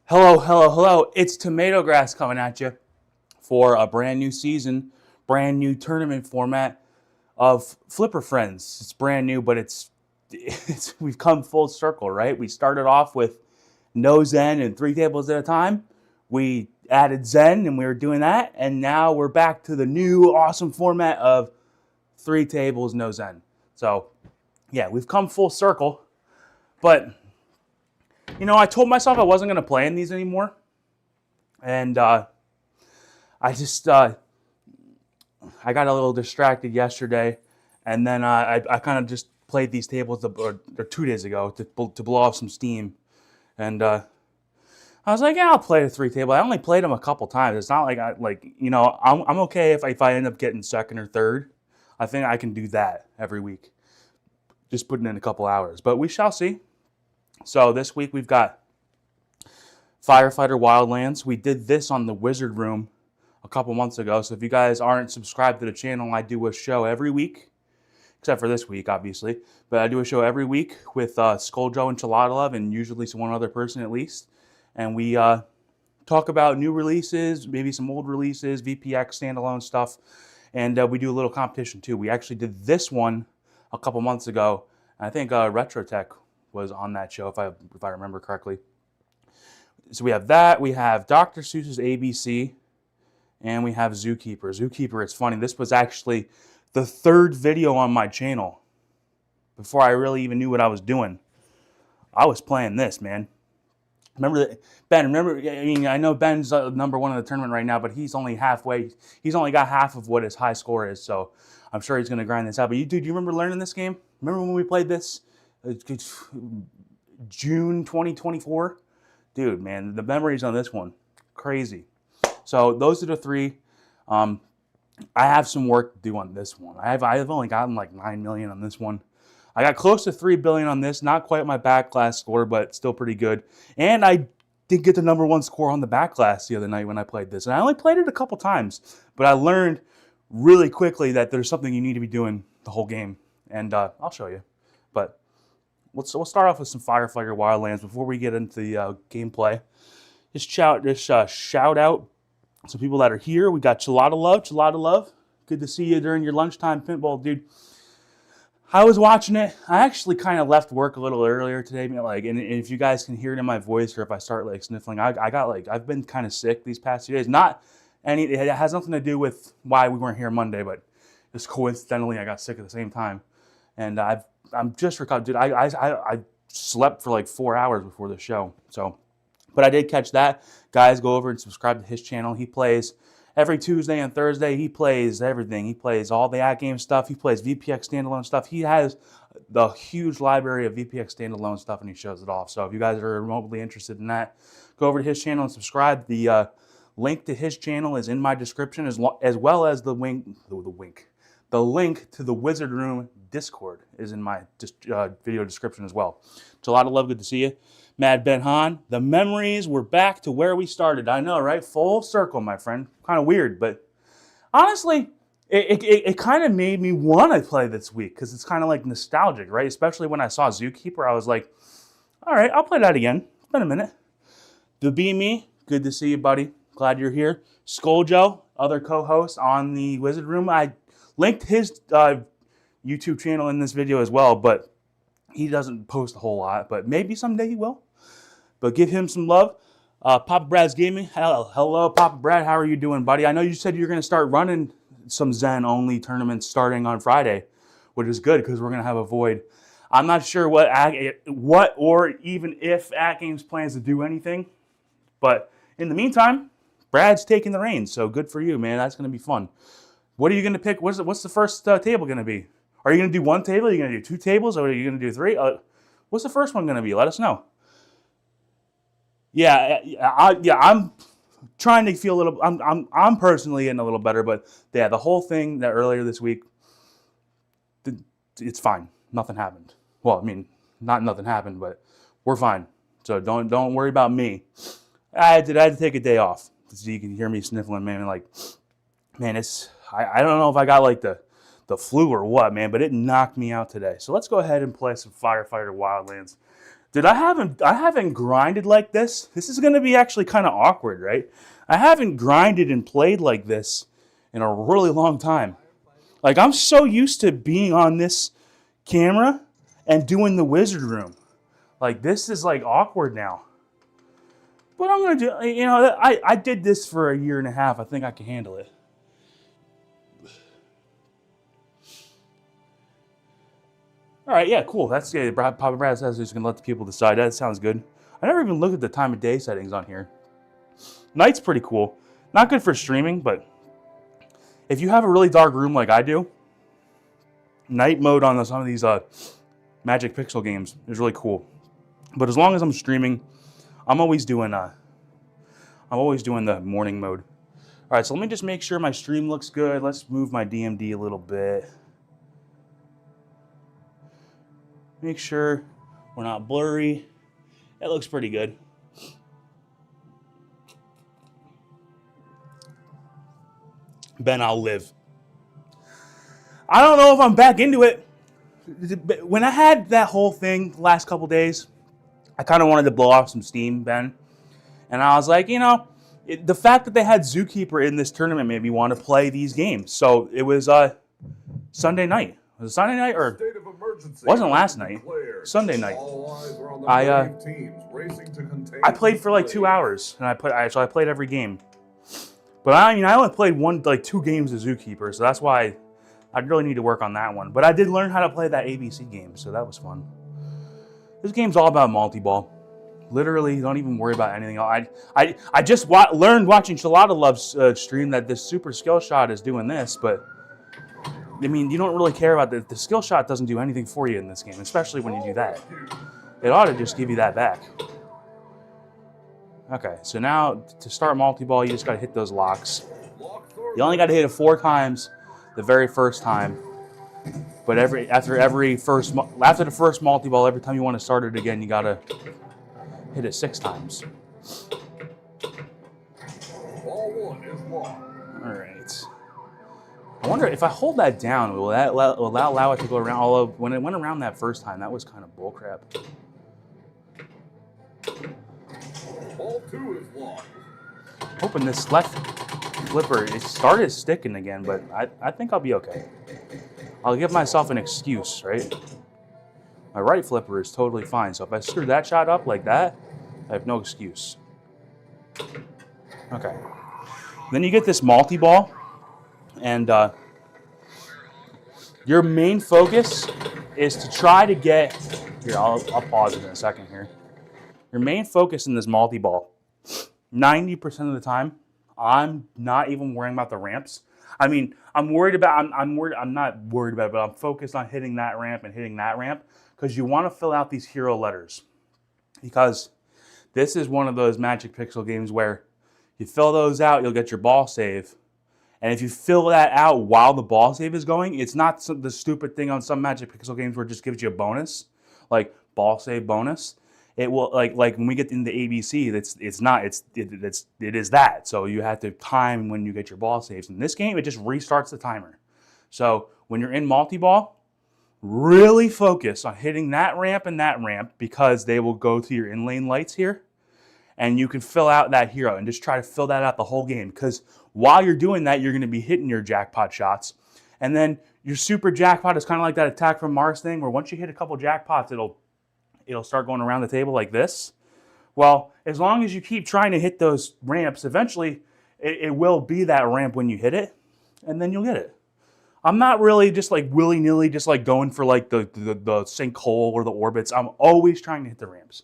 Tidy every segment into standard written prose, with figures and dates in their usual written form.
Hello, hello, hello. It's Tomato Grass coming at you for a brand new season, brand new tournament format of FLiPPER Friends. It's brand new, but it's we've come full circle, right? We started off with no Zen and 3 tables at a time. We added Zen and we were doing that, and now we're back to the new awesome format of 3 tables, no Zen. So, yeah, we've come full circle, but I told myself I wasn't going to play in these anymore. And I just, I got a little distracted yesterday. And then I kind of just played these tables or 2 days ago to blow off some steam. And I was like, yeah, I'll play the 3 table. I only played them a couple times. It's not like I'm okay if I end up getting second or third. I think I can do that every week. Just putting in a couple hours. But we shall see. So this week we've got Firefighter Wildlands. We did this on the Wizard Room a couple months ago. So if you guys aren't subscribed to the channel, I do a show every week, except for this week, obviously. But I do a show every week with Skoljo and Chaladalov and usually one other person at least. And we talk about new releases, maybe some old releases, VPX standalone stuff. And we do a little competition too. We actually did this one a couple months ago. I think Retrotech was on that show, if I remember correctly. So we have that. We have Dr. Seuss's ABC, and we have Zookeeper. Zookeeper, it's funny. This was actually the 3rd video on my channel before I really even knew what I was doing. I was playing this, man. Remember, Ben, I know Ben's number 1 in the tournament right now, but he's only halfway. He's only got half of what his high score is, so I'm sure he's going to grind this out. But do you remember learning this game? Remember when we played this? June 2024? Dude, man, the memories on this one, crazy. So those are the 3. I have some work to do on this one. I've only gotten like 9 million on this one. I got close to 3 billion on this. Not quite my backlash score, but still pretty good. And I did get the number 1 score on the backlash the other night when I played this. And I only played it a couple times, but I learned really quickly that there's something you need to be doing the whole game. And I'll show you. But we'll start off with some Firefighter Wildlands before we get into the gameplay. Just shout out some people that are here. We got Chaladalov. Good to see you during your lunchtime pinball, dude. I was watching it. I actually kind of left work a little earlier today, and if you guys can hear it in my voice or if I start like sniffling, I've been kind of sick these past few days. It has nothing to do with why we weren't here Monday, but just coincidentally I got sick at the same time, and I'm just recovered, dude. I slept for like 4 hours before the show, so. But I did catch that. Guys, go over and subscribe to his channel. He plays every Tuesday and Thursday. He plays everything. He plays all the at-game stuff. He plays VPX standalone stuff. He has the huge library of VPX standalone stuff, and he shows it off. So if you guys are remotely interested in that, go over to his channel and subscribe. The link to his channel is in my description, as well as the link to the Wizard Room Discord is in my video description as well. It's a lot of love. Good to see you. Mad Ben Han, the memories, we're back to where we started. I know, right? Full circle, my friend. Kind of weird, but honestly, it kind of made me want to play this week because it's kind of like nostalgic, right? Especially when I saw Zookeeper, I was like, all right, I'll play that again. It's been a minute. The Be Me, good to see you, buddy. Glad you're here. Skoljo, other co-host on the Wizard Room. I linked his YouTube channel in this video as well, but he doesn't post a whole lot, but maybe someday he will. But give him some love. Papa Brad's Gaming. Hello, Papa Brad. How are you doing, buddy? I know you said you're going to start running some Zen-only tournaments starting on Friday, which is good because we're going to have a void. I'm not sure what or even if at-games plans to do anything. But in the meantime, Brad's taking the reins, so good for you, man. That's going to be fun. What are you going to pick? What's the first table going to be? Are you going to do 1 table? Are you going to do 2 tables? Or are you going to do 3? What's the first one going to be? Let us know. I'm trying to feel a little. I'm personally getting a little better, but yeah, the whole thing that earlier this week, it's fine. Nothing happened. Well, I mean, not nothing happened, but we're fine. So don't worry about me. I had to take a day off, so you can hear me sniffling, man. Like, man, I don't know if I got like the flu or what, man, but it knocked me out today. So let's go ahead and play some Firefighter Wildlands. I haven't grinded like this. This is gonna be actually kind of awkward, right? I haven't grinded and played like this in a really long time. Like, I'm so used to being on this camera and doing the wizard room. Like, this is like awkward now. But I'm gonna do, you know, I did this for a year and a half. I think I can handle it. All right, yeah, cool. That's good. Papa Brad says he's gonna let the people decide. That sounds good. I never even looked at the time of day settings on here. Night's pretty cool. Not good for streaming, but if you have a really dark room like I do, night mode on some of these Magic Pixel games is really cool. But as long as I'm streaming, I'm always doing the morning mode. All right, so let me just make sure my stream looks good. Let's move my DMD a little bit. Make sure we're not blurry. It looks pretty good. Ben, I'll live. I don't know if I'm back into it. When I had that whole thing the last couple days, I kind of wanted to blow off some steam, Ben. And I was like, you know, the fact that they had Zookeeper in this tournament made me want to play these games. So it was Sunday night. Was it Sunday night or wasn't last night? Sunday night. I played for like 2 hours, and I played every game. But I only played 2 games of Zookeeper, so that's why I really need to work on that one. But I did learn how to play that ABC game, so that was fun. This game's all about multi-ball. Literally, don't even worry about anything else. I just learned watching Shalada Love's stream that this super skill shot is doing this, but I mean, you don't really care about the skill shot doesn't do anything for you in this game, especially when you do that. It ought to just give you that back. Okay, so now to start multi-ball, you just got to hit those locks. You only got to hit it 4 times the very first time. But after the first multi-ball, every time you want to start it again, you got to hit it 6 times. All right. I wonder if I hold that down, will that allow it to go around? Although when it went around that first time, that was kind of bullcrap. Ball 2 is locked. Hoping this left flipper, it started sticking again, but I think I'll be okay. I'll give myself an excuse, right? My right flipper is totally fine, so if I screw that shot up like that, I have no excuse. Okay. Then you get this multi-ball, and your main focus is to try to get... Here, I'll pause it in a second here. Your main focus in this multi-ball, 90% of the time, I'm not even worrying about the ramps. I mean, I'm not worried about it, but I'm focused on hitting that ramp and hitting that ramp because you want to fill out these hero letters. Because this is one of those Magic Pixel games where you fill those out, you'll get your ball save. And if you fill that out while the ball save is going, it's not the stupid thing on some Magic Pixel games where it just gives you a bonus, like ball save bonus. It will like when we get into ABC, it is that. So you have to time when you get your ball saves. In this game, it just restarts the timer. So when you're in multi-ball, really focus on hitting that ramp and that ramp because they will go to your in-lane lights here. And you can fill out that hero and just try to fill that out the whole game. Because while you're doing that, you're going to be hitting your jackpot shots. And then your super jackpot is kind of like that Attack from Mars thing where once you hit a couple jackpots, it'll start going around the table like this. Well, as long as you keep trying to hit those ramps, eventually it will be that ramp when you hit it, and then you'll get it. I'm not really just like willy-nilly just like going for like the sinkhole or the orbits. I'm always trying to hit the ramps.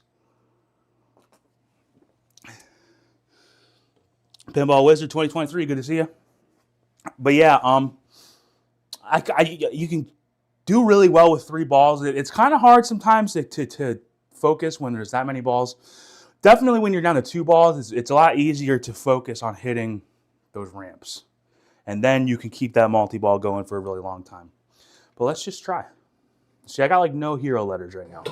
Pinball Wizard 2023, good to see you. But yeah, you can do really well with 3 balls. It's kind of hard sometimes to focus when there's that many balls. Definitely when you're down to 2 balls, it's a lot easier to focus on hitting those ramps. And then you can keep that multi-ball going for a really long time. But let's just try. See, I got like no hero letters right now.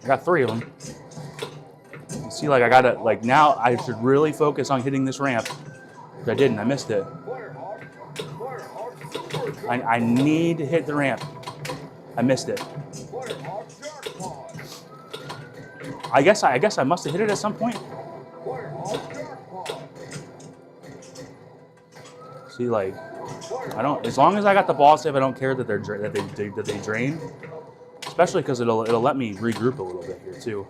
I got 3 of them. You see, like I got to, like now I should really focus on hitting this ramp. If I didn't, I missed it. Firehawk Super I need to hit the ramp. I missed it. Firehawk Jackpot. I guess I must have hit it at some point. Firehawk Jackpot. See, like, I don't. As long as I got the ball save, I don't care that they drain. Especially because it'll let me regroup a little bit here too.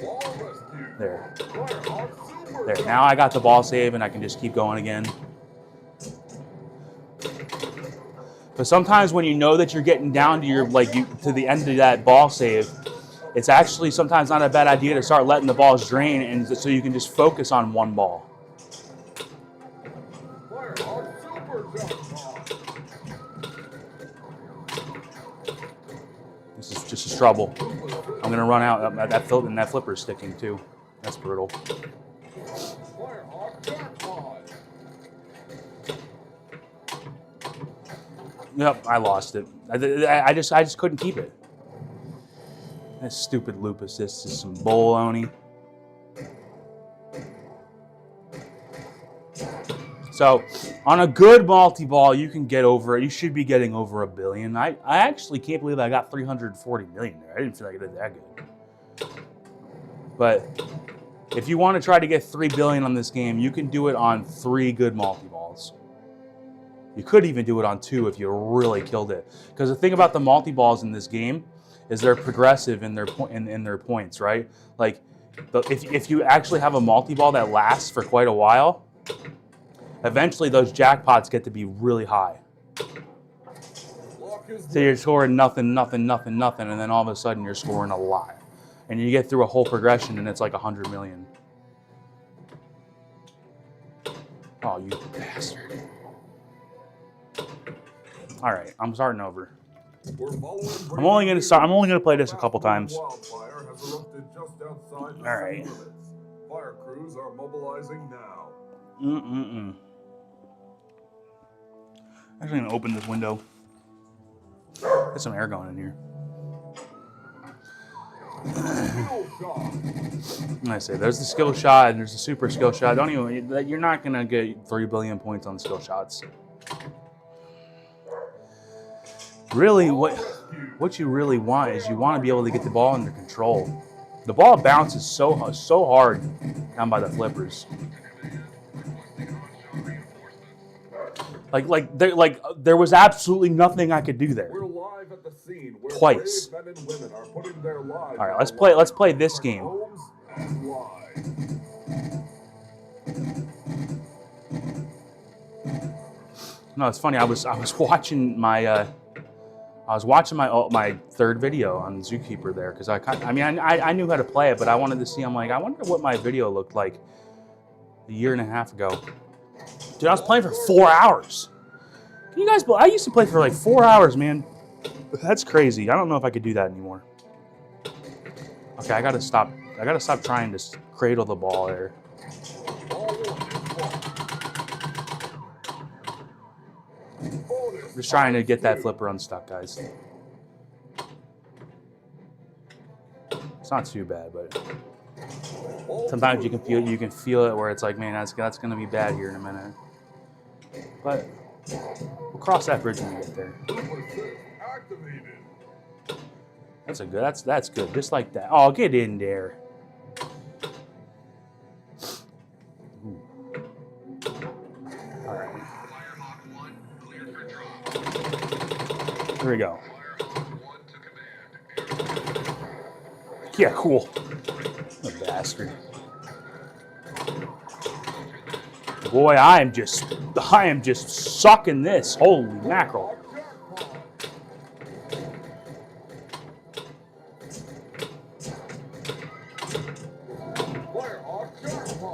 Ball rescue. There. Firehawk Super. There. Now I got the ball save and I can just keep going again. But sometimes when you know that you're getting down to your to the end of that ball save, it's actually sometimes not a bad idea to start letting the balls drain, and so you can just focus on one ball. Firehawk Super Jackpot. This is just trouble. I'm gonna run out. That flipper's sticking too. That's brutal. Firehawk Jackpot. Yep, I lost it. I just couldn't keep it. That stupid loop assist is some baloney. So, on a good multi-ball, you can get over. You should be getting over $1 billion. I actually can't believe I got 340 million there. I didn't feel like I did that good. But if you want to try to get 3 billion on this game, you can do it on 3 good multi-balls. You could even do it on 2 if you really killed it. Because the thing about the multi-balls in this game is they're progressive in their points, right? Like, if you actually have a multi-ball that lasts for quite a while, eventually those jackpots get to be really high. So you're scoring nothing, and then all of a sudden you're scoring a lot. And you get through a whole progression and it's like 100 million. Oh, you bastard. All right, I'm starting over. I'm only gonna play this a couple times. Wildfire has erupted just outside the All right. city limits. Fire crews are mobilizing now. I'm actually gonna open this window. Get some air going in here. Skill shot. I say there's the skill shot and there's the super skill shot. You're not gonna get 3 billion points on skill shots. Really, what you really want is you want to be able to get the ball under control. The ball bounces so hard down by the flippers. There was absolutely nothing I could do there. We're live at the scene where Twice. brave men and women are putting their lives All right, on let's play this for game. homes and lives. No, it's funny. I was watching my my third video on Zookeeper there because I knew how to play it, but I wanted to see. I'm like, I wonder what my video looked like a year and a half ago. Dude, I was playing for 4 hours. Can you guys believe? I used to play for like 4 hours, man. That's crazy. I don't know if I could do that anymore. Okay, I gotta stop. I gotta stop trying to cradle the ball there. Just trying to get that flipper unstuck, guys. It's not too bad, but sometimes you can feel it where it's like, man, that's gonna be bad here in a minute. But we'll cross that bridge when we get there. That's good. Just like that. Oh, get in there. Ooh. All right. Here we go. Yeah, cool. What a bastard. Boy, I am just sucking this. Holy mackerel.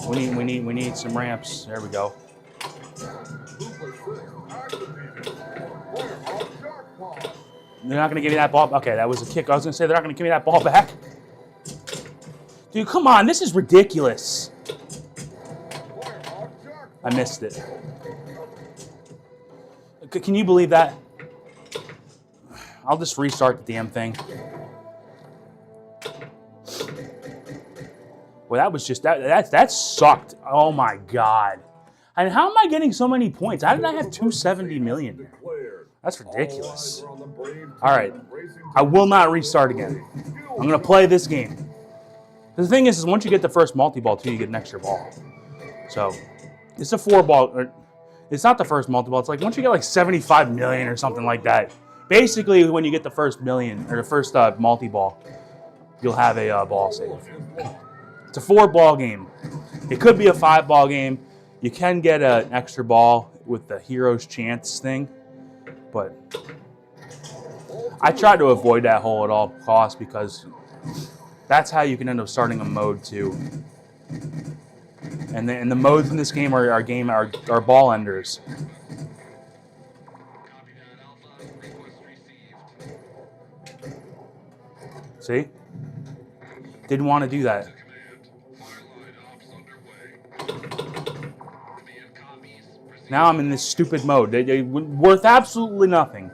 We need some ramps. There we go. They're not gonna give me that ball. Okay, that was a kick. I was gonna say they're not gonna give me that ball back. Dude, come on, this is ridiculous. I missed it. Can you believe that? I'll just restart the damn thing. Well, that was just that sucked. Oh my god. And how am I getting so many points? How did I have 270 million? That's ridiculous. All right. I will not restart again. I'm going to play this game. The thing is once you get the first multi-ball, too, you get an extra ball. So, it's a 4-ball. It's not the first multi-ball. It's like once you get like 75 million or something like that. Basically, when you get the first million, or the first multi-ball, you'll have a ball save. It's a 4-ball game. It could be a 5-ball game. You can get an extra ball with the hero's chance thing. But I try to avoid that hole at all costs because that's how you can end up starting a mode too. And the modes in this game are ball enders. See? Didn't want to do that. Now I'm in this stupid mode. They're worth absolutely nothing.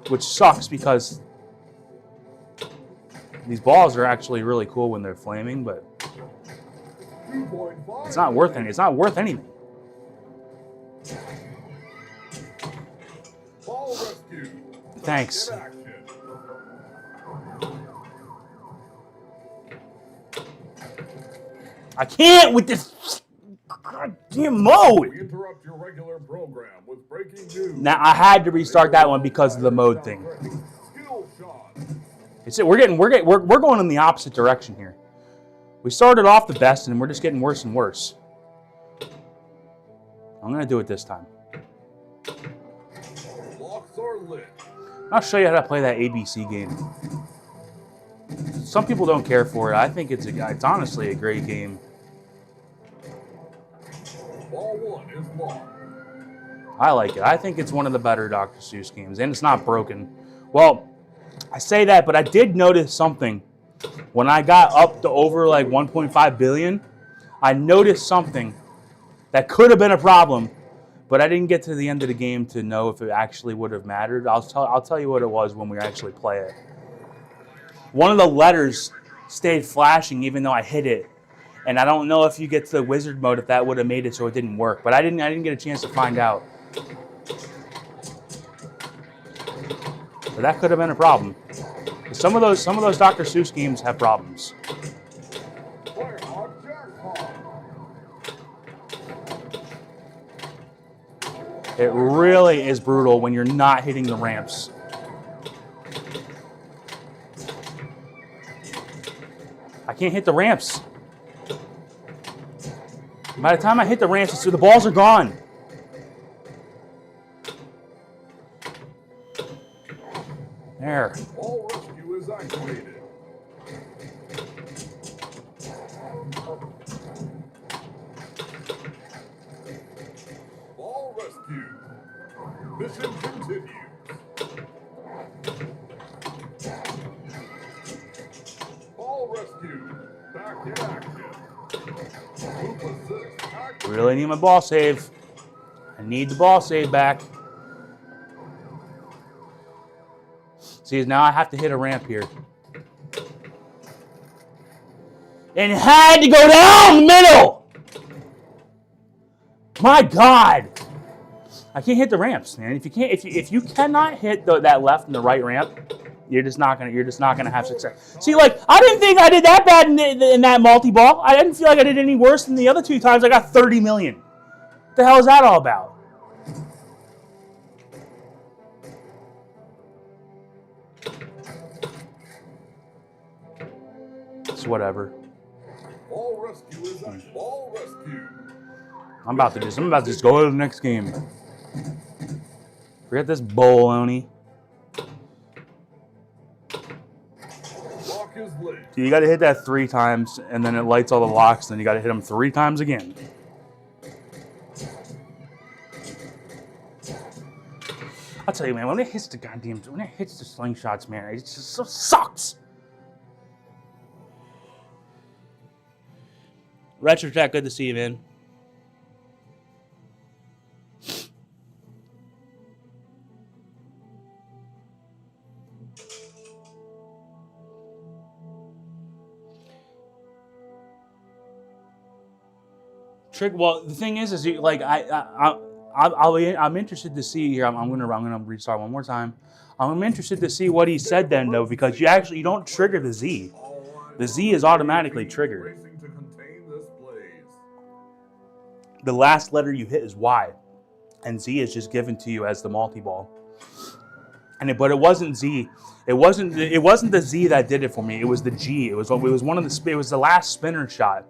Which sucks because these balls are actually really cool when they're flaming, but it's not worth anything. It's not worth anything. Thanks. I can't with this goddamn mode. We interrupt your regular program with breaking news. Now I had to restart that one because of the mode thing. Skill shot. It's we're going in the opposite direction here. We started off the best and we're just getting worse and worse. I'm gonna do it this time. Locks are lit. I'll show you how to play that ABC game. Some people don't care for it. I think it's honestly a great game. Ball 1 is locked. I like it. I think it's one of the better Dr. Seuss games, and it's not broken. Well, I say that, but I did notice something. When I got up to over like 1.5 billion, I noticed something that could have been a problem, but I didn't get to the end of the game to know if it actually would have mattered. I'll tell you what it was when we actually play it. One of the letters stayed flashing even though I hit it. And I don't know if you get to the wizard mode if that would have made it so it didn't work. But I didn't get a chance to find out. But that could have been a problem. Some of those Dr. Seuss games have problems. Fire on jackpot. It really is brutal when you're not hitting the ramps. I can't hit the ramps. By the time I hit the ramps, the balls are gone. There. Ball rescue is activated. Ball rescue. Mission continues. Ball rescue. Back in action. Loop assist activated. Really need my ball save. I need the ball save back. See, now I have to hit a ramp here. And it had to go down the middle! My God! I can't hit the ramps, man. If you cannot hit that left and the right ramp, you're just not gonna have success. See, like, I didn't think I did that bad in that multi-ball. I didn't feel like I did any worse than the other 2 times I got 30 million. What the hell is that all about? It's whatever. Ball rescue is activated. Ball rescue. I'm about to just go to the next game. Forget this baloney. Lock is lit. You got to hit that 3 times, and then it lights all the locks. Then you got to hit them 3 times again. I'll tell you, man. When it hits the slingshots, man, it just so sucks. Retro Chat, good to see you, man. Well, the thing is you, like I'm interested to see here. I'm gonna restart one more time. I'm interested to see what he said then though, because you don't trigger the Z. The Z is automatically triggered. Racing to contain this blaze. The last letter you hit is Y, and Z is just given to you as the multi-ball. But it wasn't Z. It wasn't the Z that did it for me. It was the G. It was one of the. It was the last spinner shot,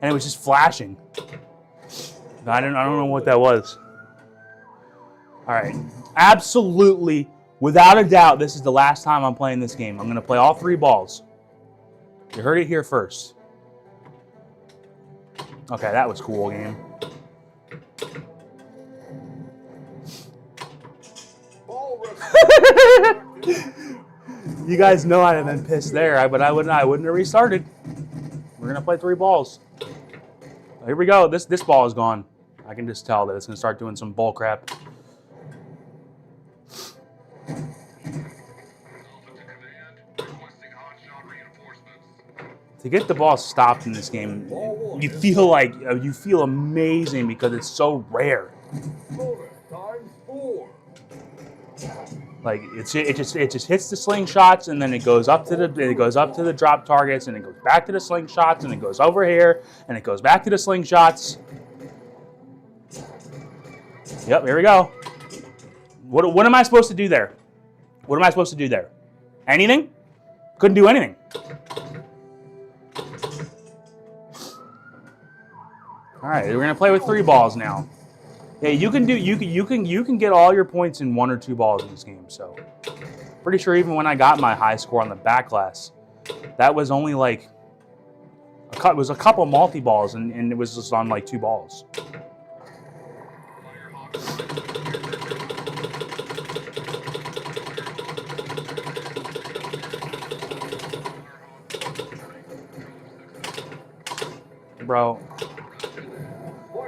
and it was just flashing. I don't know what that was. All right, absolutely, without a doubt, this is the last time I'm playing this game. I'm gonna play all 3 balls. You heard it here first. Okay, that was cool, game. You guys know I'd have been pissed there, but I wouldn't have restarted. We're gonna play 3 balls. Here we go. This ball is gone. I can just tell that it's gonna start doing some bull crap. To get the ball stopped in this game, you feel amazing because it's so rare. Like it just hits the slingshots and then it goes up to the drop targets and it goes back to the slingshots and it goes over here and it goes back to the slingshots. Yep, here we go. What am I supposed to do there? What am I supposed to do there? Anything? Couldn't do anything. All right, we're gonna play with 3 balls now. Yeah, you can get all your points in 1 or 2 balls in this game. So, pretty sure even when I got my high score on the back class, that was only like it was a couple multi balls, and it was just on like 2 balls. Bro.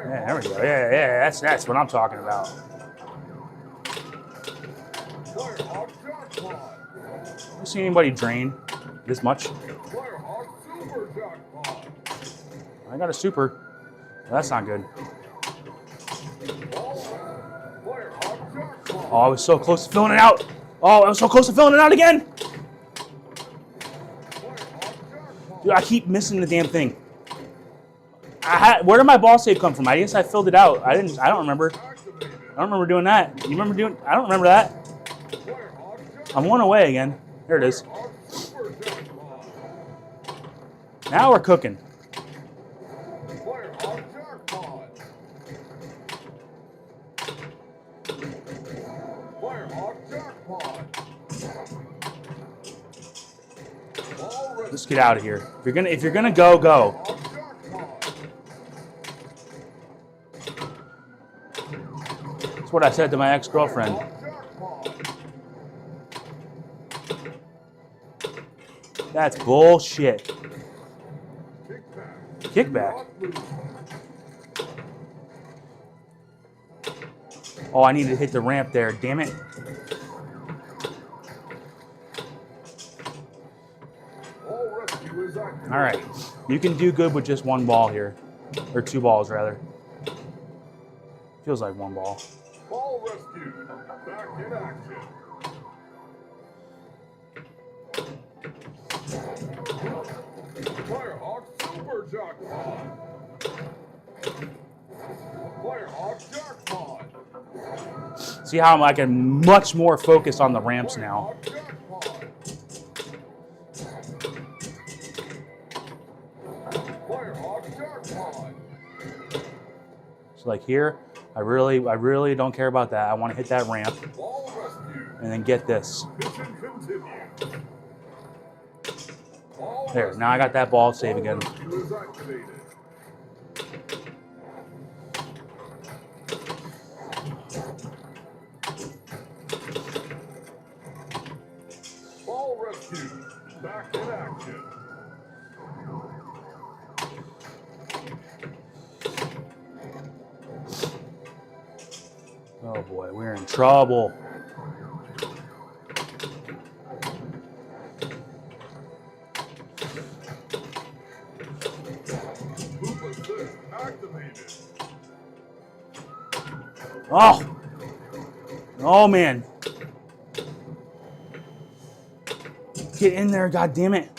Yeah, there we go. Yeah, that's what I'm talking about. You see anybody drain this much? I got a super. That's not good. Oh, I was so close to filling it out. Oh, I was so close to filling it out again. Dude, I keep missing the damn thing. Where did my ball save come from? I guess I filled it out. I don't remember. I don't remember doing that. You remember doing? I don't remember that. I'm 1 away again. There it is. Now we're cooking. Let's get out of here. If you're gonna go, go. That's what I said to my ex-girlfriend. That's bullshit. Kickback. Oh, I need to hit the ramp there. Damn it. All right. You can do good with just 1 ball here. Or 2 balls, rather. Feels like 1 ball. Ball rescue. Back in action. Firehawk Super Jackpot. Firehawk Jackpot. See how I can much more focus on the ramps now. Firehawk Jackpot. So like here, I really don't care about that. I want to hit that ramp Ball rescue. and then get this. Mission continue. Ball There, now I got that ball save again. rescue is activated. Ball rescue. Back in action. Oh boy, we're in trouble. Loop assist activated. Oh. Oh, man. Get in there, God damn it.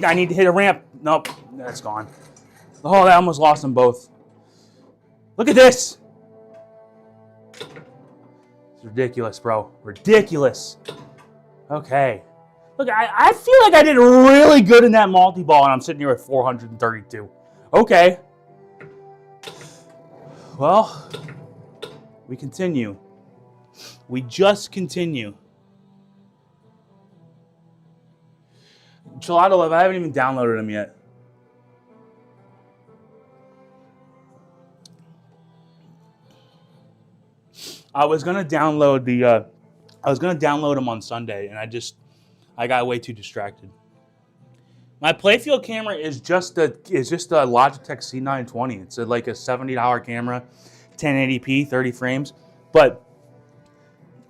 I need to hit a ramp. Nope, that's gone. Oh, I almost lost them both. Look at this. It's ridiculous, bro. Ridiculous. Okay. Look, I feel like I did really good in that multi-ball, and I'm sitting here at 432. Okay. Well, we continue. We just continue. Gelato Love, I haven't even downloaded them yet. I was gonna download them on Sunday, and I got way too distracted. My playfield camera is just a Logitech C920. It's like a $70 camera, 1080p, 30 frames. But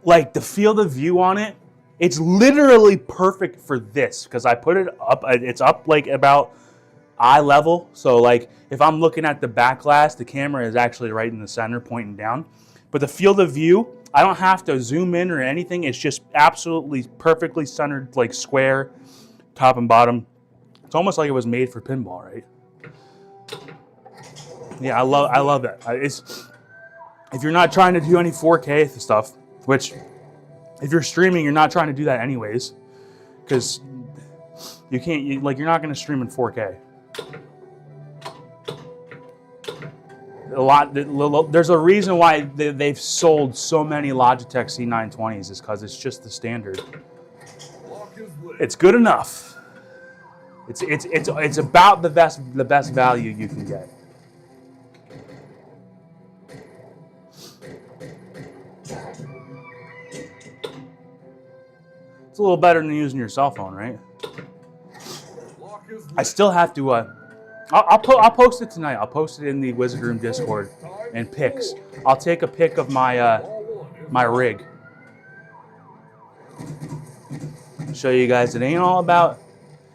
like the field of view on it, it's literally perfect for this because I put it up. It's up like about eye level. So like if I'm looking at the back glass, the camera is actually right in the center, pointing down. But the field of view, I don't have to zoom in or anything. It's just absolutely perfectly centered, like square, top and bottom. It's almost like it was made for pinball, right? Yeah, I love that. If you're not trying to do any 4K stuff, which if you're streaming, you're not trying to do that anyways, because you can't. You're not going to stream in 4K. There's a reason why they've sold so many Logitech C920s is because it's just the standard. It's good enough. It's about the best value you can get. It's a little better than using your cell phone, right? I still have to. I'll post it tonight. I'll post it in the Wizard Room Discord and pics. I'll take a pic of my my rig. Show you guys. It ain't all about.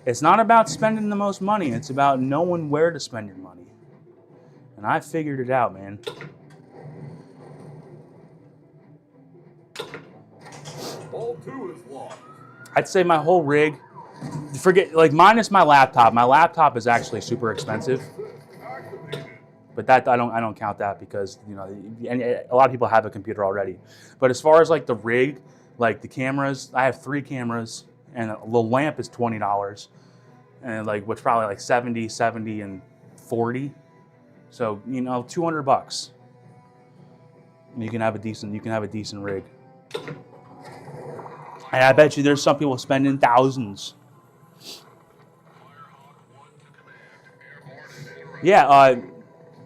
It's not about spending the most money. It's about knowing where to spend your money. And I figured it out, man. Ball 2 is locked. I'd say my whole rig, forget, like minus my laptop. My laptop is actually super expensive. But that I don't count that because, you know, and a lot of people have a computer already. But as far as like the rig, like the cameras, I have 3 cameras and the lamp is $20. And like which probably like 70 and 40. So, you know, $200. And you can have a decent rig. And I bet you there's some people spending thousands. Yeah,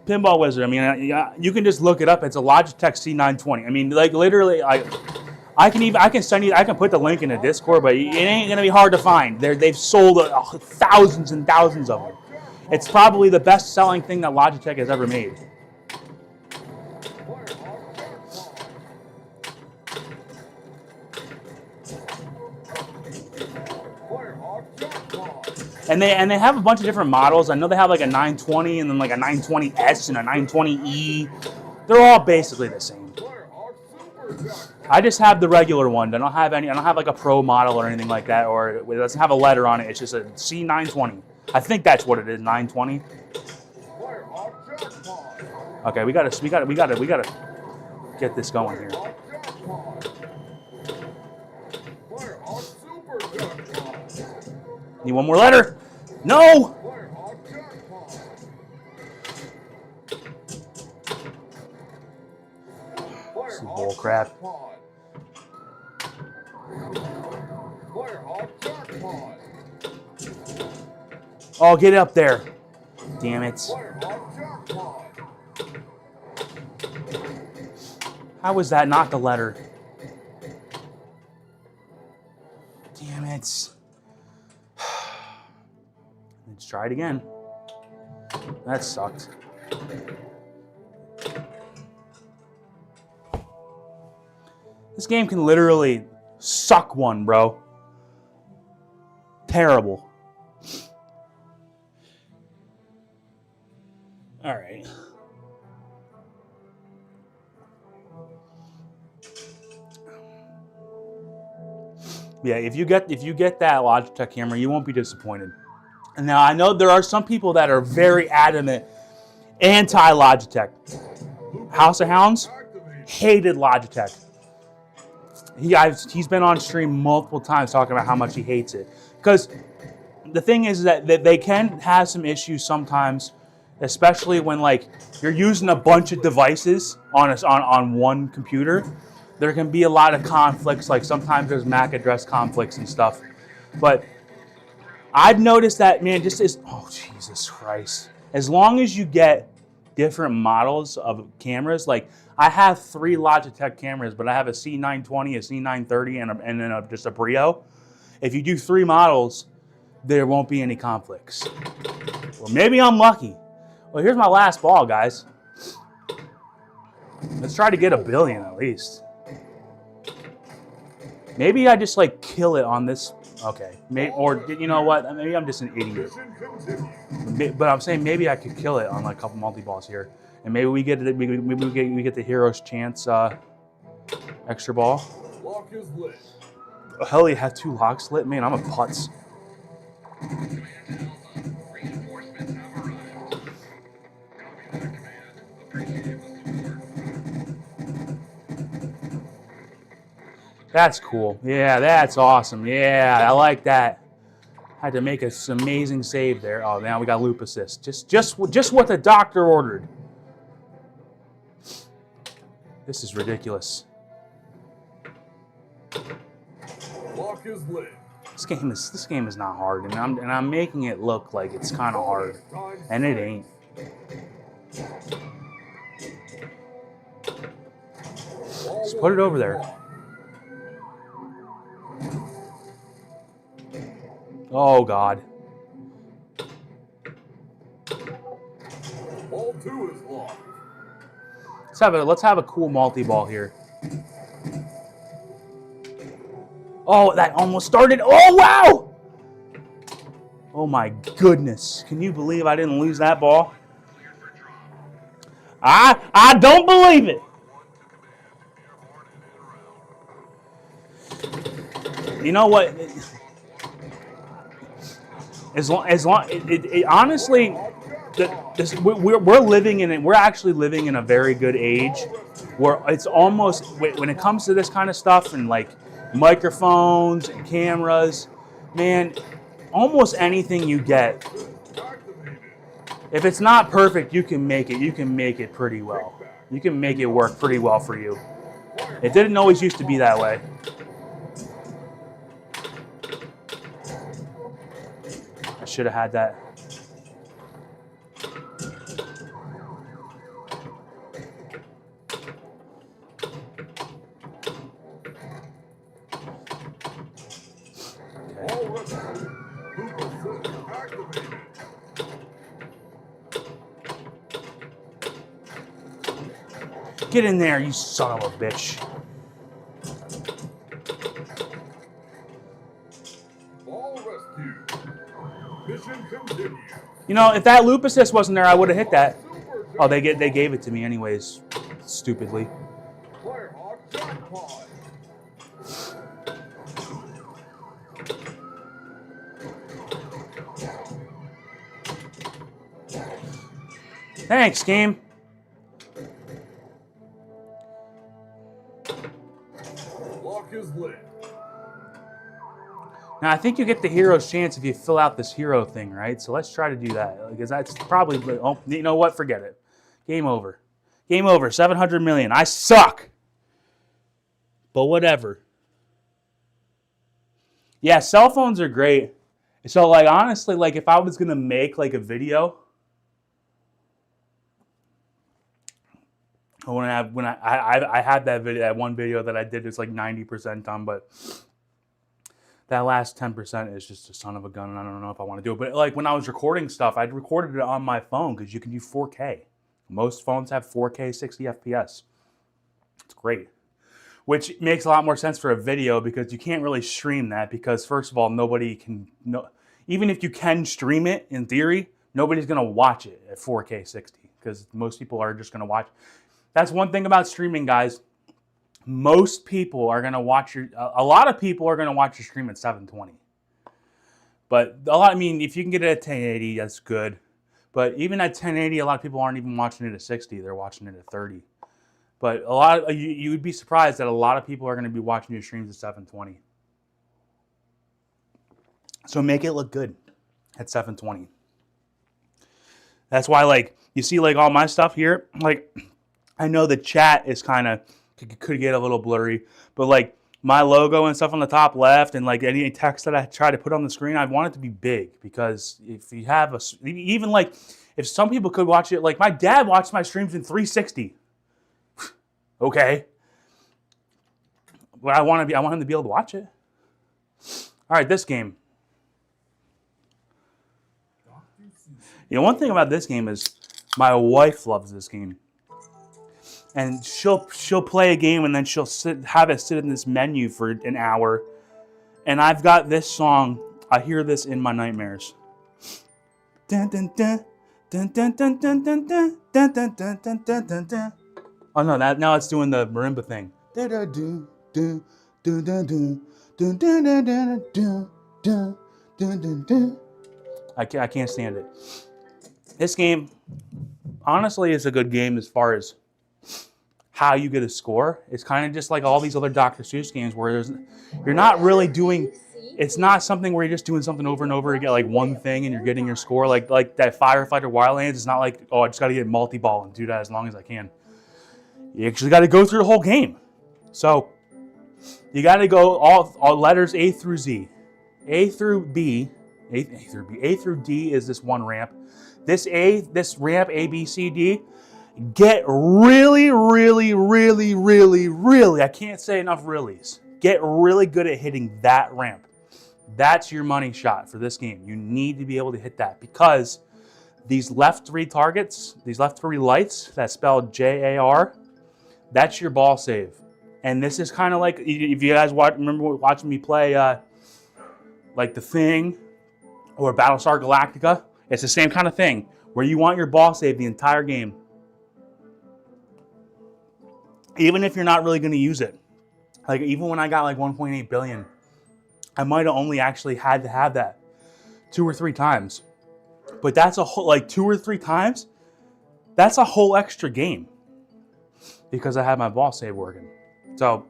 Pinball Wizard. I mean, you can just look it up. It's a Logitech C920. I mean, like literally, I can send you. I can put the link in the Discord, but it ain't gonna be hard to find. They've sold thousands and thousands of them. It's probably the best-selling thing that Logitech has ever made. And they have a bunch of different models. I know they have like a 920 and then like a 920S and a 920E. They're all basically the same. I just have the regular one. I don't have like a pro model or anything like that, or it doesn't have a letter on it. It's just a C920. I think that's what it is, 920. Okay, we gotta get this going here. Need one more letter. No! This is bull crap. Oh, get up there. Damn it. How was that not the letter? Damn it. Let's try it again. That sucked. This game can literally suck one, bro. Terrible. All right. Yeah, if you get that Logitech camera, you won't be disappointed. And now I know there are some people that are very adamant anti-Logitech. House of Hounds hated Logitech. He's been on stream multiple times talking about how much he hates it. Because the thing is that they can have some issues sometimes, especially when like you're using a bunch of devices on one computer. There can be a lot of conflicts. Like sometimes there's MAC address conflicts and stuff. But I've noticed that, man, oh Jesus Christ. As long as you get different models of cameras, like I have 3 Logitech cameras, but I have a C920, a C930, and then just a Brio. If you do 3 models, there won't be any conflicts. Well, maybe I'm lucky. Well, here's my last ball, guys. Let's try to get 1 billion at least. Maybe I just like kill it on this. Okay, or you know what? Maybe I'm just an idiot. But I'm saying maybe I could kill it on like a couple multi-balls here, and maybe we get the hero's chance extra ball. Lock is lit. Hell, you have 2 locks lit, man. I'm a putz. That's cool. Yeah, that's awesome. Yeah, I like that. Had to make this amazing save there. Oh, now we got loop assist. Just what the doctor ordered. This is ridiculous. Lock is lit. This game is not hard, and I'm making it look like it's kind of hard, and it ain't. Just put it over there. Oh God. Ball 2 is locked. Let's have a cool multi-ball here. Oh, that almost started. Oh wow! Oh my goodness. Can you believe I didn't lose that ball? I don't believe it. You know what? Honestly, we're actually living in a very good age where it's almost, when it comes to this kind of stuff and like microphones and cameras, man, almost anything you get, if it's not perfect, you can make it pretty well. You can make it work pretty well for you. It didn't always used to be that way. I should have had that. Get in there, you son of a bitch. Ball rescue. Mission continues. You know, if that loop assist wasn't there, I would have hit that. Oh, they gave it to me anyways, stupidly. Firehawk jackpot. Thanks, game. Lock is lit. Now, I think you get the hero's chance if you fill out this hero thing, right? So let's try to do that, because that's probably, oh, you know what? Forget it. Game over. Game over. 700 million. I suck. But whatever. Yeah, cell phones are great. So, like, honestly, like, if I was going to make, like, a video, I had that video, that one video that I did, it's like 90% done, but that last 10% is just a son of a gun, and I don't know if I want to do it. But like when I was recording stuff, I'd recorded it on my phone because you can do 4K. Most phones have 4K 60 FPS. It's great. Which makes a lot more sense for a video because you can't really stream that because, first of all, nobody can, even if you can stream it in theory, nobody's going to watch it at 4K 60 because most people are just going to watch. That's one thing about streaming, guys. most people are going to watch a lot of people are going to watch your stream at 720. But I mean, if you can get it at 1080, that's good. But even at 1080, a lot of people aren't even watching it at 60. They're watching it at 30. But you would be surprised that a lot of people are going to be watching your streams at 720. So make it look good at 720. That's why, like, you see, like, all my stuff here, like, I know the chat is kind of, could get a little blurry, but, like, my logo and stuff on the top left and, like, any text that I try to put on the screen, I want it to be big, because if you have even, like, if some people could watch it, like, my dad watched my streams in 360. Okay. But I want him to be able to watch it. All right, this game. You know, one thing about this game is my wife loves this game. And she'll play a game and then she'll have it sit in this menu for an hour. And I've got this song. I hear this in my nightmares. Dun, dun, dun, dun, dun, dun, dun, dun, dun, dun, dun, dun, dun, dun, dun. Oh no! Now it's doing the marimba thing. I can't stand it. This game, honestly, is a good game as far as how you get a score. It's kind of just like all these other Dr. Seuss games where you're not really doing. It's not something where you're just doing something over and over to get like one thing and you're getting your score. Like that Firefighter Wildlands. It's not like, oh, I just got to get multi-ball and do that as long as I can. You actually got to go through the whole game. So you got to go all letters A through Z. A through B. A through D is this one ramp. This ramp A, B, C, D. Get really, really, really, really, really, I can't say enough reallys. Get really good at hitting that ramp. That's your money shot for this game. You need to be able to hit that, because these left three targets, these left three lights that spelled JAR, that's your ball save. And this is kind of like, if you guys remember watching me play like The Thing or Battlestar Galactica, it's the same kind of thing where you want your ball save the entire game. Even if you're not really going to use it. Like, even when I got like 1.8 billion, I might have only actually had to have that 2 or 3 times. But that's a whole, like 2 or 3 times, that's a whole extra game. Because I have my ball save working. So,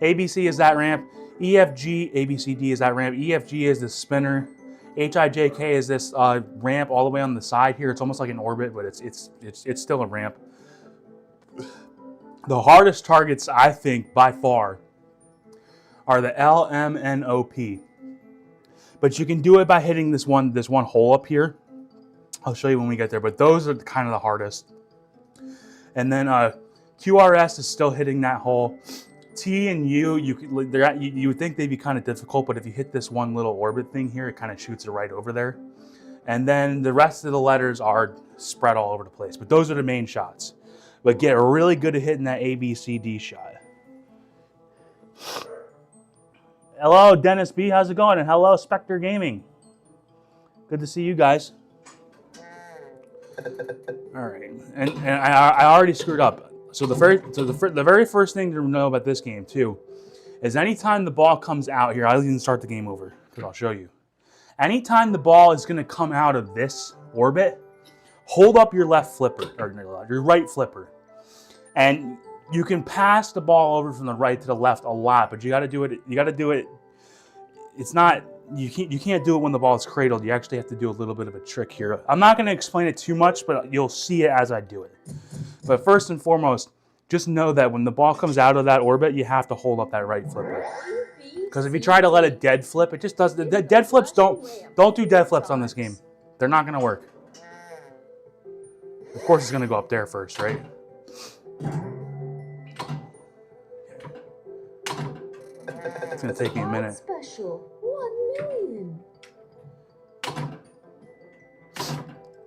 ABC is that ramp. EFG, ABCD is that ramp. EFG is the spinner. HIJK is this ramp all the way on the side here. It's almost like an orbit, but it's still a ramp. The hardest targets, I think, by far, are the L, M, N, O, P. But you can do it by hitting this one hole up here. I'll show you when we get there, but those are kind of the hardest. And then QRS is still hitting that hole. T and U, you would think they'd be kind of difficult, but if you hit this one little orbit thing here, it kind of shoots it right over there. And then the rest of the letters are spread all over the place. But those are the main shots. But get really good at hitting that A, B, C, D shot. Hello, Dennis B. How's it going? And hello, Spectre Gaming. Good to see you guys. All right, and I already screwed up. So the very first thing to know about this game too is anytime the ball comes out here, I'll even start the game over because I'll show you. Anytime the ball is going to come out of this orbit, hold up your left flipper or your right flipper, and you can pass the ball over from the right to the left a lot, but you got to do it. You got to do it. It's not. You can't do it when the ball is cradled. You actually have to do a little bit of a trick here. I'm not going to explain it too much, but you'll see it as I do it. But first and foremost, just know that when the ball comes out of that orbit, you have to hold up that right flipper. Because if you try to let it dead flip, it just does. The dead flips don't do dead flips on this game. They're not going to work. Of course, it's going to go up there first, right? It's going to take me a minute. Special 1 million.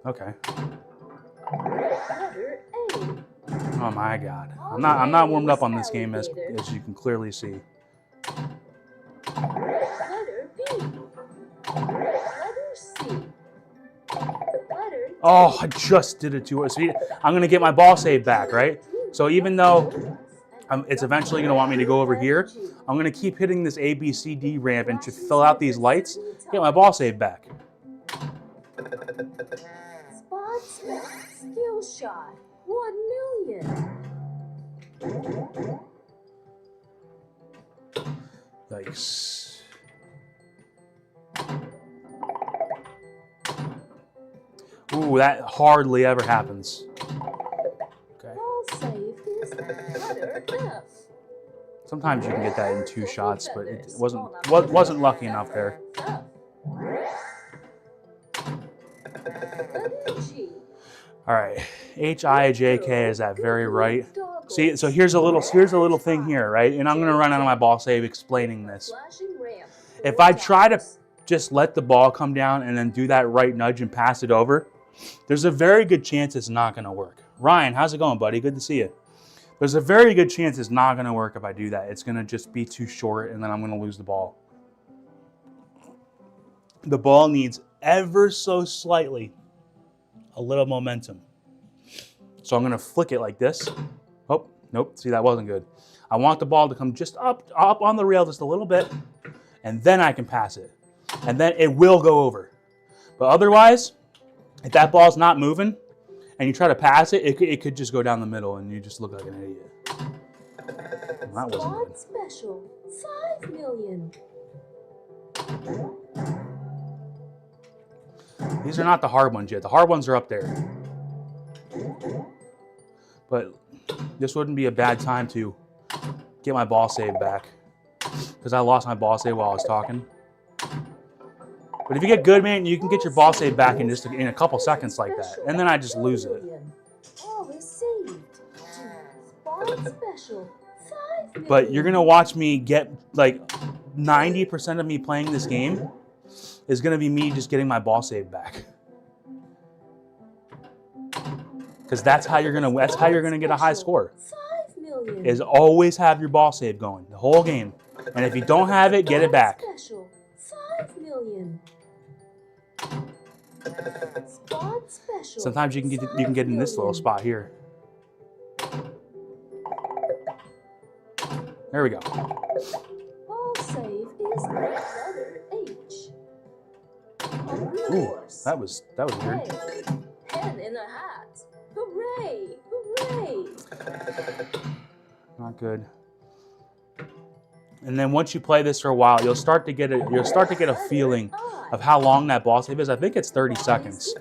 Okay. Letter A. Oh my God. I'm not warmed up on this game as you can clearly see. Letter B. Letter C. Letter Oh, I just did it to her. See, I'm going to get my ball save back, right? So even though It's eventually going to want me to go over here. I'm going to keep hitting this A, B, C, D ramp and to fill out these lights, get my ball save back. Spot skill shot. 1 million. Yikes. Ooh, that hardly ever happens. Okay. Ball save is letter F. Sometimes you can get that in 2 shots, but it wasn't lucky enough there. Letter G. All right, H-I-J-K is that very right. See, so here's a little thing here, right? And I'm gonna run out of my ball save explaining this. Flashing ramp. If I try to just let the ball come down and then do that right nudge and pass it over, there's a very good chance it's not gonna work. Ryan, how's it going, buddy? Good to see you. There's a very good chance it's not gonna work if I do that. It's gonna just be too short and then I'm gonna lose the ball. The ball needs ever so slightly a little momentum. So I'm gonna flick it like this. Oh, nope, see, that wasn't good. I want the ball to come just up on the rail just a little bit, and then I can pass it. And then it will go over. But otherwise, if that ball's not moving, and you try to pass it, it could just go down the middle, and you just look like an idiot. That wasn't good. Special. 5 million. These are not the hard ones yet. The hard ones are up there. But this wouldn't be a bad time to get my ball save back, because I lost my ball save while I was talking. But if you get good, man, you can get your ball save back in just in a couple seconds like that, and then I just lose it. All received. Spot special. 5 million. But you're gonna watch me get like 90% of me playing this game is gonna be me just getting my ball save back. Because that's how you're gonna get a high score. 5 million. Is always have your ball save going the whole game, and if you don't have it, get it back. Special. 5 million. Spot special. Sometimes you can get in this little spot here. There we go. Ball save is letter H. Ooh, that was weird. Hen in a hat. Hooray! Hooray! Not good. And then once you play this for a while, you'll start to get a feeling of how long that ball save is. I think it's 30 seconds.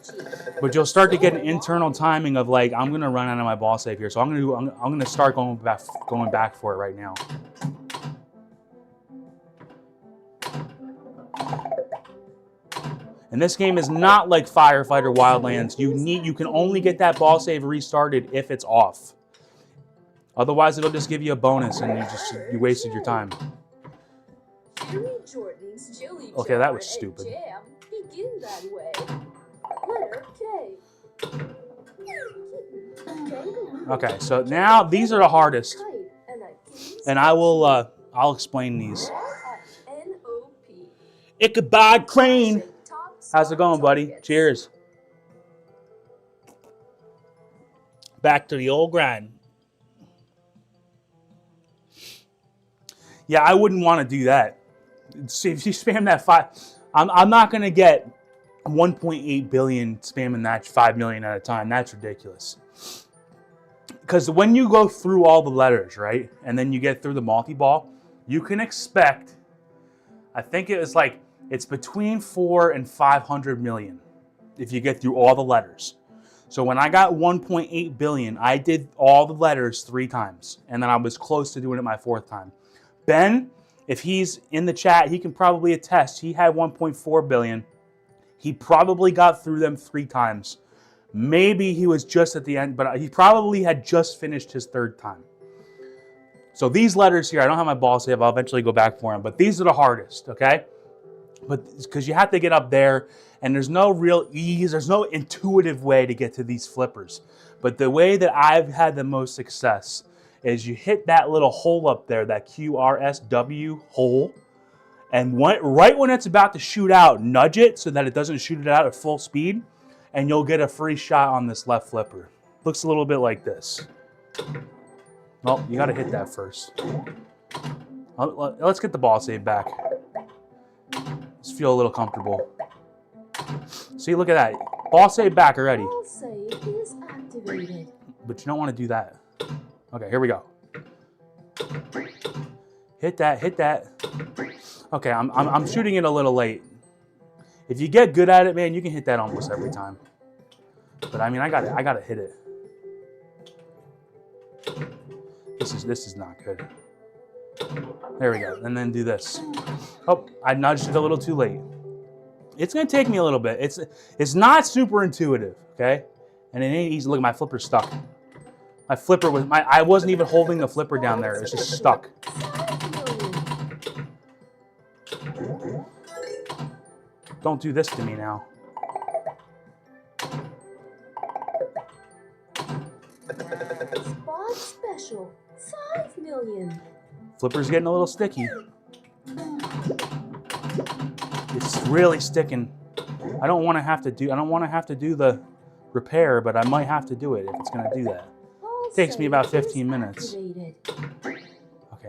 But you'll start to get an internal timing of like, I'm gonna run out of my ball save here, so I'm gonna start going back for it right now. And this game is not like Firefighter Wildlands. You can only get that ball save restarted if it's off. Otherwise, it'll just give you a bonus, and you wasted your time. Okay, that was stupid. Begin that way. Letter K. Okay, so now these are the hardest, and I'll explain these. Ichabod Crane. How's it going, buddy? Cheers. Back to the old grind. Yeah, I wouldn't want to do that. See, if you spam that 5, I'm not going to get 1.8 billion spamming that 5 million at a time. That's ridiculous. Because when you go through all the letters, right, and then you get through the multi-ball, you can expect, I think it's between 4 and 500 million if you get through all the letters. So when I got 1.8 billion, I did all the letters 3 times, and then I was close to doing it my 4th time. Ben, if he's in the chat, he can probably attest. He had 1.4 billion. He probably got through them 3 times. Maybe he was just at the end, but he probably had just finished his 3rd time. So these letters here, I don't have my ball save. I'll eventually go back for them, but these are the hardest, okay? But because you have to get up there, and there's no real ease, there's no intuitive way to get to these flippers. But the way that I've had the most success is you hit that little hole up there, that QRSW hole, and right when it's about to shoot out, nudge it so that it doesn't shoot it out at full speed, and you'll get a free shot on this left flipper. Looks a little bit like this. Well, you got to hit that first. Let's get the ball save back. Let's feel a little comfortable. See, look at that. Ball save back already. Ball save is activated. But you don't want to do that. Okay, here we go. Hit that, hit that. Okay, I'm shooting it a little late. If you get good at it, man, you can hit that almost every time. But I mean, I gotta hit it. This is not good. There we go. And then do this. Oh, I nudged it a little too late. It's gonna take me a little bit. It's not super intuitive, okay? And it ain't easy. Look, my flipper's stuck. My flipper was I wasn't even holding the flipper down there. It's just stuck. Don't do this to me now. Spot special, 5 million. Flipper's getting a little sticky. It's really sticking. I don't want to have to do the repair, but I might have to do it if it's going to do that. It takes me about 15 minutes. Okay,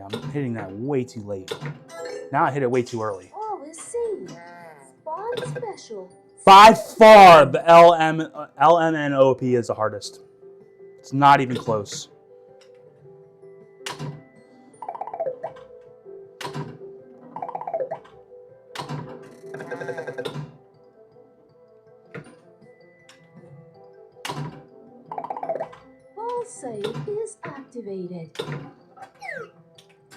I'm hitting that way too late. Now I hit it way too early. All is saved. Spot special. By far, the LMNOP is the hardest. It's not even close. Ball save is activated.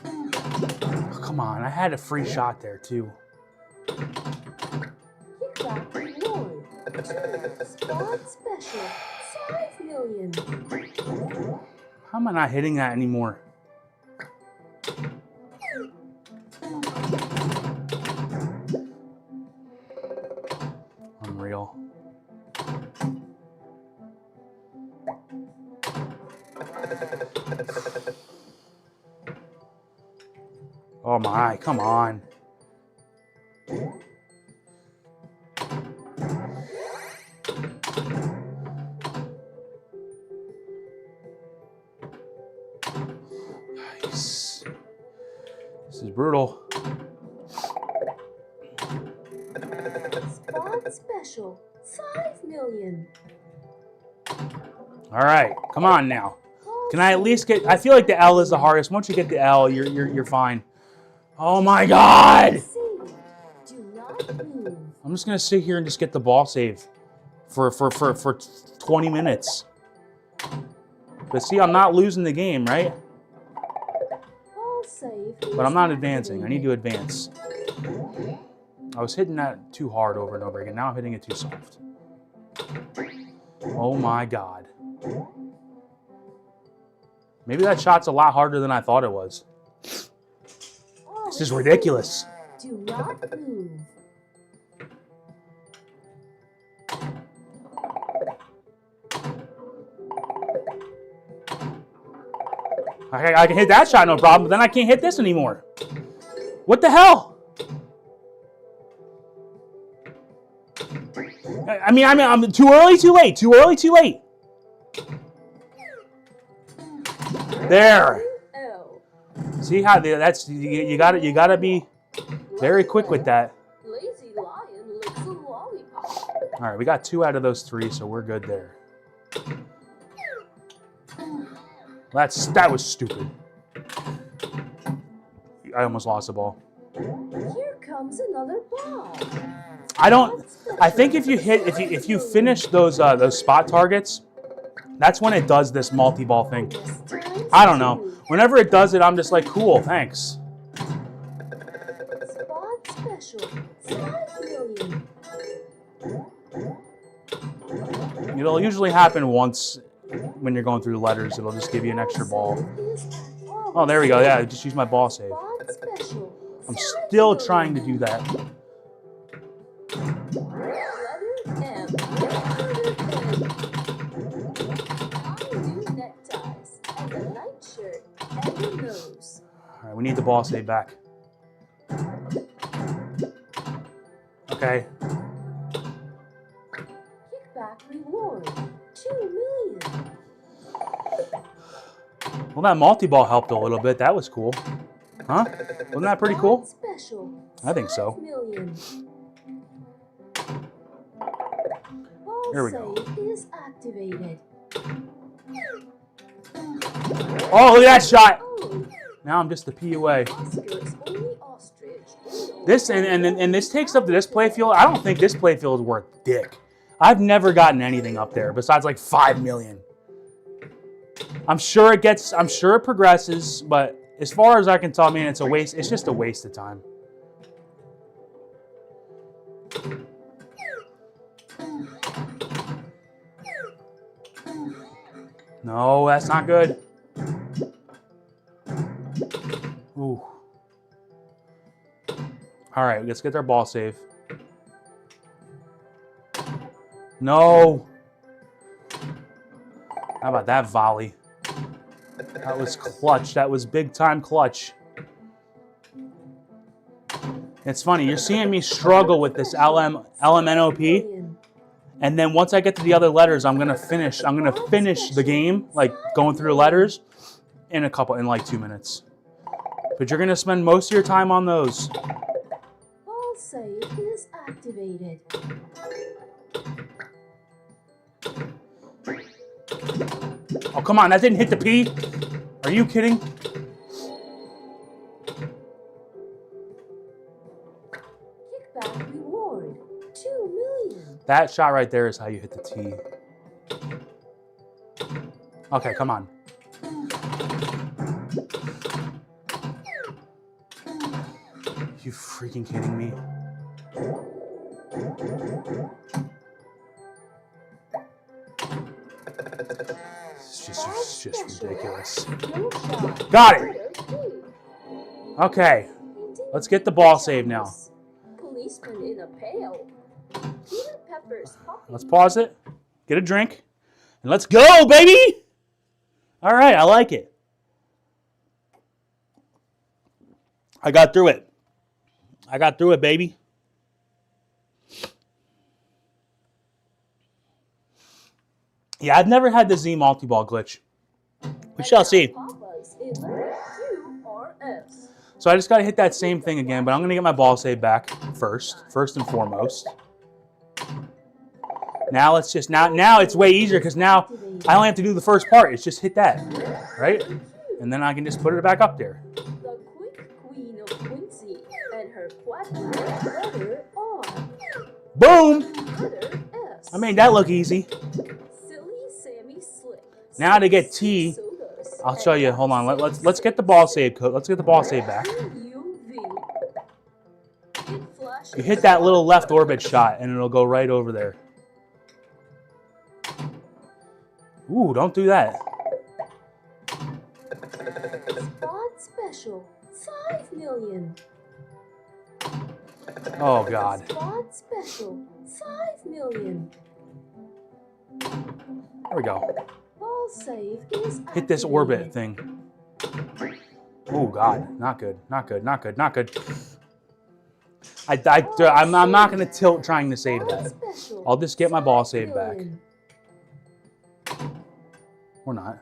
Oh, come on, I had a free shot there too. Kickback reward. Spot special, 5 million. How am I not hitting that anymore? Unreal. Oh my, come on. Nice. This is brutal. Spot special, 5 million. All right, come on now. Can I at least get? I feel like the L is the hardest. Once you get the L, you're fine. Oh my God! Do not move. I'm just gonna sit here and just get the ball save for 20 minutes. But see, I'm not losing the game, right? Ball save. But I'm not advancing. I need to advance. I was hitting that too hard over and over again. Now I'm hitting it too soft. Oh my God. Maybe that shot's a lot harder than I thought it was. This is ridiculous. Do not move. I can hit that shot no problem, but then I can't hit this anymore. What the hell? I mean, I'm too early, too late. Too early, too late. There. See how that's you gotta be very quick with that. Lazy lion licks a lollipop. All right, we got 2 out of those 3, so we're good there. That was stupid. I almost lost the ball. Here comes another ball. I think if you finish those spot targets, that's when it does this multi-ball thing. I don't know. Whenever it does it, I'm just like, cool, thanks. Spot special, 5 million. It'll usually happen once when you're going through the letters. It'll just give you an extra ball. Oh, there we go. Yeah, just use my ball save. Spot special, I'm still trying to do that. All right, we need the ball save back. Okay. Kickback reward, 2 million. Well, that multi-ball helped a little bit. That was cool. Huh? Wasn't that pretty cool? Special. I think so. 5 million. Ball Here we go. save is activated. Oh, look at that shot! Oh, Now I'm just a P away. Oscar's only ostrich. This and this takes up to this playfield. I don't think this playfield is worth dick. I've never gotten anything up there besides like 5 million. I'm sure it progresses, but as far as I can tell, man, it's a waste. It's just a waste of time. No, that's not good. Ooh. All right, let's get our ball save. No. How about that volley? That was clutch. That was big time clutch. It's funny, you're seeing me struggle with this LMNOP. And then once I get to the other letters, I'm gonna finish the game, like going through the letters, in like 2 minutes. But you're gonna spend most of your time on those. Ball save is activated. Oh, come on, that didn't hit the P. Are you kidding? Kickback reward. 2 million. That shot right there is how you hit the T. Okay, come on. You freaking kidding me? It's just ridiculous. Got it! Okay, let's get the ball save now. Policeman in a pail. Peter Pepper's puppy. Let's pause it, get a drink, and let's go, baby! All right, I like it. I got through it. I got through it, baby. Yeah, I've never had the Z multi-ball glitch. We shall see. Papa's in QRS. So I just got to hit that same thing again, but I'm going to get my ball save back first and foremost. Now let's just, now it's way easier because now I only have to do the first part. It's just hit that, right? And then I can just put it back up there. The quick queen of Quincy and her quack letter R. Boom! Letter S. I made that look easy. Silly Sammy Slick. Now to get T, I'll show you. Hold on. Let's get the ball save code. Let's get the ball save back. You hit that little left orbit shot, and it'll go right over there. Ooh, don't do that. Spot special. 5 million. Oh, God. Spot special. 5 million. There we go. Ball save is Hit this orbit thing. Oh, God. Not good. Not good. Not good. Not good. I'm not going to tilt trying to save that. I'll just get my ball save back. Or not.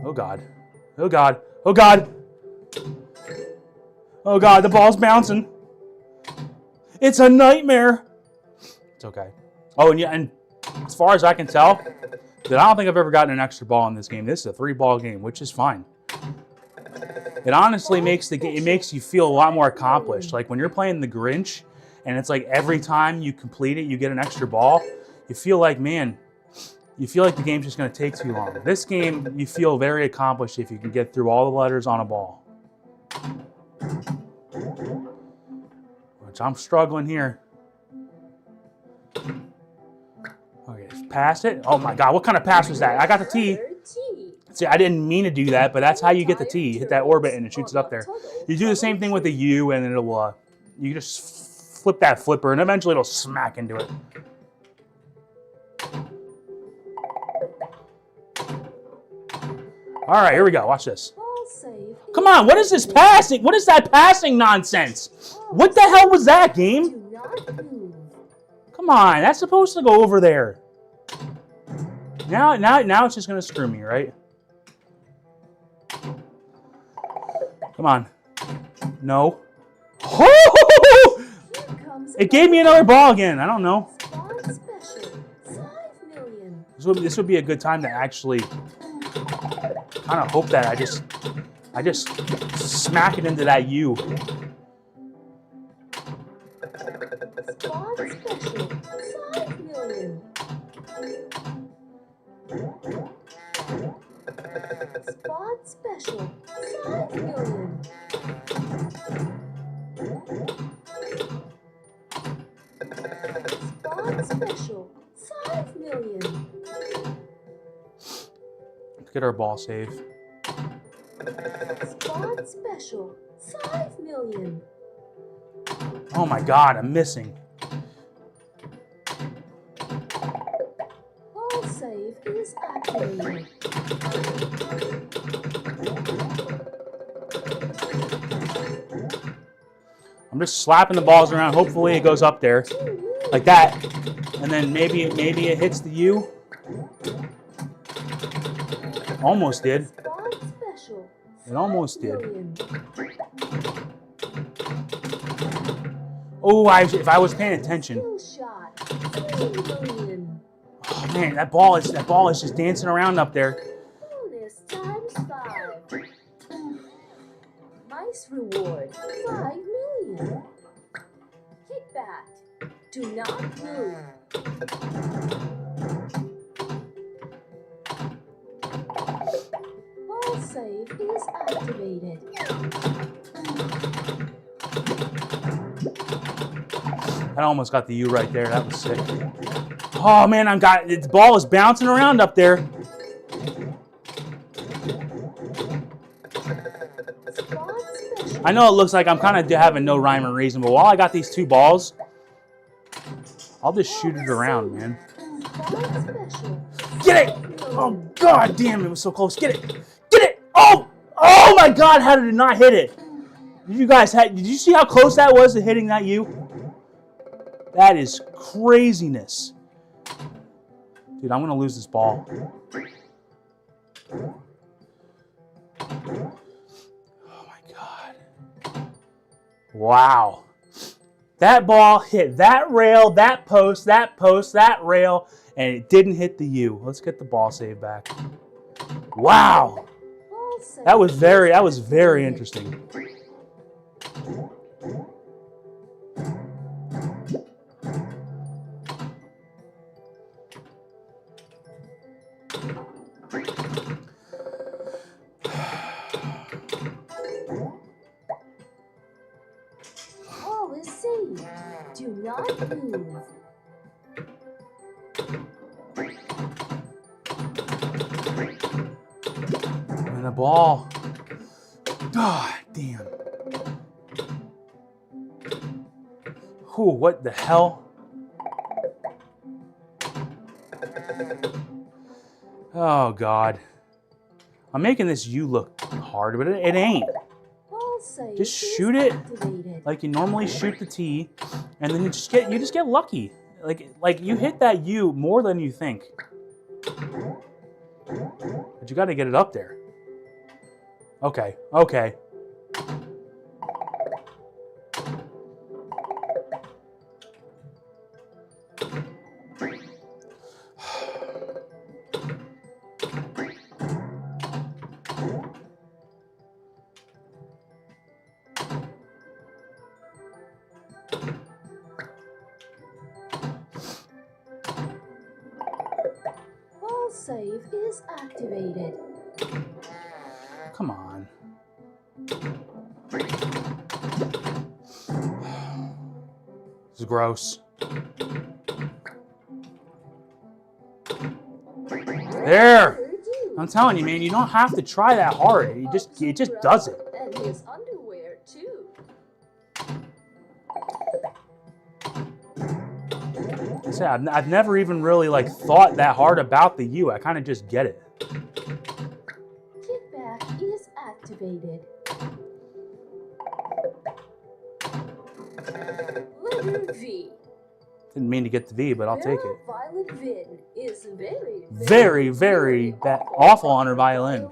Oh, God. Oh, God. Oh, God. Oh, God. The ball's bouncing. It's a nightmare. It's okay. Oh, and yeah, and as far as I can tell, that I don't think I've ever gotten an extra ball in this game. This is a 3-ball game, which is fine. It honestly makes you feel a lot more accomplished. Like when you're playing the Grinch, and it's like every time you complete it, you get an extra ball. You feel like, man, you feel like the game's just going to take too long. This game, you feel very accomplished if you can get through all the letters on a ball. Which I'm struggling here. Okay, pass it. Oh my God, what kind of pass was that? I got the T. See, I didn't mean to do that, but that's how you get the T. You hit that orbit and it shoots it up there. You do the same thing with the U and it'll, you just flip that flipper and eventually it'll smack into it. All right, here we go. Watch this. Come on, what is this passing? What is that passing nonsense? What the hell was that, game? Come Come on, that's supposed to go over there. Now it's just gonna screw me, right? Come on. No. Oh! It gave me another ball again. I don't know. Spot special. 5 million. This would be a good time to actually kind of hope that I just smack it into that U. Spot special. 5 million. Spot special. 5 million. Spot special. 5 million. Let's get our ball save. Spot special. 5 million. Oh my God, I'm missing. Ball save is activated. I'm just slapping the balls around. Hopefully it goes up there like that, and then maybe it hits the U. Almost did. Spot special. It almost did. 5 million. Oh, if I was paying attention. Skill shot. 3 million. Oh man, that ball is just dancing around up there. Bonus times 5. Nice reward. 5 million. Kickback. Do not move. Ball save is activated. I almost got the U right there. That was sick. Oh man, the ball is bouncing around up there. Spot special. I know it looks like I'm kind of having no rhyme or reason, but while I got these two balls, I'll just shoot it around, man. Spot special. Get it! Oh God damn, it was so close. Get it! Get it! Oh! Oh my God, how did it not hit it? Did you see how close that was to hitting that U? That is craziness. Dude, I'm gonna lose this ball. Oh my God. Wow. That ball hit that rail, that post, that rail, and it didn't hit the U. Let's get the ball save back. Wow. Ball save. That was very interesting. All is safe. Do not move. And the ball. God damn. Whew, what the hell? Oh God. I'm making this U look hard, but it ain't. Ball save Just is shoot it activated. like you normally shoot the T, and then you just get lucky. Like you hit that U more than you think. But you got to get it up there. Okay. Okay. Ball save is activated. Come on. This is gross. There! I'm telling you, man, you don't have to try that hard. It just does it. And his underwear too. Like I said, I've never even really like thought that hard about the U. I kind of just get it. Kickback is activated. Letter V. Didn't mean to get the V, but I'll take it. Violet Vin is Very, very awful on her violin.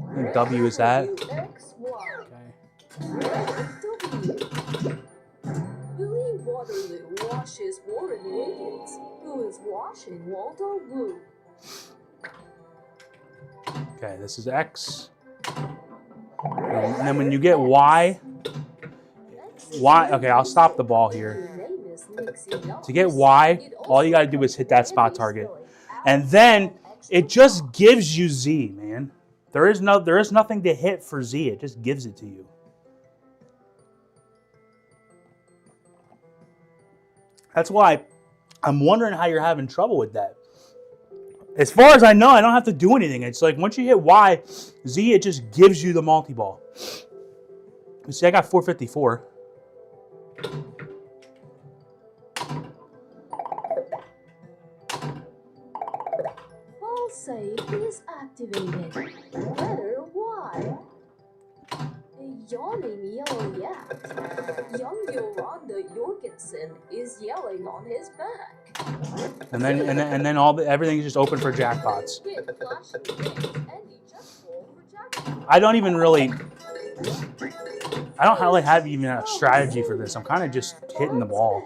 I think W is that. W. Billy Waterloo washes Warren Wiggins, who is washing Waldo Wu. Okay, this is X. And then when you get Y, okay, I'll stop the ball here. To get Y, all you gotta do is hit that spot target. And then it just gives you Z, man. There is nothing to hit for Z, it just gives it to you. That's why I'm wondering how you're having trouble with that. As far as I know, I don't have to do anything. It's like once you hit Y, Z, it just gives you the multi-ball. You see, I got 454. Ball save is activated. Letter Y. Yawning yellow yak. Young Yolanda Jorgensen is yelling on his back. And then everything's just open for jackpots. I don't even really. I don't really have even a strategy for this. I'm kind of just hitting the ball.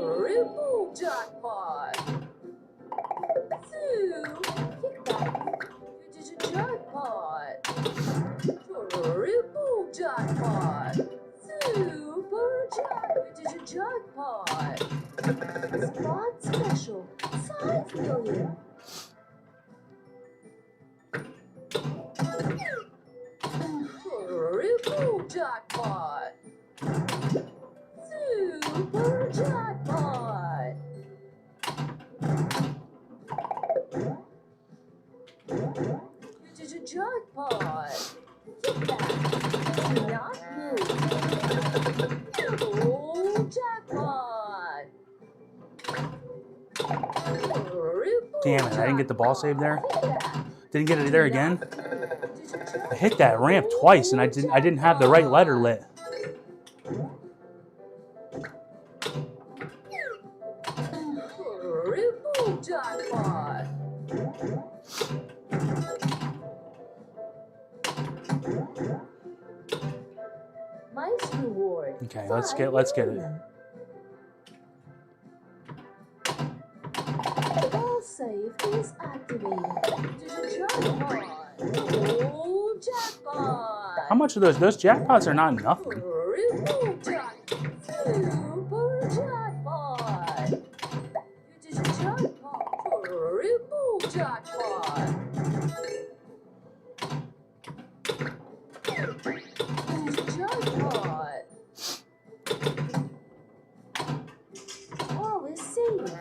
Triple jackpot! Jackpot! Triple jackpot! Super jackpot! Spot special, 5 million! Triple jackpot! Super jackpot! Jackpot! Get that! Do not move! Double jackpot! Damn it! I didn't get the ball save there. Didn't get it there again. I hit that ramp twice, and I didn't have the right letter lit. Triple jackpot! Nice reward. Okay, let's get it. Ball save is activated. Jackpot! Oh, jackpot! How much of those jackpots are not nothing? Triple jackpot! Super jackpot! Jackpot! Triple jackpot! Jackpot! All is saved.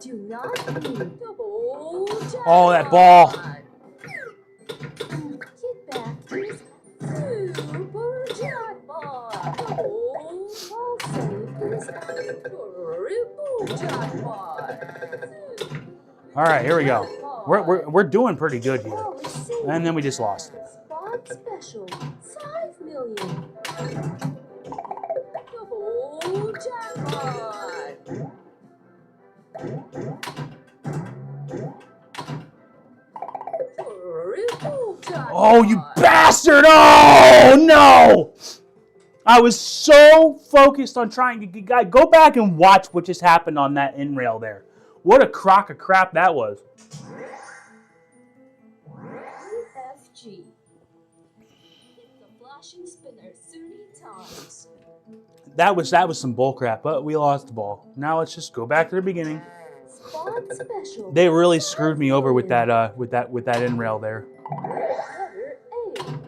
Do not move. Double jackpot! Oh, that ball! Get back is super jackpot! Double ball save is triple jackpot! All right, here we go. We're doing pretty good here, All is saved. and then we just lost it. Spot special, 5 million. Double jackpot! Triple jackpot! Oh, you bastard! Oh, no! I was so focused on trying to go back and watch what just happened on that in rail there. What a crock of crap that was. FG. Hit the flashing spinner 30 times. That was some bull crap, but we lost the ball. Now let's just go back to the beginning. Spot special. They really screwed me over with that in rail there. Letter A.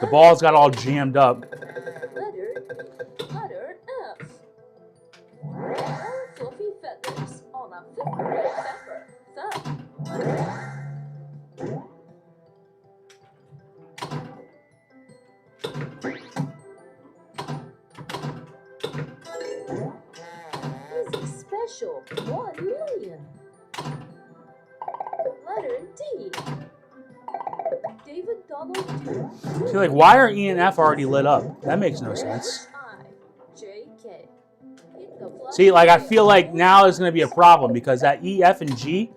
The balls got all jammed up. Letter F. Four fluffy feathers on a FLiPPER thumb. Physics special, 1 million. Letter D. David Donald Duke. See, like, why are E and F already lit up? That makes no sense. JK. Hit the flash See, like, I rail. feel like now is going to be a problem because that E, F, and G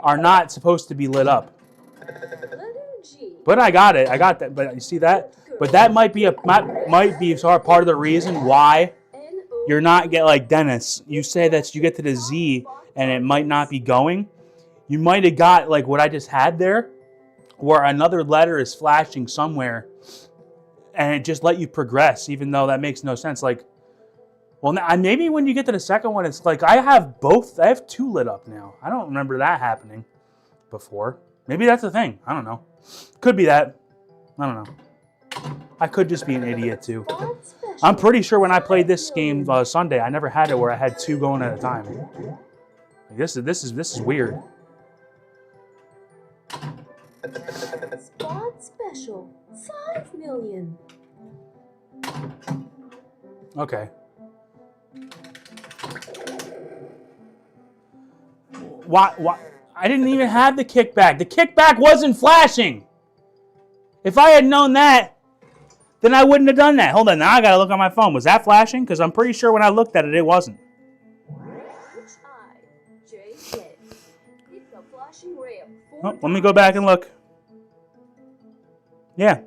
are not supposed to be lit up. Letter G. But I got it. I got that. But you see that? But that might be sort of part of the reason why N-O. you're not get like Dennis. You say that you get to the Z and it might not be going. You might have got like what I just had there, where another letter is flashing somewhere, and it just let you progress, even though that makes no sense. Like, well, maybe when you get to the second one, it's like I have both. I have 2 lit up now. I don't remember that happening before. Maybe that's the thing. I don't know. Could be that. I don't know. I could just be an idiot too. Spot special. I'm pretty sure when I played this game Sunday, I never had it where I had 2 going at a time. Like, this is weird. Spot special, 5 million. Okay. Why? I didn't even have the kickback. The kickback wasn't flashing. If I had known that, then I wouldn't have done that. Hold on, now I gotta look on my phone. Was that flashing? Because I'm pretty sure when I looked at it, it wasn't. H-I-J-K. Hit the flashing rail. Oh, let me go back and look. Yeah.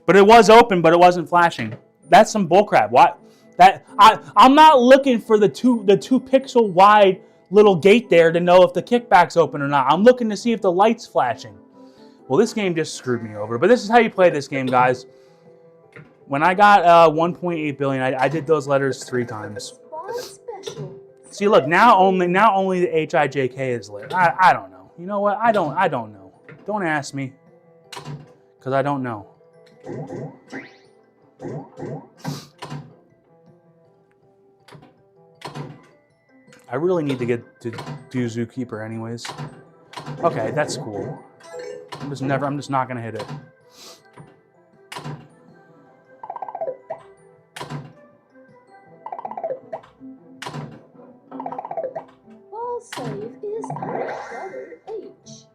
But it was open, but it wasn't flashing. That's some bullcrap. What? I'm not looking for the two pixel wide little gate there to know if the kickback's open or not. I'm looking to see if the light's flashing. Well, this game just screwed me over. But this is how you play this game, guys. When I got 1.8 billion, I did those letters 3 times. Spot special. See, look, now only the H-I-J-K is lit. I don't know. You know what? I don't know. Don't ask me, because I don't know. I really need to get to do Zookeeper anyways. Okay, that's cool. I'm just not gonna hit it. Ball save is letter H.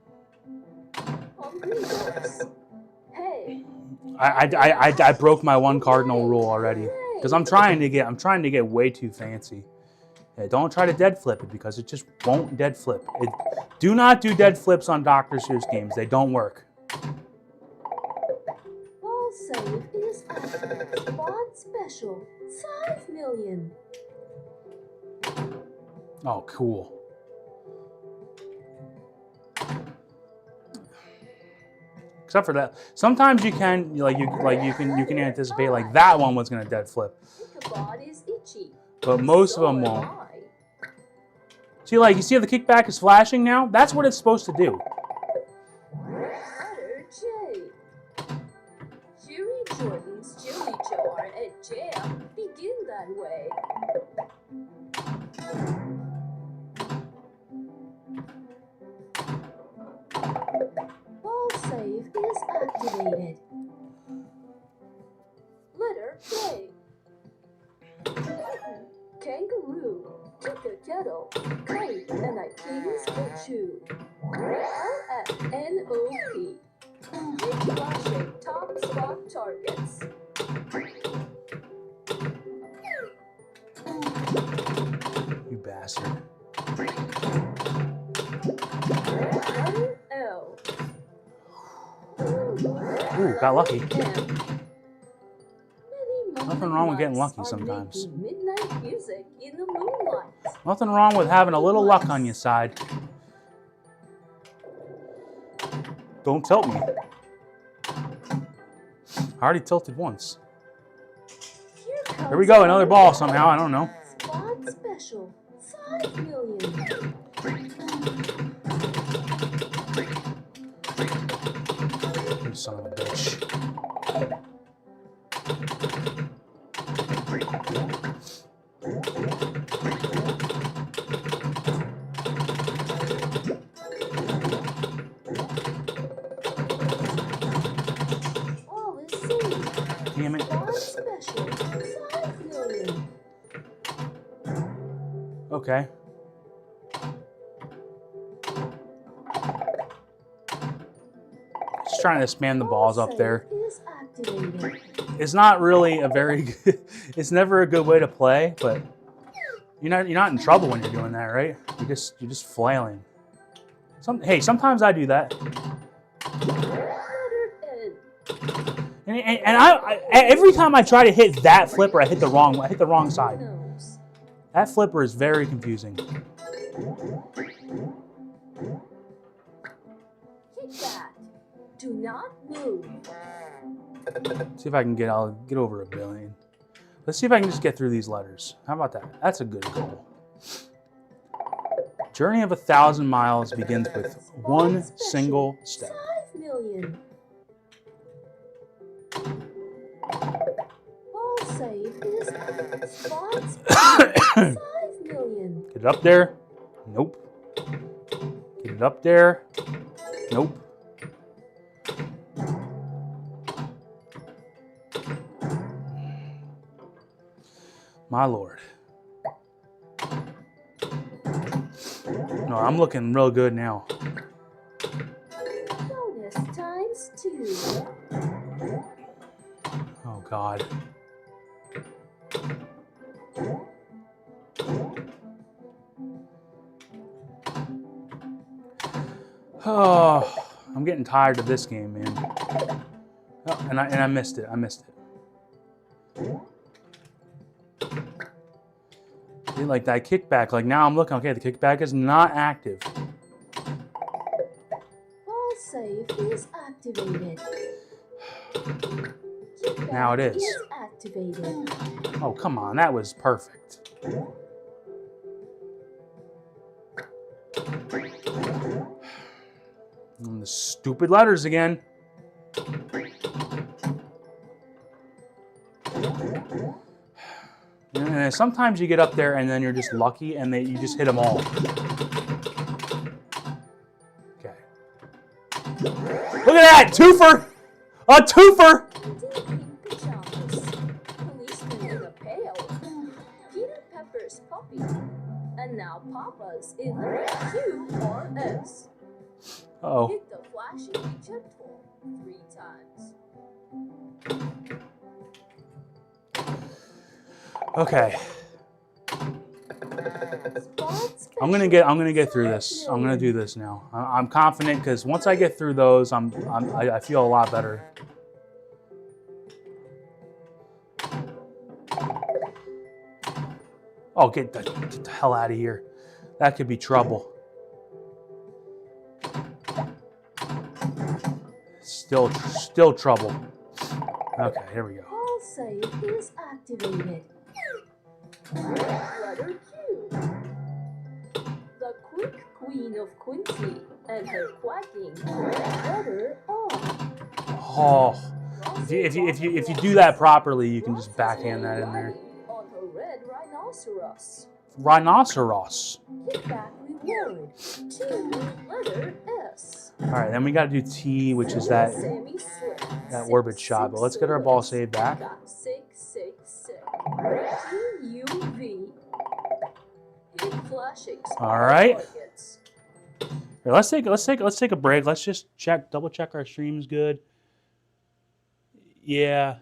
Hungry Horse. Hey. I broke my 1 cardinal rule already because I'm trying to get way too fancy. Yeah, don't try to dead flip it because it just won't dead flip. Do not do dead flips on Dr. Seuss games. They don't work. Ball save is spot special, 5 million. Oh, cool. Except for that, sometimes you can anticipate like that one was gonna dead flip, Ichabod is itchy. but most of them won't. See, like you see how the kickback is flashing now? That's what it's supposed to do. Letter J. Jerry Jordan's Jelly Jar at Jam begin that way. Ball save is activated. Letter K. Kangaroo, kick a kettle, kite, and a king's chew. LFNOP. Keep flashing top spot targets. You bastard. Letter L. Ooh, got lucky. Nothing wrong with getting lucky sometimes. Midnight music in the moonlight. Nothing wrong with having a little luck on your side. Don't tilt me. I already tilted once. Here we go, another ball somehow, I don't know. Spot special, 5 million. You son of a bitch. All is safe. Damn it. Spot special, 5 million. Okay. Just trying to spam the balls up there. Is activated. It's not really a very good, it's never a good way to play, but you're not in trouble when you're doing that, right? You're just flailing. Hey, sometimes I do that. And I every time I try to hit that flipper, I hit the wrong side. That flipper is very confusing. Kick back. Do not move. See if I can I'll get over 1 billion. Let's see if I can just get through these letters. How about that? That's a good goal. Journey of 1,000 miles begins with one single step. 5 million. Ball save is spot special. 5 million. Get it up there. Nope. Get it up there. Nope. My lord. No, I'm looking real good now. Bonus times 2. Oh, God. Oh, I'm getting tired of this game, man. Oh, and I missed it. I missed it. See, like that kickback. Like now I'm looking. Okay, the kickback is not active. Ball save is activated. Kickback Now it is. Activated. Oh, come on. That was perfect. And the stupid letters again. And sometimes you get up there and then you're just lucky and you just hit them all. Okay. Look at that! Twofer! A twofer! Policeman in a pail. Peter Pepper's puppy. And now Papa's in the QRS. Uh-oh. Hit the flashing eject tool 3 times. Okay. I'm gonna get through this. I'm gonna do this now. I'm confident because once I get through those, I feel a lot better. Oh, get the hell out of here! That could be trouble. Still trouble. Okay, here we go. Ball save is activated. Letter Q. The quick queen of Quincy and her quacking. Letter O. Oh, if you do that properly, you can just backhand that in there. On her red rhinoceros. Rhinoceros. Kickback reward. 2 letter S. All right, then we got to do T, which is that orbit shot. But let's get our ball saved back. 666. TUV. Hit flashing. All right. Here, let's take a break. Let's just double check our stream's good. Yeah.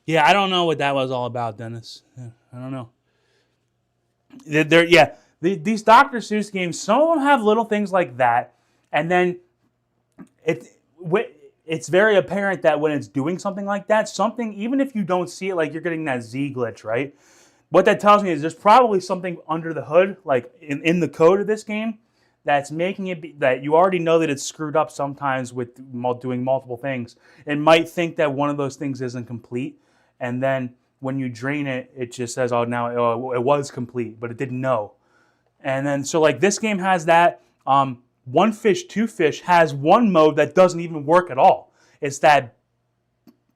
Yeah, I don't know what that was all about, Dennis. I don't know. These Dr. Seuss games, some of them have little things like that, and then it's very apparent that when it's doing something like that, even if you don't see it, like you're getting that Z glitch, right? What that tells me is there's probably something under the hood, like in the code of this game, that's making it that you already know that it's screwed up sometimes with doing multiple things. It might think that one of those things isn't complete, and then when you drain it, it just says, oh, now it was complete, but it didn't know. And then, so like this game has that. One Fish, Two Fish has one mode that doesn't even work at all. It's that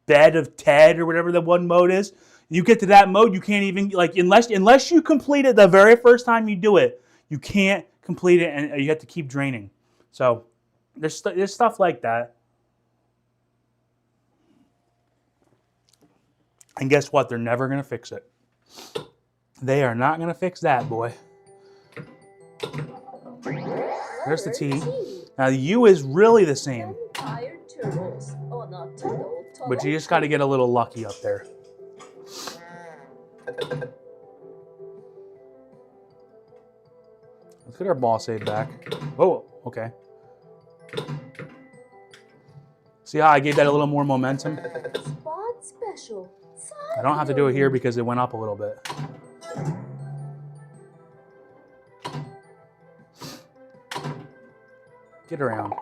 Bed of Ted or whatever the one mode is. You get to that mode, you can't even, like, unless you complete it the very first time you do it, you can't complete it and you have to keep draining. So there's stuff like that. And guess what? They're never going to fix it. They are not going to fix that, boy. There's the T. Now, the U is really the same. But you just got to get a little lucky up there. Let's get our ball save back. Oh, okay. See how I gave that a little more momentum? I don't have to do it here because it went up a little bit. Get around.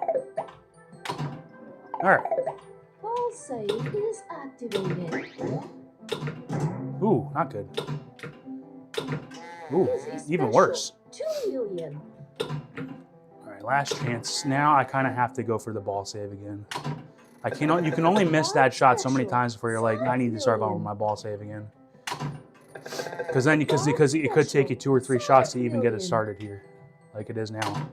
All right. Ball save is activated. Ooh, not good. Ooh, This is even special. worse. 2 million. All right, last chance. Now I kind of have to go for the ball save again. I cannot. You can only miss that shot so many times before you're like, I need to start going with my ball save again. Because then, because it could take you 2 or 3 shots to even get it started here, like it is now.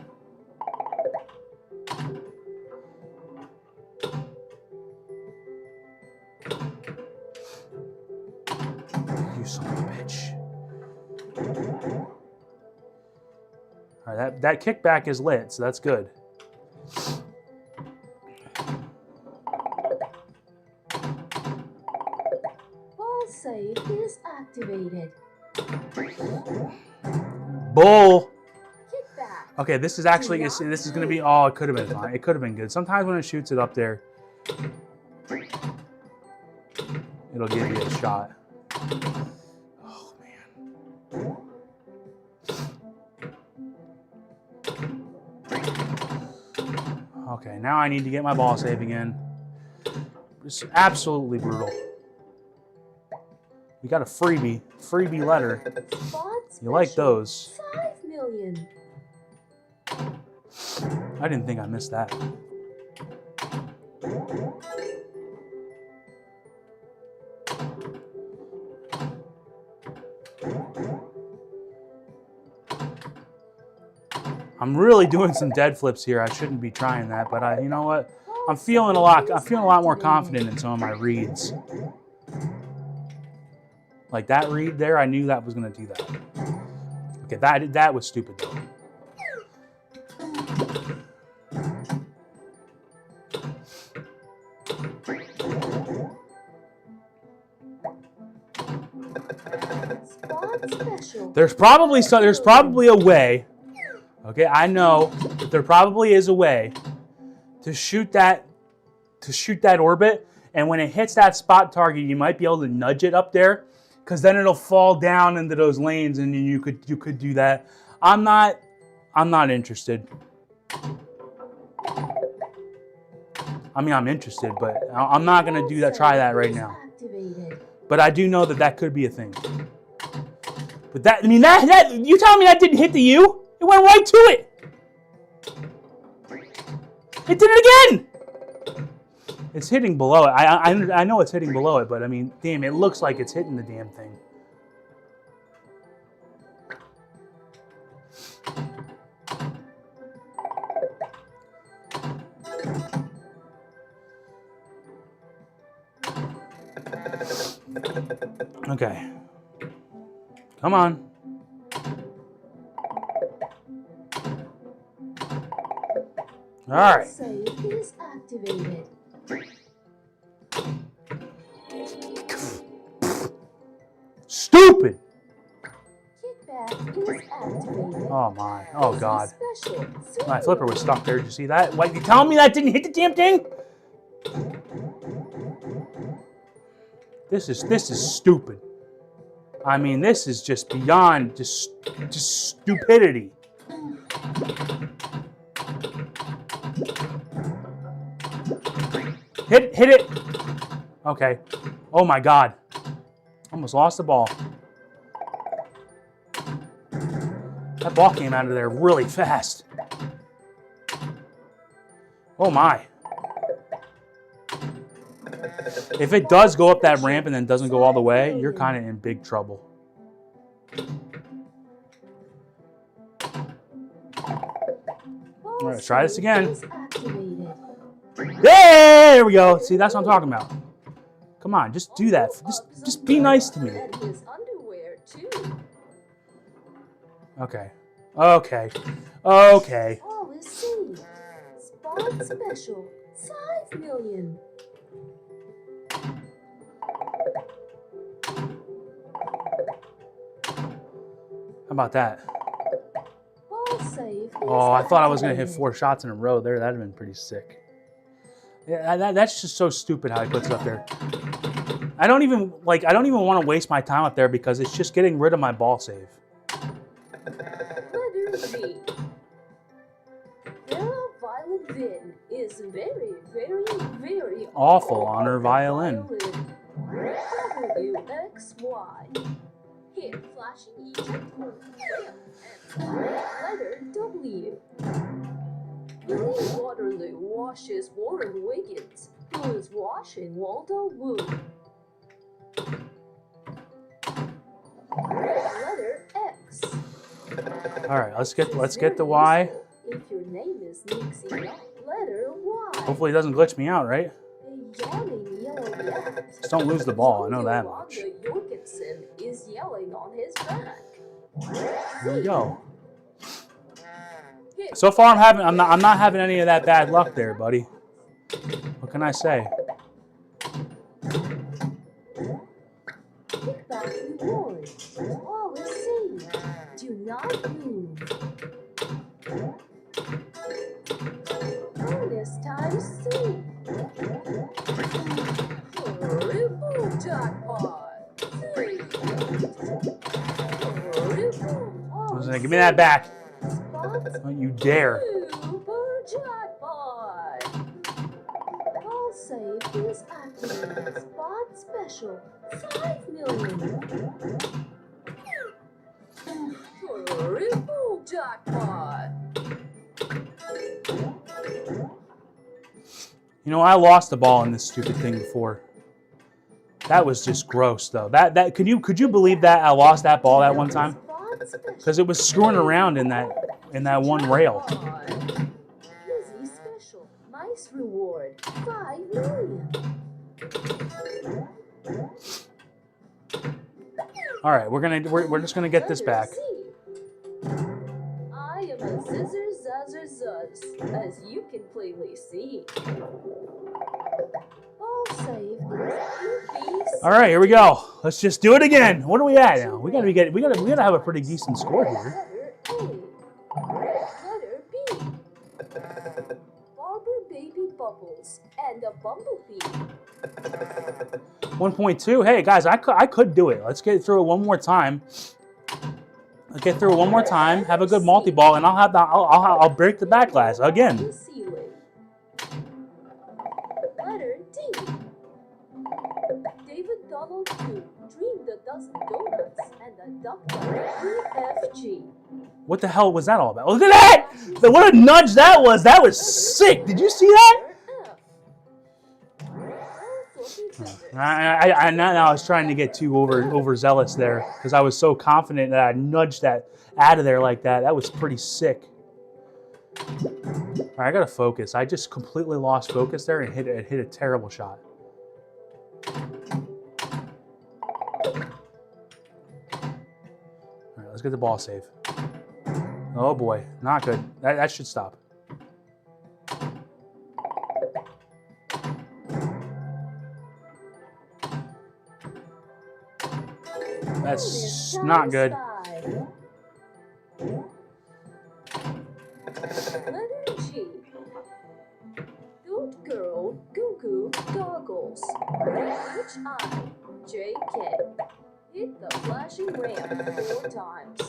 You son of a bitch. All right, that kickback is lit, so that's good. Ball save is activated. Bull. Kickback. Okay, this is actually, this is going to be, oh, it could have been fine. It could have been good. Sometimes when it shoots it up there, it'll give you a shot. Oh, man. Okay, now I need to get my ball save again. It's absolutely brutal. We got a freebie letter. You like those. 5 million. I didn't think I missed that. I'm really doing some dead flips here. I shouldn't be trying that, but you know what? I'm feeling a lot more confident in some of my reads. Like that read there, I knew that was going to do that. Okay, that was stupid though. There's probably a way. Okay, I know that there probably is a way to shoot that orbit, and when it hits that spot target, you might be able to nudge it up there, because then it'll fall down into those lanes, and you could do that. I'm not interested. I mean, I'm interested, but I'm not gonna do that. Try that right now. But I do know that could be a thing. But that, I mean, that you telling me that didn't hit the U? It went right to it. It did it again. It's hitting below it. I know it's hitting below it, but I mean, damn, it looks like it's hitting the damn thing. Okay. Come on. All right. Save is activated. Stupid. Kickback is activated. Oh my. Oh God. Special. My flipper was stuck there. Did you see that? What, you telling me that didn't hit the damn thing? This is stupid. I mean, this is just beyond just stupidity. Hit it. Okay. Oh my God. Almost lost the ball. That ball came out of there really fast. Oh my. If it does go up that ramp and then doesn't go all the way, you're kind of in big trouble. All right, let's try this again. There we go. See, that's what I'm talking about. Come on, just do that. Just be nice to me. And his underwear too. Okay. Okay. Okay. Oh, let's see. Spot special. 5 million. How about that? Ball save. Oh, I thought I was gonna hit 4 shots in a row there. That'd have been pretty sick. Yeah, that's just so stupid how he puts it up there. I don't even want to waste my time up there because it's just getting rid of my ball save. Letter G. Vera Violet Vin is very, very, very Awful on her violin. WXY. Hit flashing eject mode. Letter W. Billy Waterloo washes Warren Wiggins, who is washing Waldo Wood. Letter X. All right, let's get the Y. If your name is Nixie, letter Y. Hopefully it doesn't glitch me out, right? A yelling yellow cat. Just don't lose the ball. I know that much. Yolanda Jorgensen is yelling on his back. Here we go. So far, I'm not having any of that bad luck there, buddy. What can I say? Kickback reward. Always see. Do not move. Bonus times 3. Triple jackpot. 3. Triple. Give me that back. Spot Don't you dare. Super jackpot. Ball save is active. Spot special. 5 million. Triple jackpot. You know, I lost the ball in this stupid thing before. That was just gross, though. That could you believe that I lost that ball that one time? Because it was screwing around in that one rail. Easy special. Nice reward. 5 million. All right, we're just gonna get this back. I am a zizzer zazzer zuzz, as you can plainly see. Ball save is All right, here we go. Let's just do it again. What are we at now? We gotta have a pretty decent score here. Letter B. Barber baby bubbles and a bumblebee. 1.2. Hey guys, I could do it. Let's get through it one more time. Let's get through it one more time. Have a good multi-ball, and I'll break the back glass again. Letter D. David Donald Duke dreamed a dozen donuts and a duck EFG. What the hell was that all about? Look at that! What a nudge that was! That was sick! Did you see that? I was trying to get too overzealous there because I was so confident that I nudged that out of there like that. That was pretty sick. All right, I gotta focus. I just completely lost focus there and hit a terrible shot. All right, let's get the ball safe. Oh boy, not good. That should stop. That's not good. Letter G. Goat girl, goo goo, goggles. Which eye? JK. Hit the flashing ramp 4 times.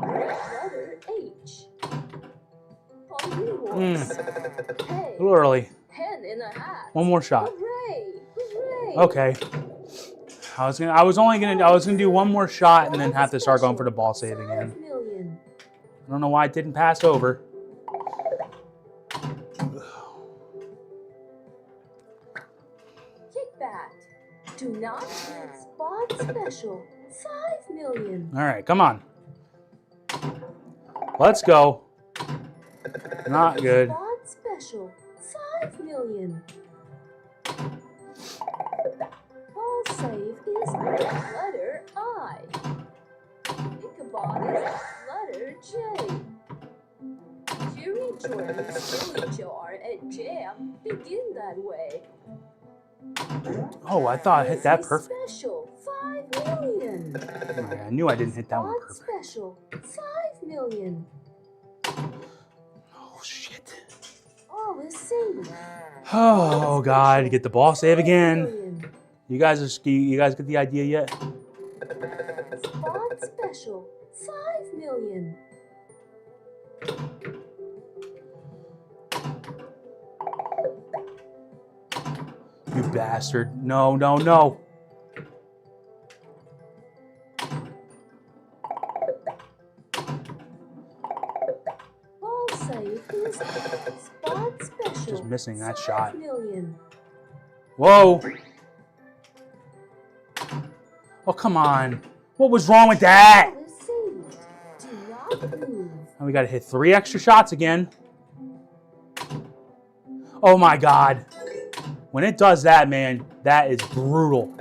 Letter H. Hungry horse. Hey. A little early. Hen in a hat. One more shot. Hooray! Hooray! Okay. I was gonna do one more shot and then have to start going for the ball save again. 5 million. I don't know why it didn't pass over. Kickback. Do not miss spot special. 5 million. All right, come on. Let's go. Not good. Spot special. million. Ball save is letter I. Ichabod is letter J. Jerry Jordan's chili jar and jam begin that way. Oh, I thought I hit that perfect. Special 5 million. Alright, I knew I didn't hit that one Spot perfect. special 5 million. Oh, shit. All the same. Oh, God. Get the ball save again. You guys get the idea yet? Spot special 5 million. You bastard. No, no, no. Ball save is spot special. Just missing that 5 shot. million. Whoa. Oh, come on. What was wrong with that? All the same. Do not move. And we got to hit 3 extra shots again. Oh, my God. When it does that, man, that is brutal.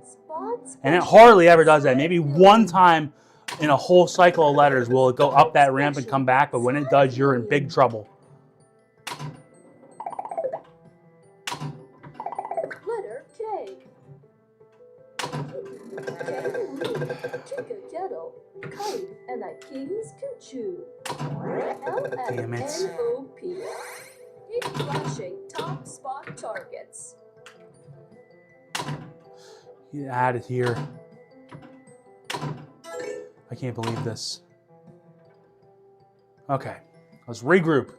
Spot And it special hardly ever does that. Maybe 5 one million. time in a whole cycle of letters will it go up that ramp and come back, but when it does, you're in big trouble. Letter K. Kangaroo, kick a kettle, kite, and a king's cuckoo. Damn it. LFNOP. Keep flashing top spot targets. Get out of here. I can't believe this. Okay, let's regroup.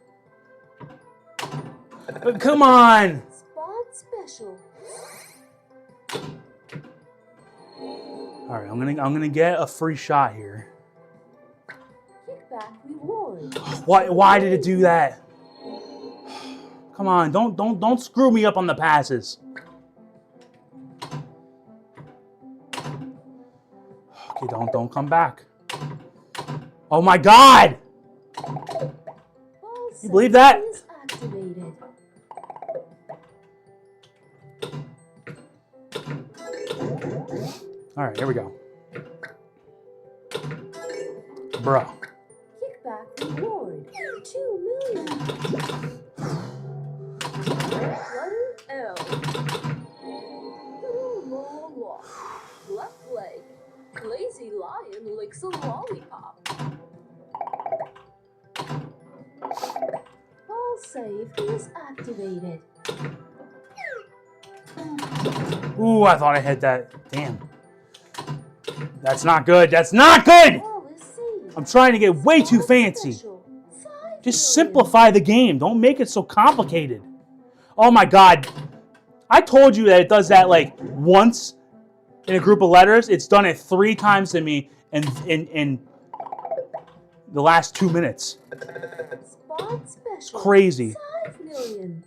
Come on! Spot special. All right, I'm gonna get a free shot here. Kickback reward. Why did it do that? Come on, don't screw me up on the passes. Okay, don't come back. Oh my God! Ball You believe save that? is activated. All right, here we go. Bruh. Kickback reward. 2 million. Letter L. Lock. Left leg. Lazy lion licks a lollipop. Ball save is activated. Ooh, I thought I hit that. Damn. That's not good. That's not good! Ball is saved. I'm trying to get way too Spot fancy. special, 5 Just million. simplify the game. Don't make it so complicated. Oh my God. I told you that it does that like once in a group of letters. It's done it 3 times to me in the last 2 minutes. Spot special. Crazy. 5 million.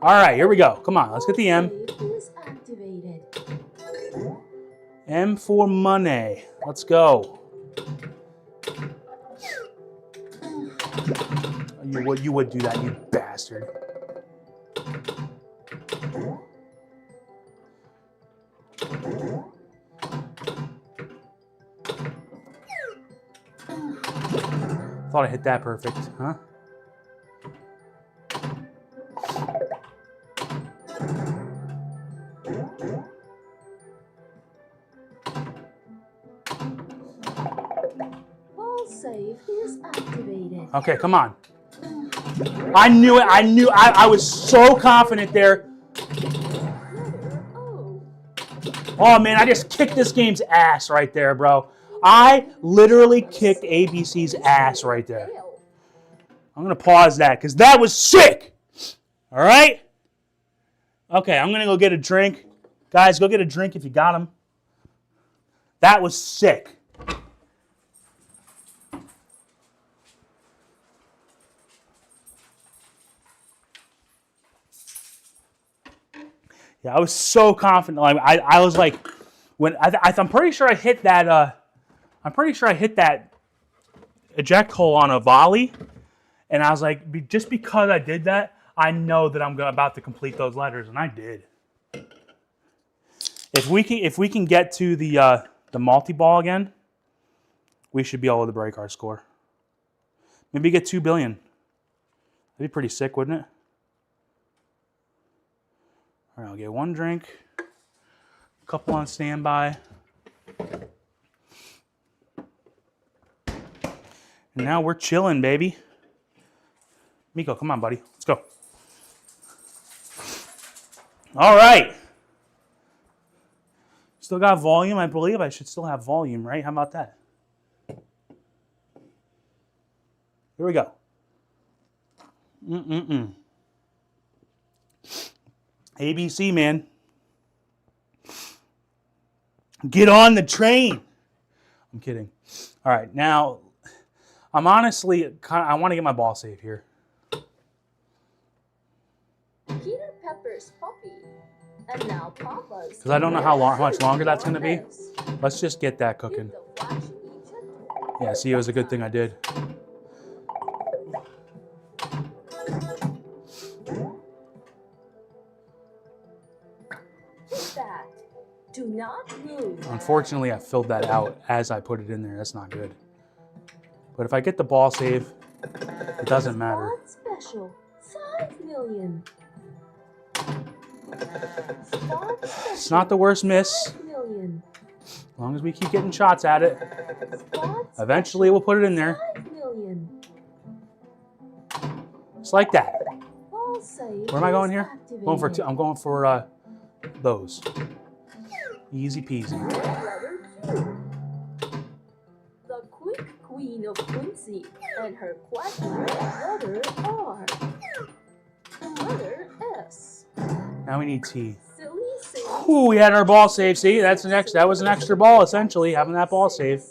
All right, here we go. Come on, let's get the M. Save is activated. M for money. Let's go. You would do that, you bastard. Thought I hit that perfect, huh? Ball save is activated. Okay, come on. I knew it. I was so confident there. Letter O. Oh, man, I just kicked this game's ass right there, bro. I literally kicked ABC's ass right there. Fail. I'm going to pause that because that was sick. All right? Okay, I'm going to go get a drink. Guys, go get a drink if you got them. That was sick. Yeah, I was so confident. Like I was like, when I'm pretty sure I hit that. I'm pretty sure I hit that eject hole on a volley, and I was like, just because I did that, I know that I'm about to complete those letters, and I did. If we can get to the multi-ball again, we should be able to break our score. Maybe get 2 billion. That'd be pretty sick, wouldn't it? All right, I'll get 1 drink, a couple on standby. And now we're chilling, baby. Miko, come on, buddy. Let's go. All right. Still got volume. I believe I should still have volume, right? How about that? Here we go. ABC, man. Get on the train. I'm kidding. All right, now I'm honestly I want to get my ball safe here. Peter Pepper's puppy, and now Papa's. Because I don't know how much longer that's going to be. Let's just get that cooking. Yeah, see, it was a good thing I did. Do not move. Unfortunately, I filled that out as I put it in there. That's not good. But if I get the ball save, it doesn't matter. Spot special, 5 million. Spot special, It's not the worst miss. 5 million. As long as we keep getting shots at it. Spot Eventually, we'll put it in there. 5 million. Just like that. Ball save. Where am I going here? Activated. I'm going for those. Easy peasy. Letter Q. The quick queen of Quincy and her quacky letter R. Letter S. Now we need T. Silly sing. Ooh, we had our ball save. See, that was an extra ball essentially, having that ball save.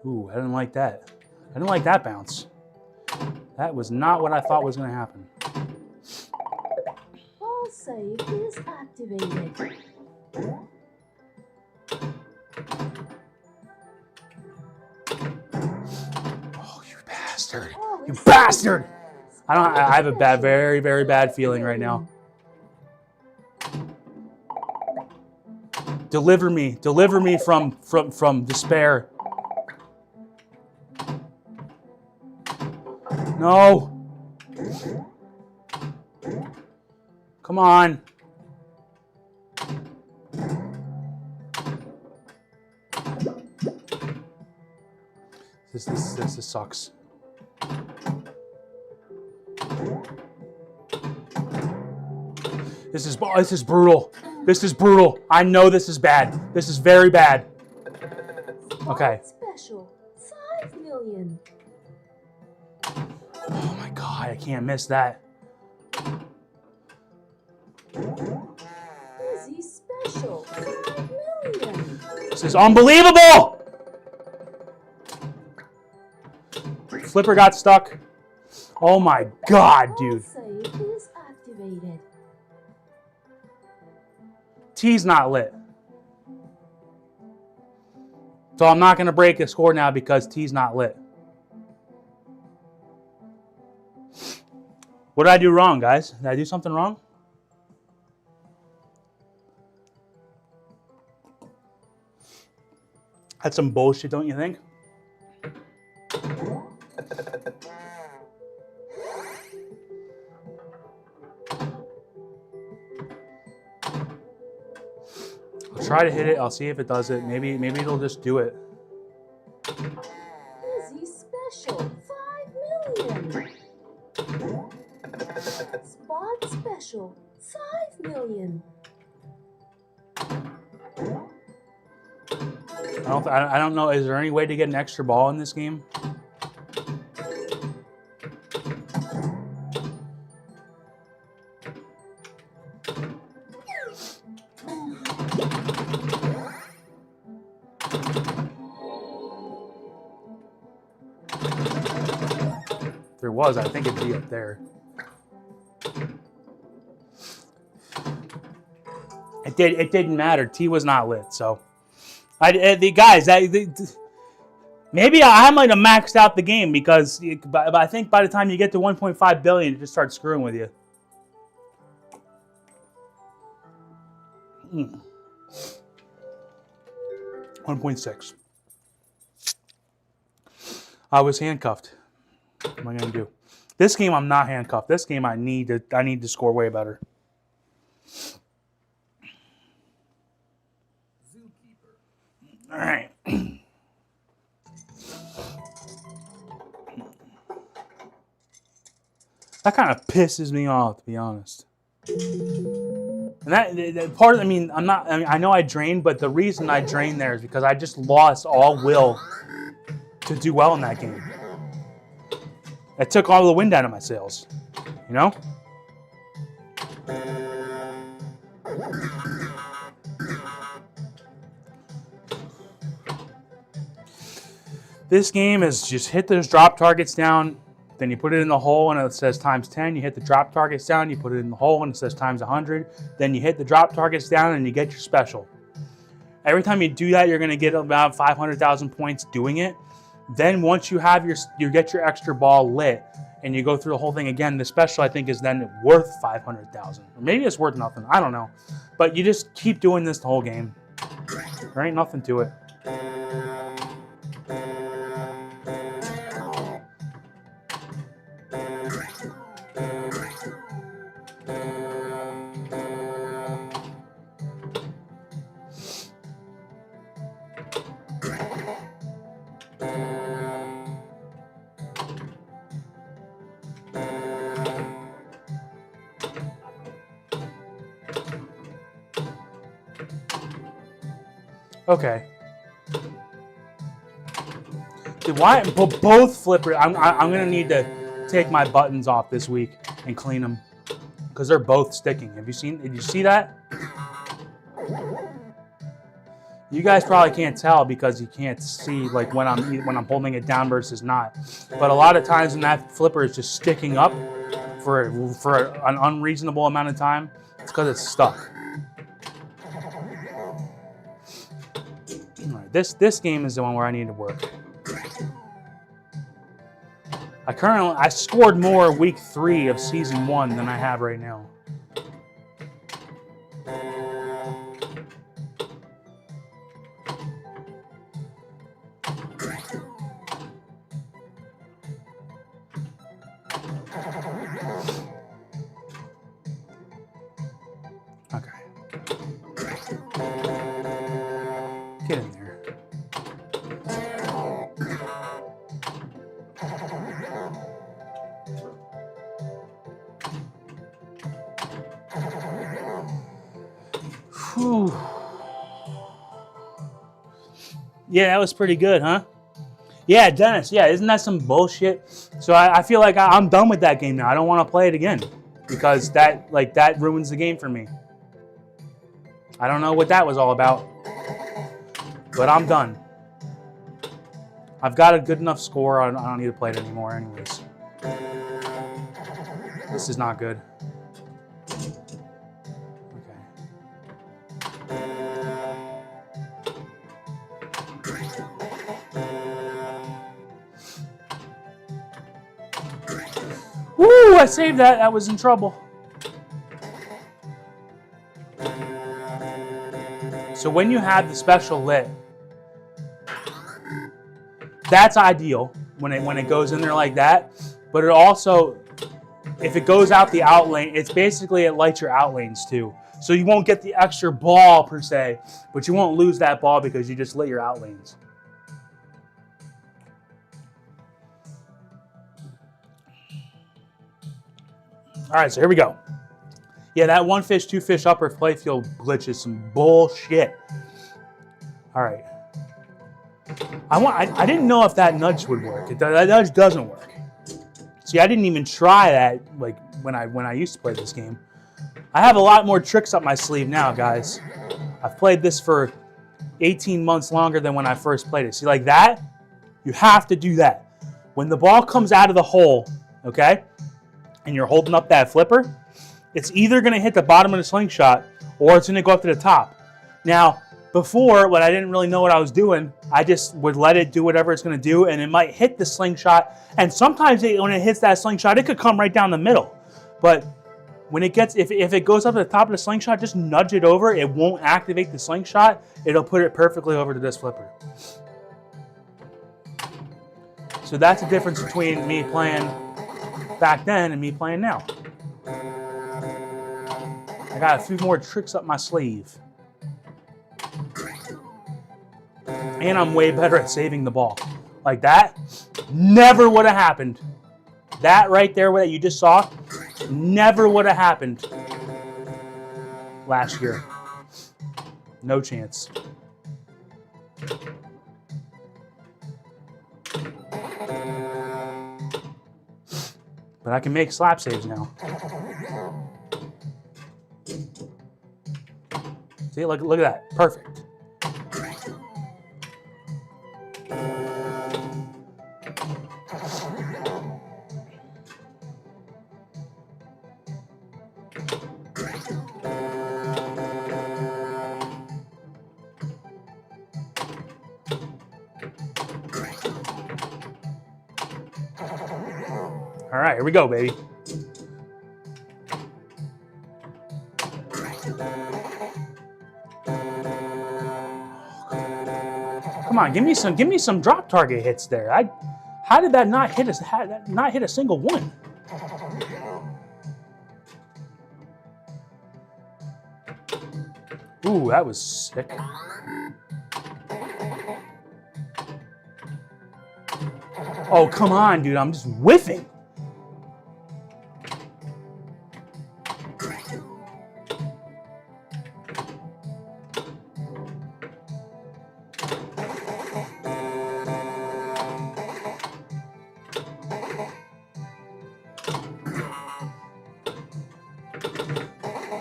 Ooh, I didn't like that. I didn't like that bounce. That was not what I thought was going to happen. Ball save is activated. Oh, you bastard! You bastard! I have a very, very bad feeling right now. Deliver me from despair. No. Come on. This sucks. This is brutal. This is brutal. I know this is bad. This is very bad. Okay. Special 5 million. Oh my God, I can't miss that. Easy special 5 million. This is unbelievable! Flipper got stuck. Oh my God, dude. Save is activated. T's not lit. So I'm not going to break a score now because T's not lit. What did I do wrong, guys? Did I do something wrong? That's some bullshit, don't you think? I'll try to hit it. I'll see if it does it. Maybe it'll just do it. Easy special 5 million. Spot special 5 million. I don't know. Is there any way to get an extra ball in this game? If there was, I think it'd be up there. It didn't matter. T was not lit. So, maybe I might have maxed out the game because I think by the time you get to 1.5 billion, it just starts screwing with you. 1.6. I was handcuffed. What am I gonna do? This game I'm not handcuffed. This game I need to score way better. Zookeeper. All right. That kind of pisses me off, to be honest. And that part, I mean, I know I drained, but the reason I drained there is because I just lost all will to do well in that game. It took all the wind out of my sails, you know? This game is just hit those drop targets down, then you put it in the hole and it says times 10. You hit the drop targets down, you put it in the hole and it says times 100. Then you hit the drop targets down and you get your special. Every time you do that, you're going to get about 500,000 points doing it. Then once you have you get your extra ball lit and you go through the whole thing again, the special I think is then worth 500,000. Or maybe it's worth nothing. I don't know. But you just keep doing this the whole game. There ain't nothing to it. Okay. Dude, why both flippers? I'm gonna need to take my buttons off this week and clean them because they're both sticking. Did you see that? You guys probably can't tell because you can't see like when I'm holding it down versus not. But a lot of times when that flipper is just sticking up for an unreasonable amount of time, it's because it's stuck. All right, this game is the one where I need to work. I scored more week 3 of season 1 than I have right now. Okay. Get in there. Whew. Yeah, that was pretty good, huh? Yeah, Dennis, yeah, isn't that some bullshit? So I feel like I'm done with that game now. I don't want to play it again because that ruins the game for me. I don't know what that was all about, but I'm done. I've got a good enough score. I don't need to play it anymore anyways. This is not good. Woo! I saved that. That was in trouble. So when you have the special lit, that's ideal when it goes in there like that. But it also, if it goes out the out lane, it's basically it lights your out lanes too. So you won't get the extra ball per se, but you won't lose that ball because you just lit your out lanes. All right, so here we go. Yeah, that one fish, two fish upper playfield glitch is some bullshit. All right. I didn't know if that nudge would work. That nudge doesn't work. See, I didn't even try that like when I used to play this game. I have a lot more tricks up my sleeve now, guys. I've played this for 18 months longer than when I first played it. See, like that, you have to do that. When the ball comes out of the hole, okay, and you're holding up that flipper, it's either going to hit the bottom of the slingshot or it's going to go up to the top. Now, before, when I didn't really know what I was doing, I just would let it do whatever it's going to do, and it might hit the slingshot. And sometimes when it hits that slingshot, it could come right down the middle. But when it gets, if it goes up to the top of the slingshot, just nudge it over. It won't activate the slingshot. It'll put it perfectly over to this flipper. So that's the difference between me playing back then and me playing now. I got a few more tricks up my sleeve. And I'm way better at saving the ball. Like that, never would have happened. That right there that you just saw, never would have happened last year. No chance. But I can make slap saves now. See, look at that. Perfect. All right, here we go, baby. Come on, give me some drop target hits there. How did that not hit a single one? Ooh, that was sick. Oh, come on, dude. I'm just whiffing.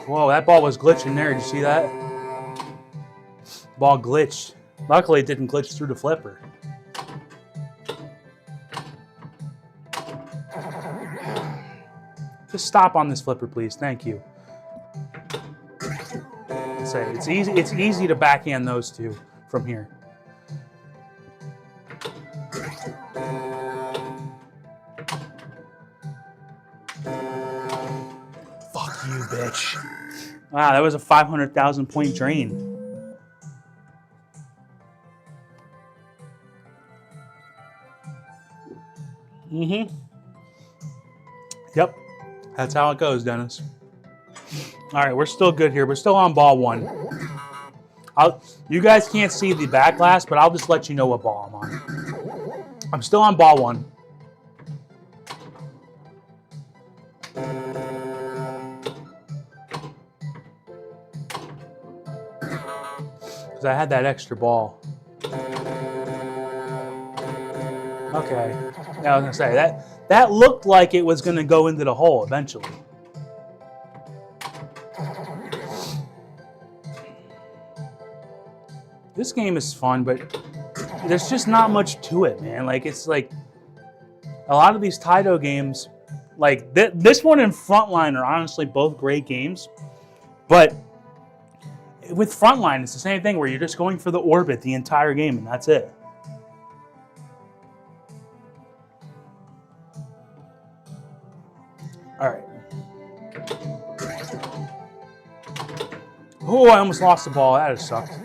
Whoa, that ball was glitching there. Did you see that? Ball glitched. Luckily, it didn't glitch through the flipper. Just stop on this flipper, please. Thank you. Say it's easy. It's easy to backhand those two from here. Fuck you, bitch. Wow, that was a 500,000 point drain. Yep. That's how it goes, Dennis. All right, we're still good here. We're still on ball one. You guys can't see the back glass, but I'll just let you know what ball I'm on. I'm still on ball one. Because I had that extra ball. Okay. Yeah, I was going to say, that looked like it was going to go into the hole eventually. This game is fun, but there's just not much to it, man. Like, it's like a lot of these Taito games, like this one and Frontline are honestly both great games. But with Frontline, it's the same thing where you're just going for the orbit the entire game, and that's it. All right. Oh, I almost lost the ball. That has sucked.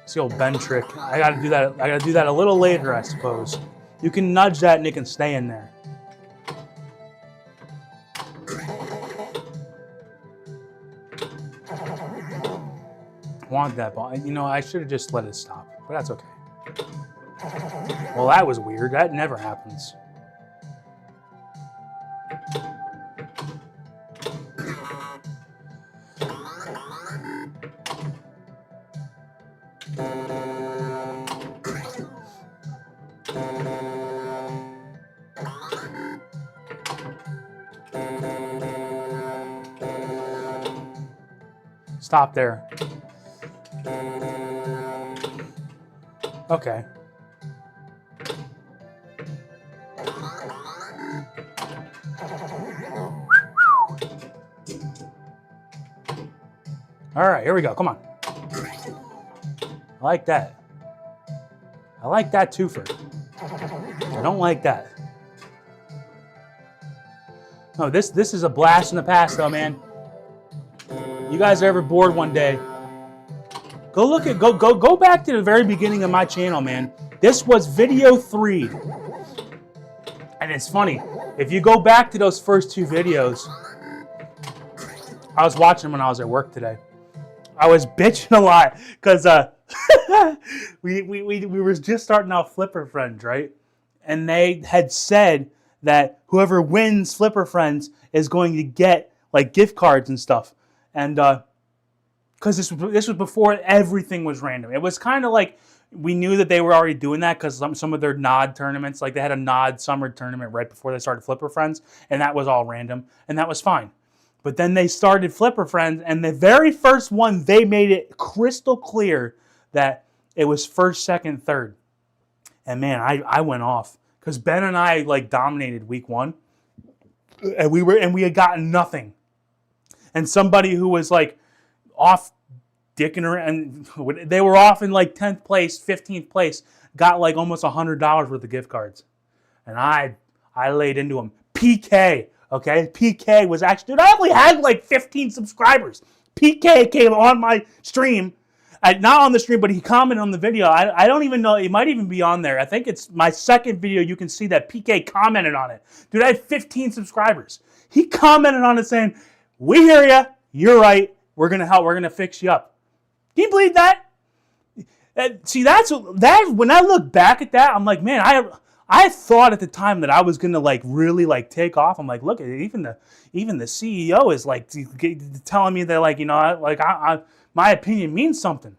It's the old bend trick. I gotta do that. I gotta do that a little later, I suppose. You can nudge that and it can stay in there. I want that ball. You know, I should have just let it stop, but that's okay. Well, that was weird. That never happens. Stop there. Okay. All right, here we go. Come on. I like that. I like that twofer. I don't like that. No, this is a blast in the past, though, man. You guys are ever bored one day? Go back to the very beginning of my channel, man. This was video 3. And it's funny, if you go back to those first 2 videos, I was watching them when I was at work today. I was bitching a lot because we were just starting out FLiPPER Friends, right? And they had said that whoever wins FLiPPER Friends is going to get like gift cards and stuff. And because this was before everything was random. It was kind of like we knew that they were already doing that because some of their NOD tournaments, like they had a NOD summer tournament right before they started FLiPPER Friends, and that was all random, and that was fine. But then they started FLiPPER Friends, and the very first one, they made it crystal clear that it was first, second, third. And man, I went off because Ben and I like dominated week 1, and we had gotten nothing. And somebody who was like off dicking around, and they were off in like 10th place, 15th place, got like almost $100 worth of gift cards. And I laid into them. PK, okay? PK was actually, dude, I only had like 15 subscribers. PK came on my stream, not on the stream, but he commented on the video. I don't even know, it might even be on there. I think it's my second video, you can see that PK commented on it. Dude, I had 15 subscribers. He commented on it saying, "We hear ya, you're right, we're gonna help, we're gonna fix you up." Can you believe that? See, that when I look back at that, I'm like, man, I thought at the time that I was gonna like really like take off. I'm like, look, even the CEO is like telling me that like, you know, my opinion means something.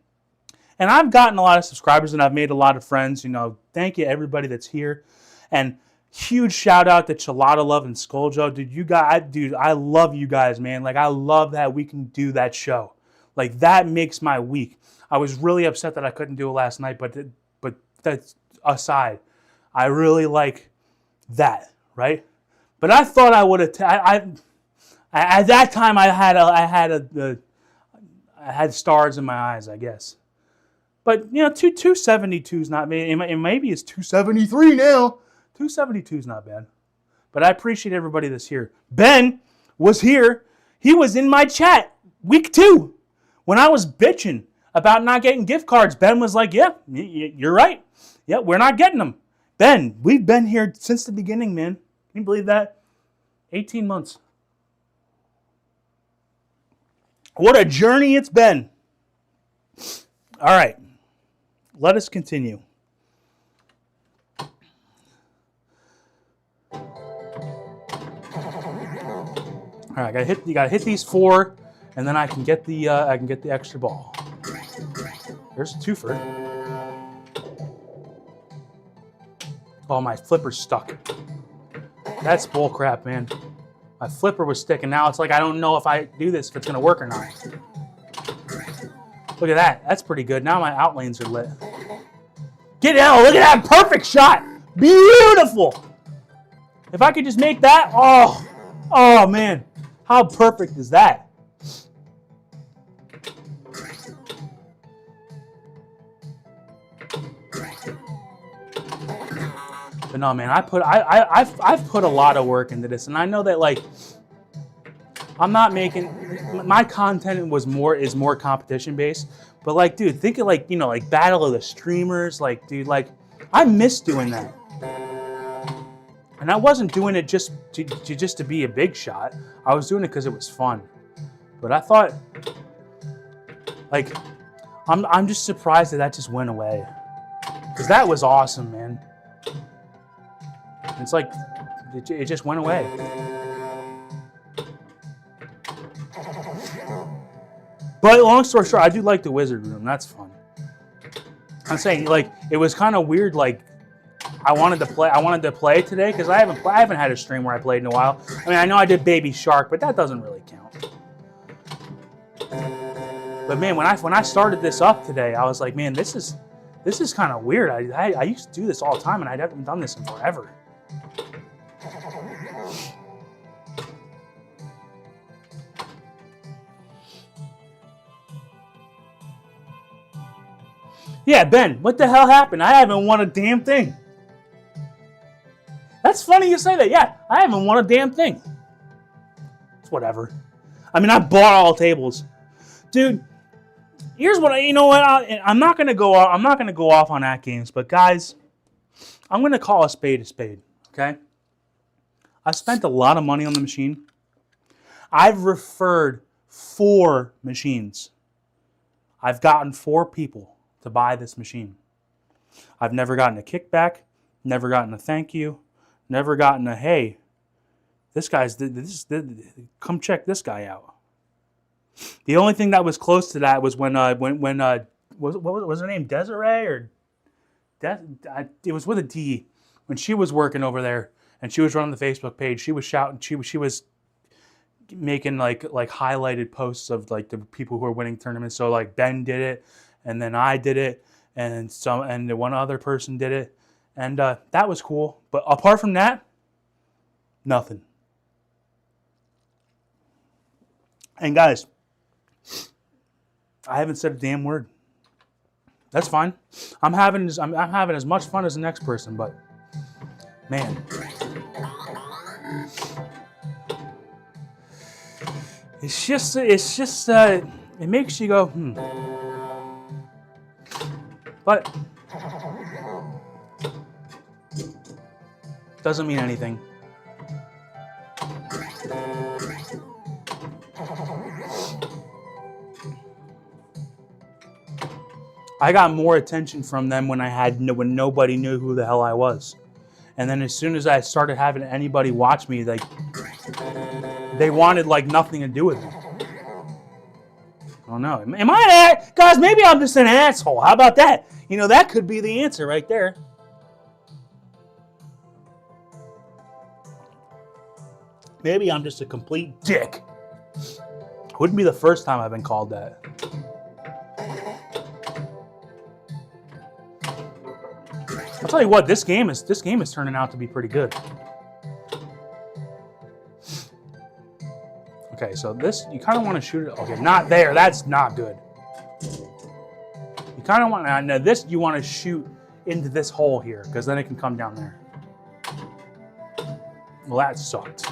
And I've gotten a lot of subscribers and I've made a lot of friends. You know, thank you everybody that's here, and huge shout out to Chelada Love and Skulljo. Dude, I love you guys, man. Like I love that we can do that show. Like that makes my week. I was really upset that I couldn't do it last night, but that's aside. I really like that, right? But I thought I would have. At that time, I had stars in my eyes, I guess. But you know, 272 is not bad. Maybe it's 273 now. 272 is not bad. But I appreciate everybody that's here. Ben was here. He was in my chat week 2 when I was bitching about not getting gift cards. Ben was like, "Yeah, you're right. Yeah, we're not getting them." Ben, we've been here since the beginning, man. Can you believe that? 18 months. What a journey it's been. All right. Let us continue. All right, you gotta hit these 4, and then I can get the extra ball. There's a twofer. Oh, my flipper's stuck. That's bull crap, man. My flipper was sticking. Now it's like I don't know if I do this, if it's gonna work or not. Look at that. That's pretty good. Now my outlanes are lit. Get out! Look at that perfect shot. Beautiful. If I could just make that, oh man, how perfect is that? But no, man, I've put a lot of work into this, and I know that like I'm not making my content is more competition based. But like, dude, think of like, you know, like Battle of the Streamers, like, dude, like I miss doing that. And I wasn't doing it just to be a big shot. I was doing it because it was fun. But I thought, like, I'm just surprised that just went away, because that was awesome, man. It's like it just went away. But long story short, I do like the wizard room. That's fun. I'm saying, like, it was kind of weird. Like, I wanted to play today because I haven't had a stream where I played in a while. I mean, I know I did Baby Shark, but that doesn't really count. But man, when I started this up today, I was like, man, this is kind of weird. I used to do this all the time, and I haven't done this in forever. Yeah, Ben, what the hell happened? I haven't won a damn thing. That's funny you say that. Yeah, I haven't won a damn thing. It's whatever. I mean, I bought all tables. Dude, here's what you know what? I'm not gonna go off. I'm not gonna go off on that games, but guys, I'm gonna call a spade, okay? I spent a lot of money on the machine. I've referred 4 machines. I've gotten 4 people to buy this machine. I've never gotten a kickback, never gotten a thank you, never gotten a hey, come check this guy out. The only thing that was close to that was when what was her name, Desiree or it was with a D, when she was working over there and she was running the Facebook page. She was shouting. She was making like highlighted posts of like the people who are winning tournaments. So like Ben did it, and then I did it, and the one other person did it, and that was cool. But apart from that, nothing. And guys, I haven't said a damn word. That's fine. I'm having as much fun as the next person, but man, it's just it makes you go but doesn't mean anything. I got more attention from them when when nobody knew who the hell I was. And then as soon as I started having anybody watch me, like they wanted like nothing to do with me. I don't know. Am I guys, maybe I'm just an asshole. How about that? You know, that could be the answer right there. Maybe I'm just a complete dick. Wouldn't be the first time I've been called that. I'll tell you what, this game is turning out to be pretty good. Okay, so this, you kind of want to shoot it. Okay, not there. That's not good. You kind of want to, now this, you want to shoot into this hole here, because then it can come down there. Well, that sucked.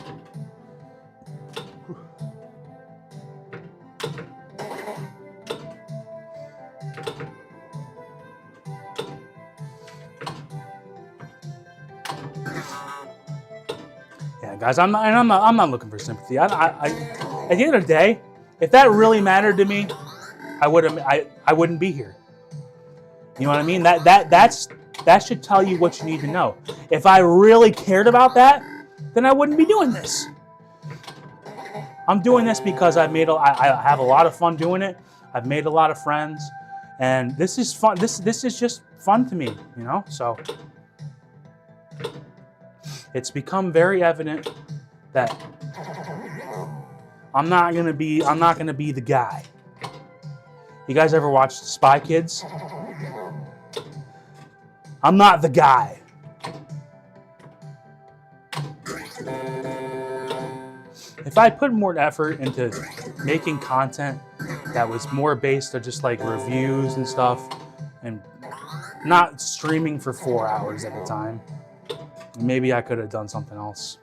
Guys, I'm not looking for sympathy. At the end of the day, if that really mattered to me, I wouldn't be here. You know what I mean? That should tell you what you need to know. If I really cared about that, then I wouldn't be doing this. I'm doing this because I have a lot of fun doing it. I've made a lot of friends, and this is fun. This is just fun to me, you know. So. It's become very evident that I'm not gonna be the guy. You guys ever watched Spy Kids? I'm not the guy. If I put more effort into making content that was more based on just like reviews and stuff, and not streaming for 4 hours at a time, maybe I could have done something else.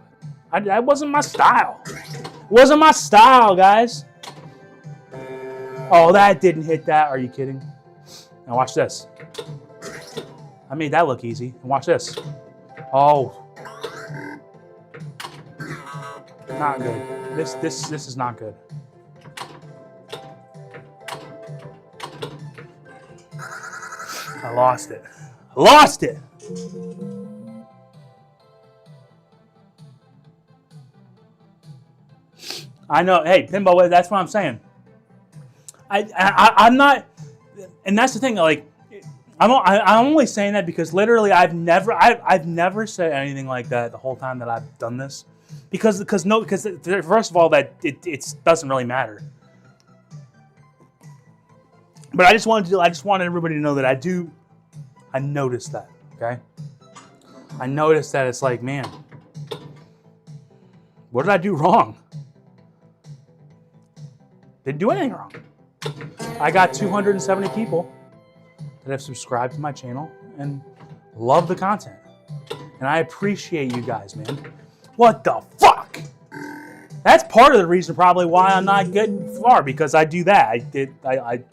That wasn't my style. It wasn't my style, guys. Oh, that didn't hit that. Are you kidding? Now watch this. I made that look easy. And watch this. Oh. Not good. This is not good. I lost it. I lost it. I know. Hey, Pinball, that's what I'm saying. I'm not, and that's the thing. Like, I'm only saying that because literally I've never said anything like that the whole time that I've done this, because first of all, that it doesn't really matter. But I just wanted everybody to know that I noticed that. Okay. I noticed that it's like, man, what did I do wrong? Didn't do anything wrong. I got 270 people that have subscribed to my channel and love the content. And I appreciate you guys, man. What the fuck? That's part of the reason probably why I'm not getting far, because I do that.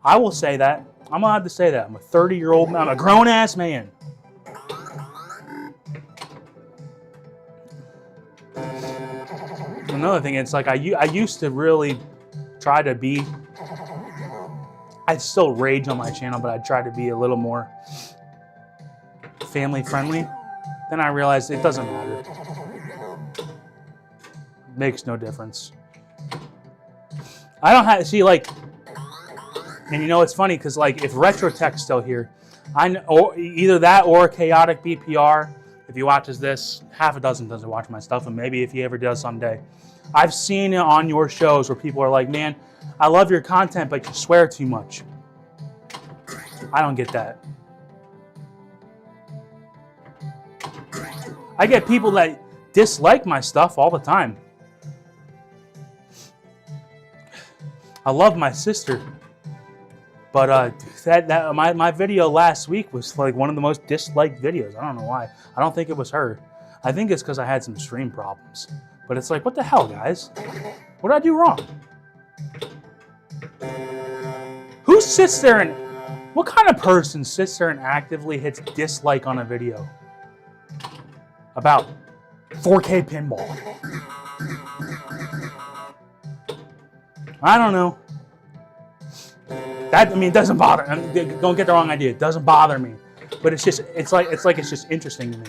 I will say that. I'm allowed to say that. I'm a 30-year-old man. I'm a grown-ass man. Another thing, it's like I used to really try to be, I still rage on my channel, but I try to be a little more family friendly. Then I realized it doesn't matter. Makes no difference. I don't have, see, like, and you know, it's funny because, like, if Retrotech's still here, I know, or either that or Chaotic BPR, if he watches this, half a dozen doesn't watch my stuff, and maybe if he ever does someday. I've seen it on your shows where people are like, man, I love your content, but you swear too much. I don't get that. I get people that dislike my stuff all the time. I love my sister, but my video last week was like one of the most disliked videos. I don't know why. I don't think it was her. I think it's because I had some stream problems. But it's like, what the hell, guys? What did I do wrong? Who sits there and... What kind of person sits there and actively hits dislike on a video about 4K pinball? I don't know. That, I mean, it doesn't bother. Don't get the wrong idea. It doesn't bother me. But it's just, it's like it's just interesting to me.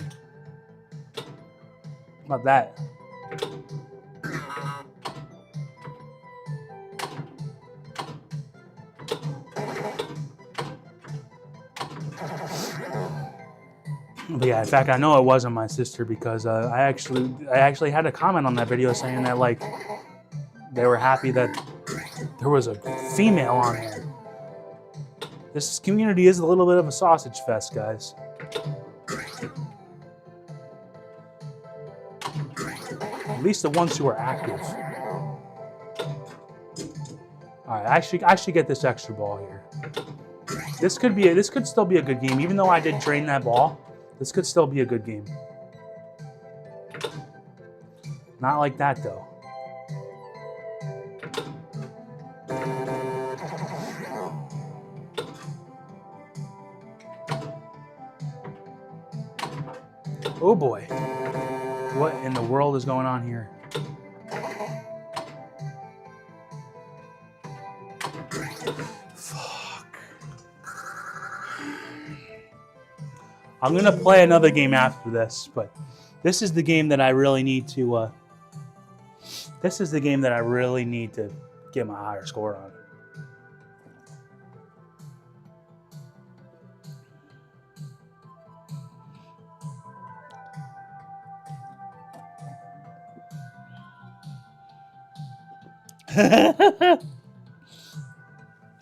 About that. But yeah, in fact, I know it wasn't my sister because I actually had a comment on that video saying that, like, they were happy that there was a female on there. This community is a little bit of a sausage fest, guys. At least the ones who are active. All right, I should get this extra ball here. This could still be a good game, even though I did drain that ball. This could still be a good game. Not like that, though. Oh boy. What in the world is going on here? I'm going to play another game after this, but this is the game that I really need to, this is the game that I really need to get my higher score on.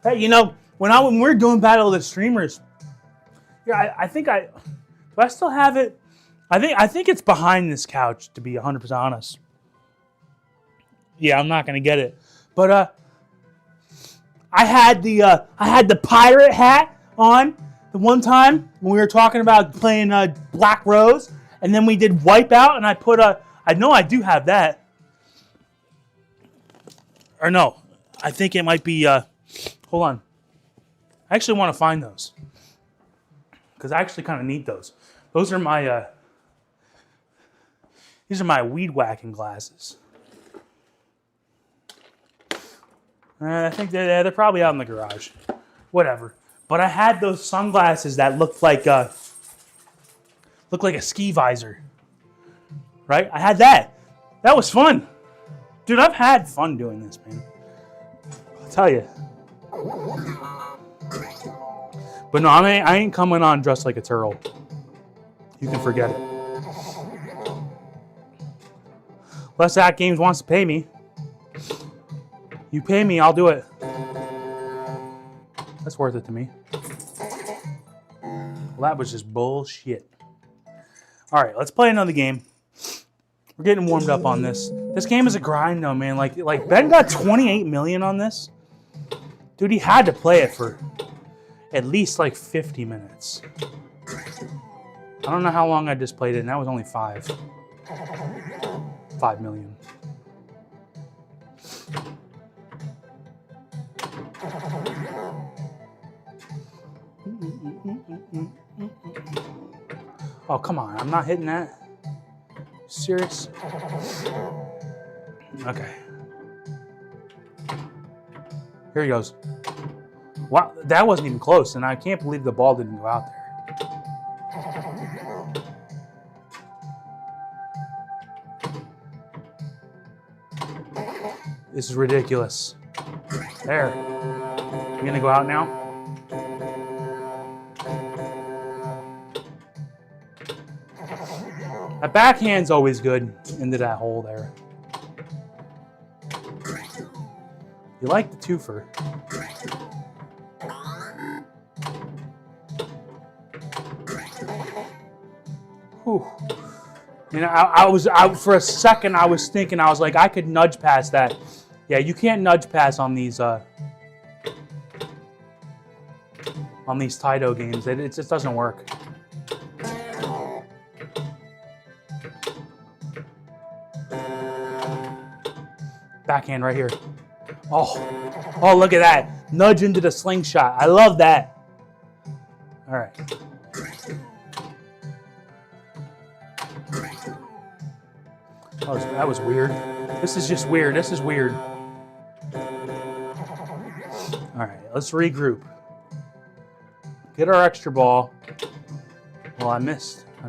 Hey, you know, when we're doing Battle of the Streamers, yeah, I think do I still have it? I think it's behind this couch, to be 100% honest. Yeah, I'm not gonna get it, but I had the pirate hat on the one time when we were talking about playing Black Rose, and then we did Wipeout, and I put I know I do have that. Or no, I think it might be, hold on. I actually want to find those. Because I actually kind of need those. Those are my, these are my weed whacking glasses. I think they're probably out in the garage. Whatever. But I had those sunglasses that looked like a ski visor. Right? I had that. That was fun. Dude, I've had fun doing this, man. I'll tell you. But no, I ain't coming on dressed like a turtle. You can forget it. Unless At Games wants to pay me. You pay me, I'll do it. That's worth it to me. Well, that was just bullshit. All right, let's play another game. We're getting warmed up on this. This game is a grind, though, man. Like Ben got 28 million on this. Dude, he had to play it for... at least like 50 minutes. I don't know how long I just played it, and that was only 5 million. Oh, come on. I'm not hitting that. Serious? Okay. Here he goes. Wow, that wasn't even close, and I can't believe the ball didn't go out there. This is ridiculous. There. You gonna go out now? That backhand's always good into that hole there. You like the twofer. Whew. You know, I was for a second. I was thinking, I was like, I could nudge past that. Yeah, you can't nudge pass on these Taito games. It just doesn't work. Backhand right here. Oh, look at that. Nudge into the slingshot. I love that. All right. That was weird. This is just weird. This is weird. All right, let's regroup. Get our extra ball. Well, I missed. I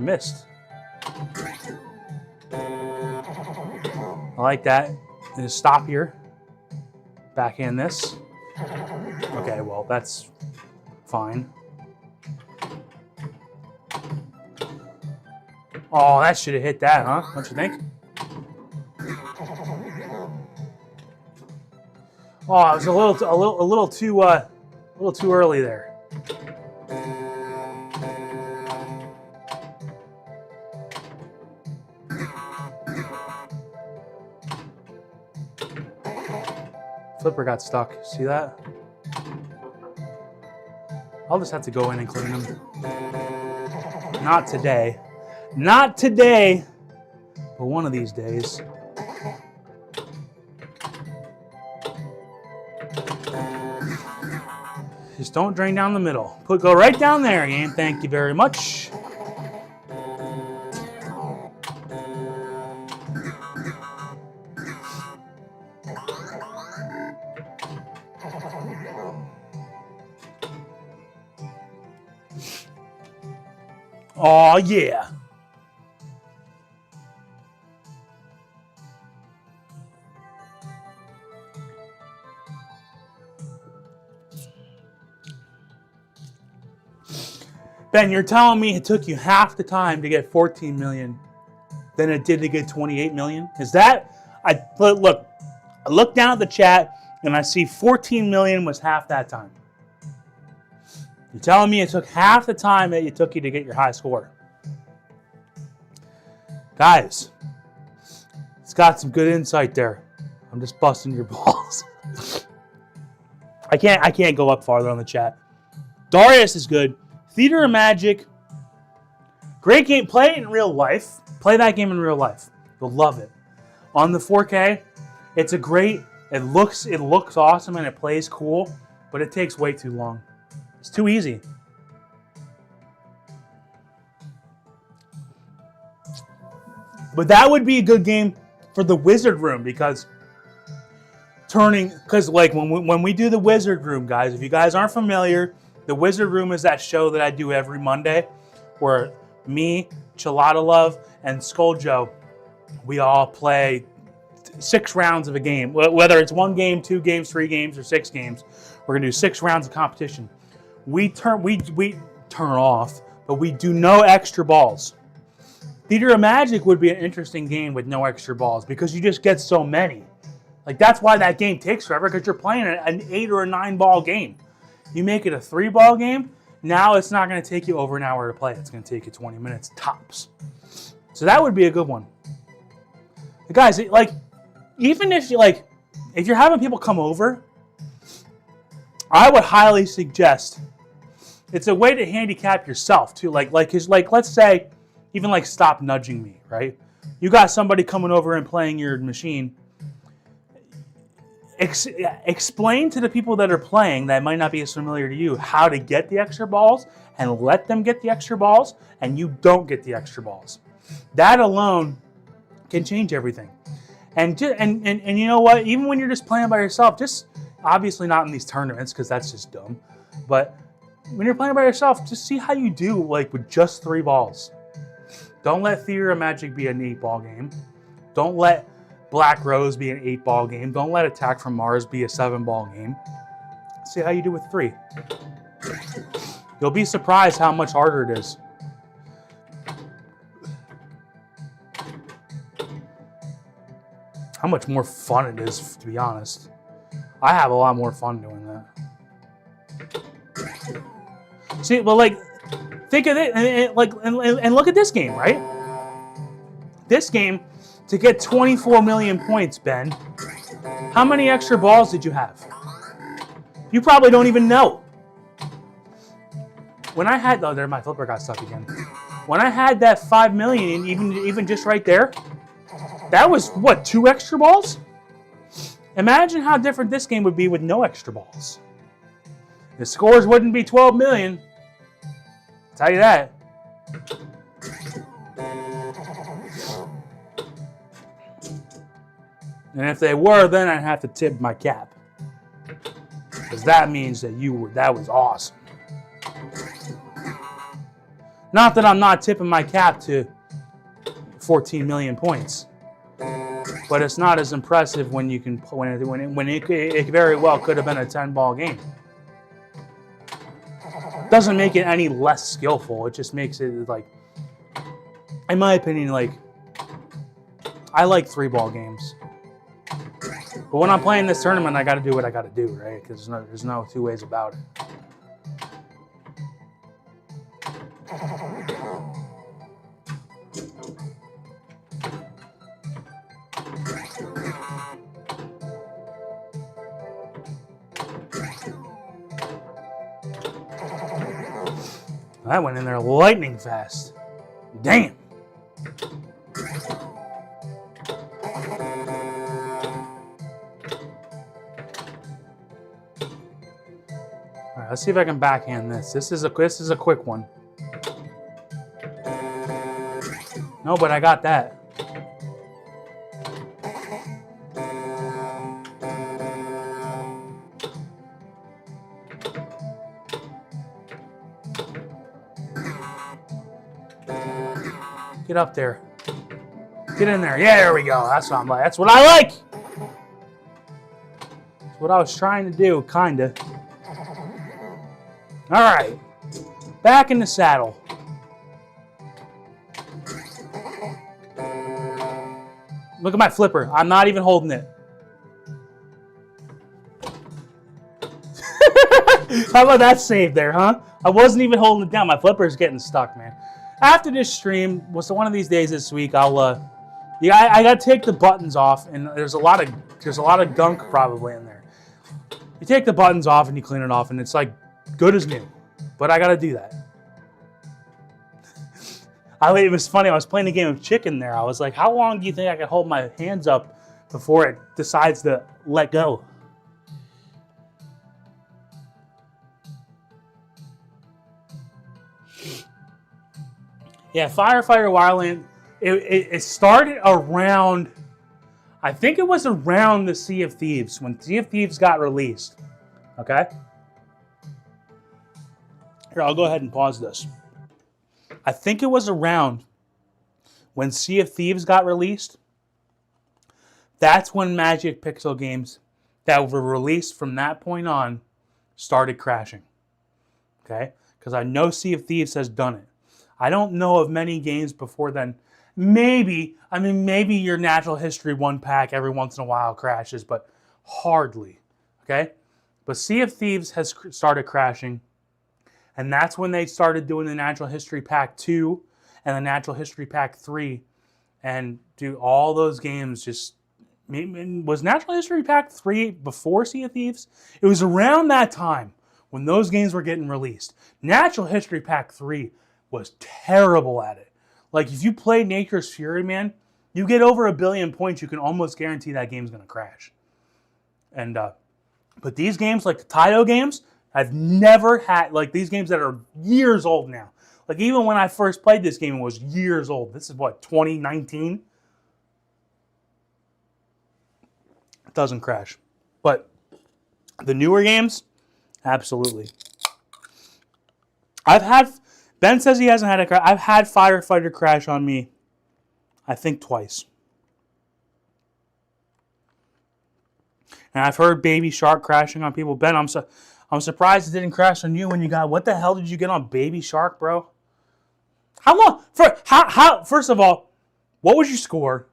like that. And just stop here. Backhand this. Okay, well, that's fine. Oh, that should have hit that, huh? Don't you think? Oh, it was a little too early there. FLiPPER got stuck. See that? I'll just have to go in and clean them. Not today. Not today, but one of these days. Just don't drain down the middle. Go right down there, Ian. Thank you very much. Oh, yeah. Ben, you're telling me it took you half the time to get 14 million than it did to get 28 million? Is that... Look, I look down at the chat and I see 14 million was half that time. You're telling me it took half the time that it took you to get your high score. Guys, it's got some good insight there. I'm just busting your balls. I can't go up farther on the chat. Darius is good. Theater of Magic, great game. Play it in real life. Play that game in real life. You'll love it. On the 4K, it's a great. It looks awesome and it plays cool, but it takes way too long. It's too easy. But that would be a good game for the Wizard Room because like when we do the Wizard Room, guys, if you guys aren't familiar, the Wizard Room is that show that I do every Monday where me, Chilada Love, and Skull Joe, we all play 6 rounds of a game. Whether it's 1 game, 2 games, 3 games, or 6 games, we're gonna do 6 rounds of competition. We turn off, but we do no extra balls. Theater of Magic would be an interesting game with no extra balls because you just get so many. Like that's why that game takes forever because you're playing an 8 or a 9 ball game. You make it a 3 ball game, now it's not going to take you over an hour to play. It's going to take you 20 minutes tops. So that would be a good one. Guys, like, even if you're having people come over, I would highly suggest it's a way to handicap yourself too. Like let's say, even like stop nudging me, right? You got somebody coming over and playing your machine. Explain to the people that are playing that might not be as familiar to you how to get the extra balls, and let them get the extra balls, and you don't get the extra balls. That alone can change everything. And you know what? Even when you're just playing by yourself, just obviously not in these tournaments because that's just dumb. But when you're playing by yourself, just see how you do like with just 3 balls. Don't let Theater of Magic be an 8-ball game. Don't let Black Rose be an 8-ball game. Don't let Attack from Mars be a 7-ball game. See how you do with 3. You'll be surprised how much harder it is. How much more fun it is, to be honest. I have a lot more fun doing that. See, but like, think of it, and look at this game, right? This game, to get 24 million points, Ben, how many extra balls did you have? You probably don't even know. When I had, oh, there, my flipper got stuck again. When I had that 5 million, even just right there, that was, what, 2 extra balls? Imagine how different this game would be with no extra balls. The scores wouldn't be 12 million. I'll tell you that. And if they were, then I'd have to tip my cap. Because that means that that was awesome. Not that I'm not tipping my cap to 14 million points. But it's not as impressive when you can when it very well could have been a 10-ball game. Doesn't make it any less skillful. It just makes it like, in my opinion, like, I like 3-ball games. But when I'm playing this tournament, I got to do what I got to do, right? Because there's no 2 ways about it. That went in there lightning fast. Damn. All right, let's see if I can backhand this. This is a quick one. No, but I got that. Get up there. Get in there. Yeah, there we go. That's what I'm like. That's what I like. That's what I was trying to do, kinda. All right. Back in the saddle. Look at my flipper. I'm not even holding it. How about that save there, huh? I wasn't even holding it down. My flipper's getting stuck, man. After this stream, one of these days this week, I got to take the buttons off, and there's a lot of gunk probably in there. You take the buttons off and you clean it off, and it's like good as new. But I got to do that. It was funny. I was playing a game of chicken there. I was like, how long do you think I can hold my hands up before it decides to let go? Yeah, Firefighter Wildlands, it started around, I think it was around the Sea of Thieves, when Sea of Thieves got released. Okay? Here, I'll go ahead and pause this. I think it was around when Sea of Thieves got released. That's when Magic Pixel games that were released from that point on started crashing. Okay? Because I know Sea of Thieves has done it. I don't know of many games before then. Maybe your Natural History 1 pack every once in a while crashes, but hardly. Okay? But Sea of Thieves has started crashing. And that's when they started doing the Natural History Pack 2 and the Natural History Pack 3. And dude, all those games just... Was Natural History Pack 3 before Sea of Thieves? It was around that time when those games were getting released. Natural History Pack 3 was terrible at it. Like, if you played Nature's Fury, man, you get over 1 billion points, you can almost guarantee that game's going to crash. And, but these games, like the Taito games, I've never had, like these games that are years old now. Like, even when I first played this game, it was years old. This is what, 2019? It doesn't crash. But the newer games, absolutely. Ben says he hasn't had a crash. I've had Firefighter crash on me, I think twice. And I've heard Baby Shark crashing on people. Ben, I'm surprised it didn't crash on you when you got, what the hell did you get on Baby Shark, bro? How long, first of all, what was your score?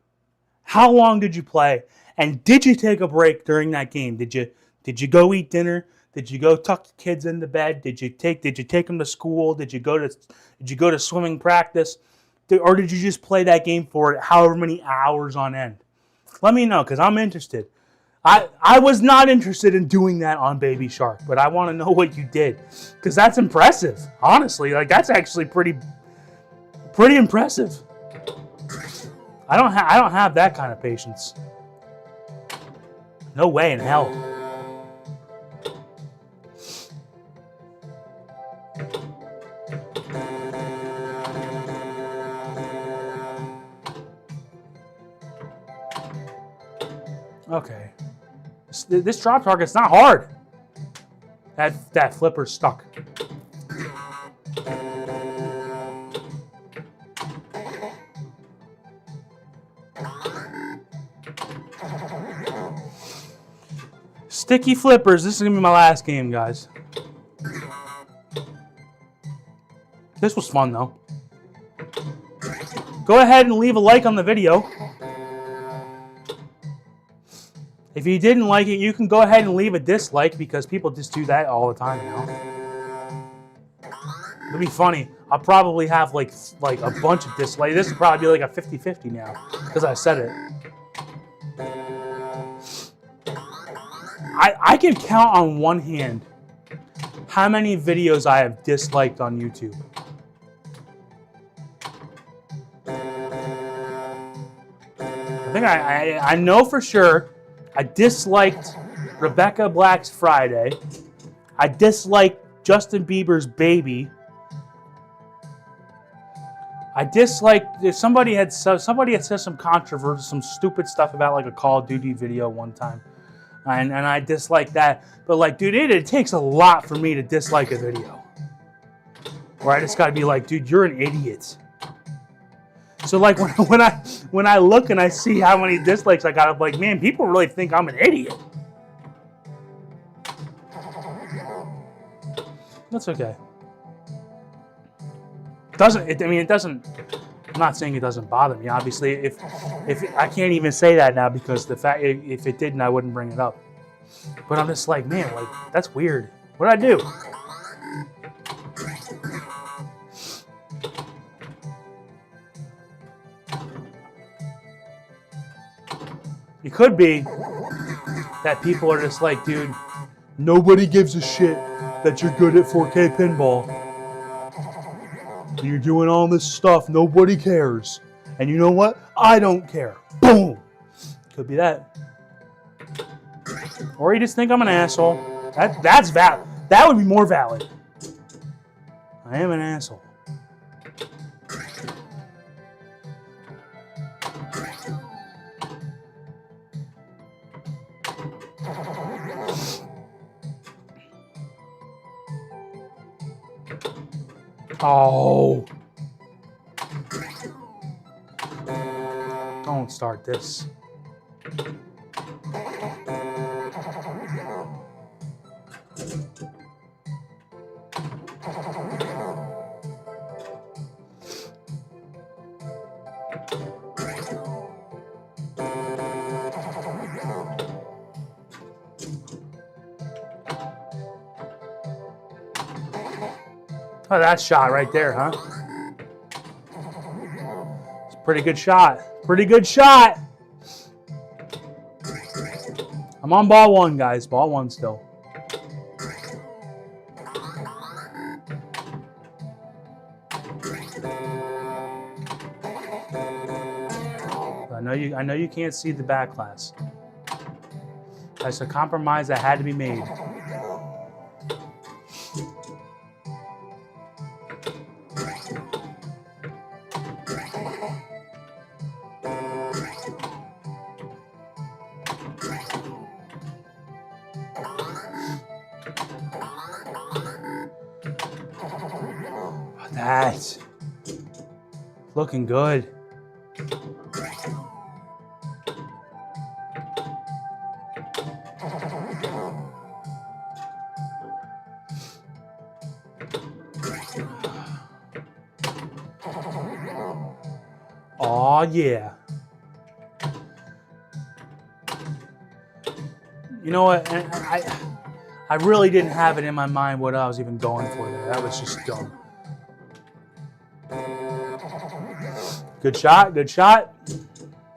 How long did you play? And did you take a break during that game? Did you go eat dinner? Did you go tuck the kids into bed? Did you take them to school? Did you go to swimming practice? Or did you just play that game for however many hours on end? Let me know, because I'm interested. I was not interested in doing that on Baby Shark, but I want to know what you did, because that's impressive. Honestly, like, that's actually pretty impressive. I don't have that kind of patience. No way in hell. Okay. This drop target's not hard. That flipper's stuck. Sticky flippers. This is going to be my last game, guys. This was fun, though. Go ahead and leave a like on the video. If you didn't like it, you can go ahead and leave a dislike, because people just do that all the time now. It'll be funny. I'll probably have like a bunch of dislikes. This would probably be like a 50-50 now, because I said it. I can count on one hand how many videos I have disliked on YouTube. I think I know for sure. I disliked Rebecca Black's Friday. I disliked Justin Bieber's Baby. I disliked, somebody had said some controversy, some stupid stuff about like a Call of Duty video one time. And I disliked that. But like, dude, it takes a lot for me to dislike a video. Or I just gotta be like, dude, you're an idiot. So like when I look and I see how many dislikes I got, I'm like, man, people really think I'm an idiot. That's okay. It doesn't. I'm not saying it doesn't bother me. Obviously, if I can't even say that now, because the fact, if it didn't, I wouldn't bring it up. But I'm just like, man, like, that's weird. What did I do? It could be that people are just like, dude, nobody gives a shit that you're good at 4K pinball. You're doing all this stuff, nobody cares. And you know what? I don't care. Boom! Could be that. Or you just think I'm an asshole. That's valid. That would be more valid. I am an asshole. Oh. Don't start this. Oh, that shot right there, huh? It's a pretty good shot. Pretty good shot. I'm on ball one, guys. Ball one still. know you can't see the back glass. That's a compromise that had to be made. That's looking good. Oh yeah. You know what? I really didn't have it in my mind what I was even going for there. That was just dumb. Good shot, good shot.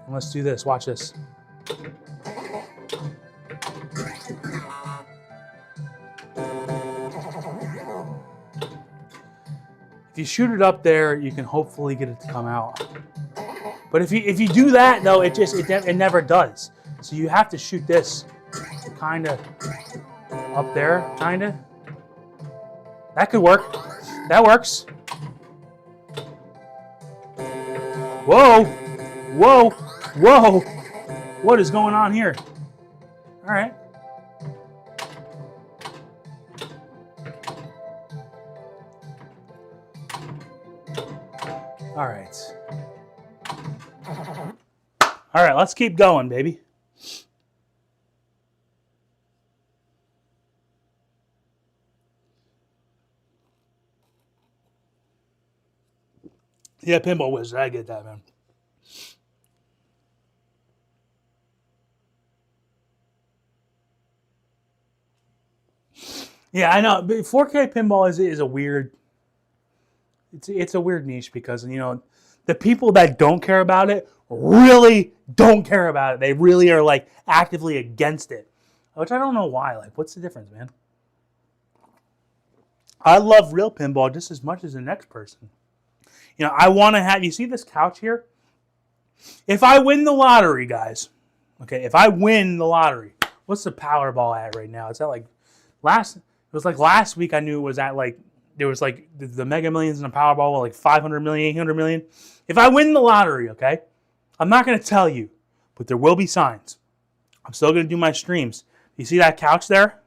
Let's do this. Watch this. If you shoot it up there, you can hopefully get it to come out. But if you do that, though, it never does. So you have to shoot this kind of up there, kind of. That could work. That works. Whoa! Whoa! Whoa! What is going on here? All right. All right. All right, let's keep going, baby. Yeah, Pinball Wizard, I get that, man. Yeah, I know. But 4K pinball is a weird. It's a weird niche because the people that don't care about it really don't care about it. They really are like actively against it, which I don't know why. Like, what's the difference, man? I love real pinball just as much as the next person. I want to have. You see this couch here? If I win the lottery, guys. Okay, if I win the lottery, what's the Powerball at right now? It's at like last. It was like last week. I knew it was at like. There was like the Mega Millions and the Powerball were like 500 million, 800 million. If I win the lottery, okay, I'm not going to tell you, but there will be signs. I'm still going to do my streams. You see that couch there?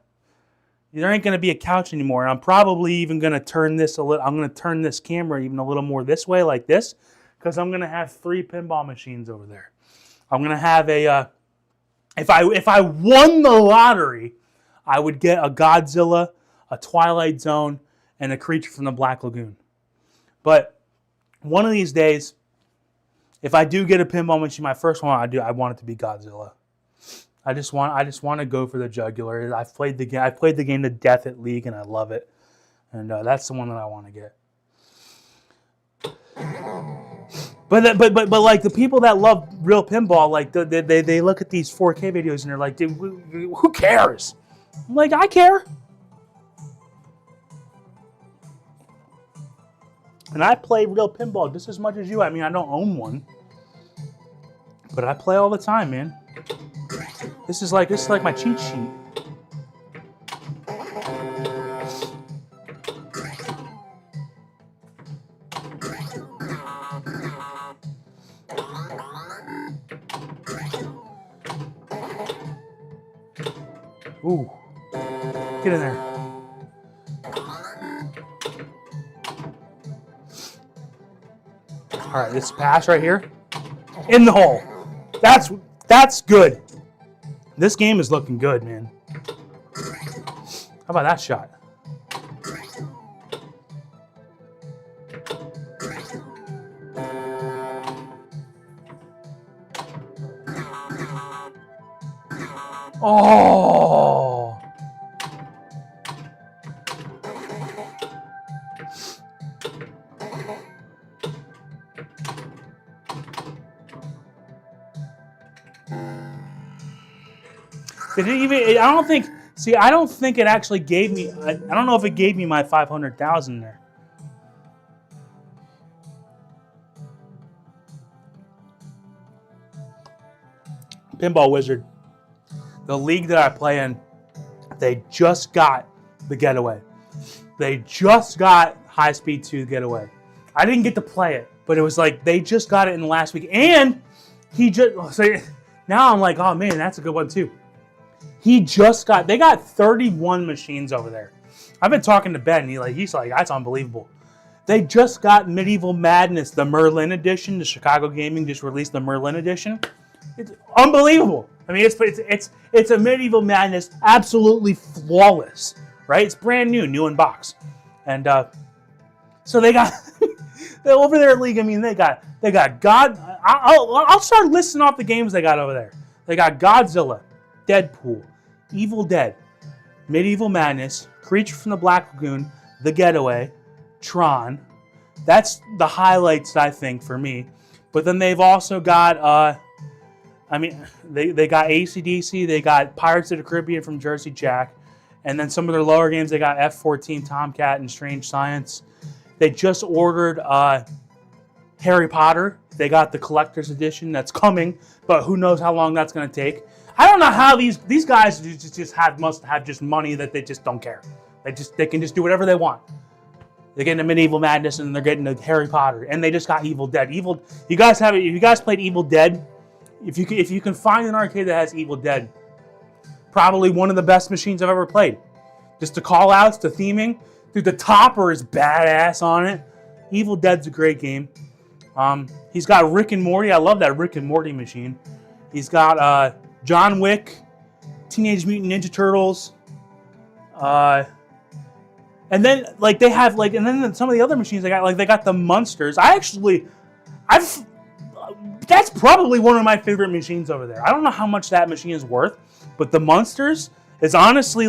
There ain't going to be a couch anymore. And I'm probably even going to turn this a little. I'm going to turn this camera even a little more this way, like this, because I'm going to have 3 pinball machines over there. I'm going to have a. If I won the lottery, I would get a Godzilla, a Twilight Zone, and a Creature from the Black Lagoon. But one of these days, if I do get a pinball machine, my first one I want it to be Godzilla. I just want to go for the jugular. I've played the game to death at League, and I love it. And that's the one that I want to get. But like the people that love real pinball, like they look at these 4K videos and they're like, dude, who cares? I'm like, I care. And I play real pinball just as much as you. I mean, I don't own one, but I play all the time, man. This is like my cheat sheet. Ooh, get in there. All right, this pass right here, in the hole. That's good. This game is looking good, man. How about that shot? Oh! Did it even? I don't think. See, I don't think it actually gave me. I don't know if it gave me my 500,000 there. Pinball Wizard. The league that I play in, they just got the Getaway. They just got High Speed 2 Getaway. I didn't get to play it, but it was like they just got it in the last week. And he just, so now I'm like, oh man, that's a good one too. They got 31 machines over there. I've been talking to Ben, and he's like, that's unbelievable. They just got Medieval Madness, the Merlin edition. The Chicago Gaming just released the Merlin edition. It's unbelievable. I mean, it's a Medieval Madness, absolutely flawless, right? It's brand new in box, and so they got over there at League. I mean, they got God. I'll start listing off the games they got over there. They got Godzilla, Deadpool, Evil Dead, Medieval Madness, Creature from the Black Lagoon, The Getaway, Tron. That's the highlights, I think, for me. But then they've also got, they got AC/DC, they got Pirates of the Caribbean from Jersey Jack, and then some of their lower games, they got F-14 Tomcat and Strange Science. They just ordered Harry Potter. They got the collector's edition that's coming, but who knows how long that's going to take. I don't know how these guys must have just money that they just don't care. They can just do whatever they want. They're getting a Medieval Madness and they're getting a Harry Potter, and they just got Evil Dead. You guys played Evil Dead? If you can find an arcade that has Evil Dead, probably one of the best machines I've ever played. Just the call outs, the theming, dude, the topper is badass on it. Evil Dead's a great game. He's got Rick and Morty. I love that Rick and Morty machine. He's got John Wick, Teenage Mutant Ninja Turtles, and then they have and then some of the other machines they got the Munsters. That's probably one of my favorite machines over there. I don't know how much that machine is worth, but the Munsters is honestly